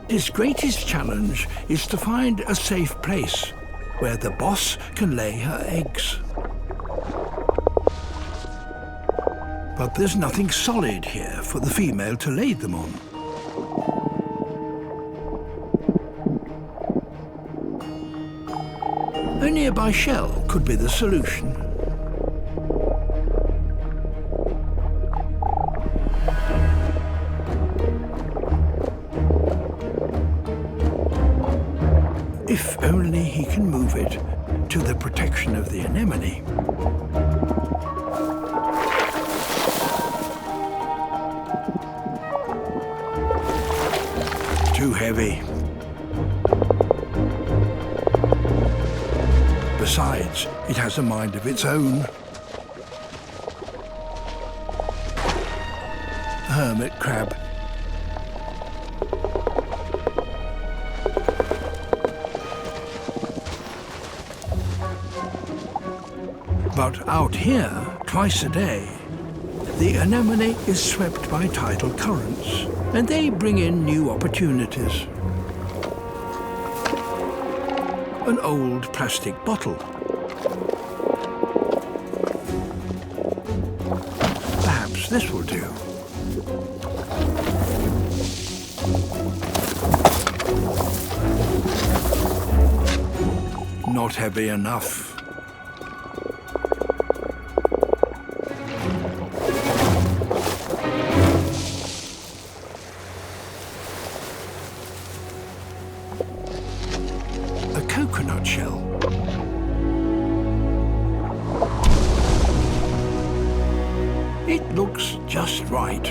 Speaker 1: His greatest challenge is to find a safe place where the boss can lay her eggs. But there's nothing solid here for the female to lay them on. A nearby shell could be the solution. If only he can move it to the protection of the anemone. Too heavy. Besides, it has a mind of its own. Hermit crab. But out here, twice a day, the anemone is swept by tidal currents, and they bring in new opportunities. An old plastic bottle. Perhaps this will do. Not heavy enough. Coconut shell. It looks just right,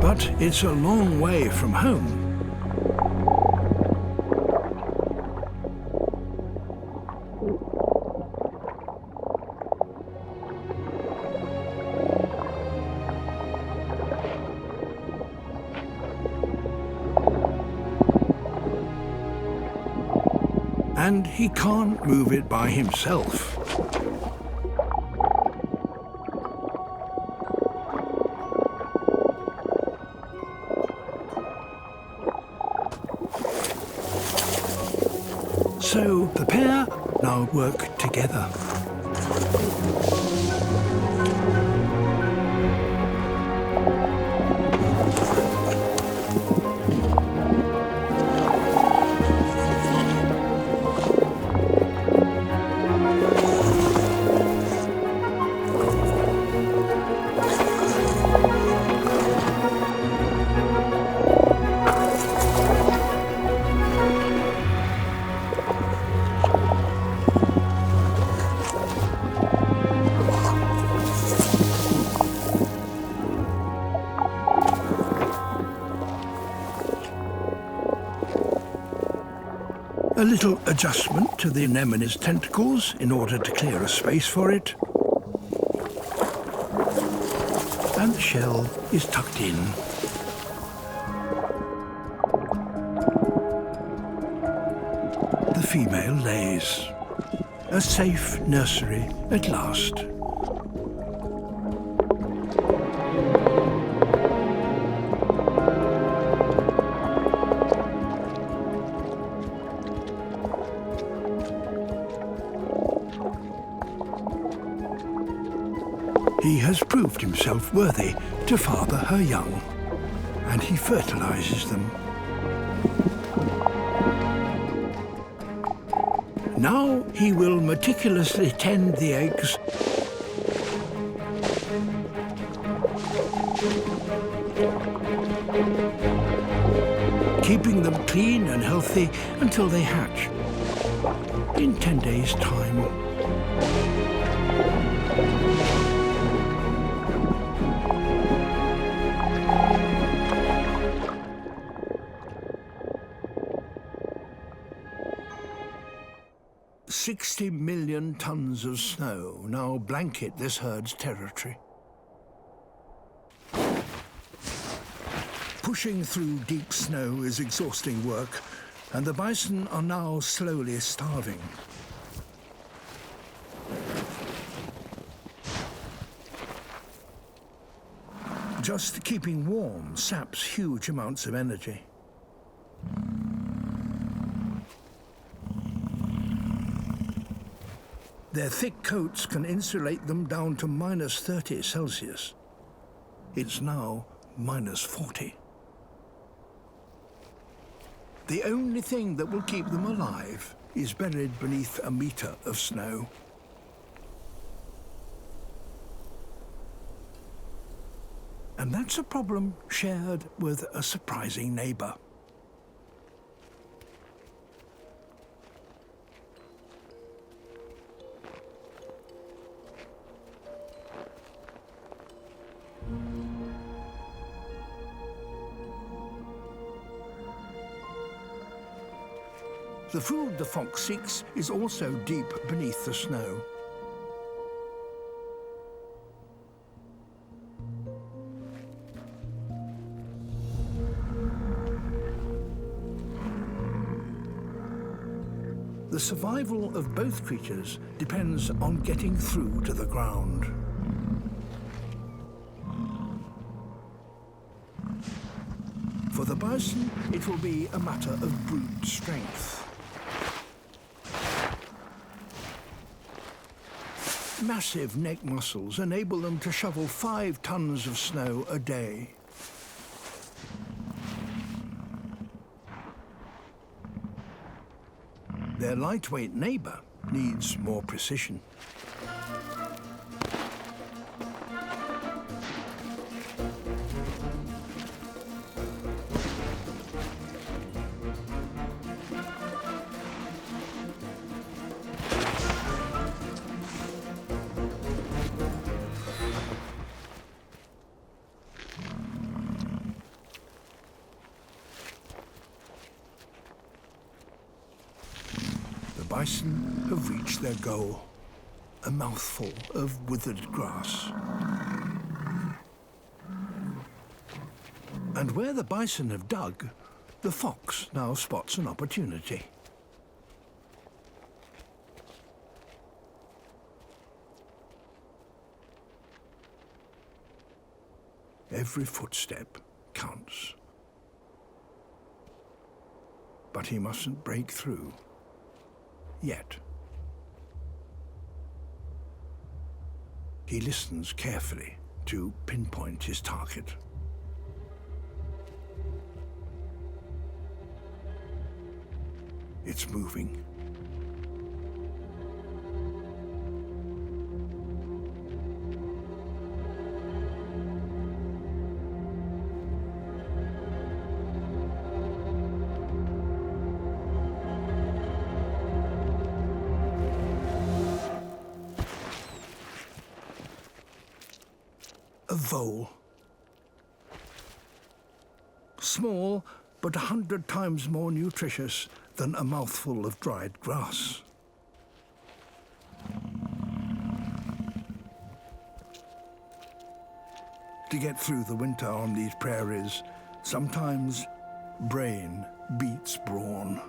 Speaker 1: but it's a long way from home. And he can't move it by himself. So the pair now work together. A little adjustment to the anemone's tentacles in order to clear a space for it. And the shell is tucked in. The female lays. A safe nursery at last. He has proved himself worthy to father her young, and he fertilizes them. Now he will meticulously tend the eggs, keeping them clean and healthy until they hatch in 10 days' time. $60 million tons of snow now blanket this herd's territory. Pushing through deep snow is exhausting work, and the bison are now slowly starving. Just keeping warm saps huge amounts of energy. Their thick coats can insulate them down to -30 Celsius. It's now -40. The only thing that will keep them alive is buried beneath a metre of snow. And that's a problem shared with a surprising neighbour. The food the fox seeks is also deep beneath the snow. The survival of both creatures depends on getting through to the ground. For the bison, it will be a matter of brute strength. Massive neck muscles enable them to shovel 5 tons of snow a day. Their lightweight neighbour needs more precision. Bison have reached their goal, a mouthful of withered grass. And where the bison have dug, the fox now spots an opportunity. Every footstep counts. But he mustn't break through. Yet. He listens carefully to pinpoint his target. It's moving. A vole. Small, but 100 times more nutritious than a mouthful of dried grass. To get through the winter on these prairies, sometimes brain beats brawn.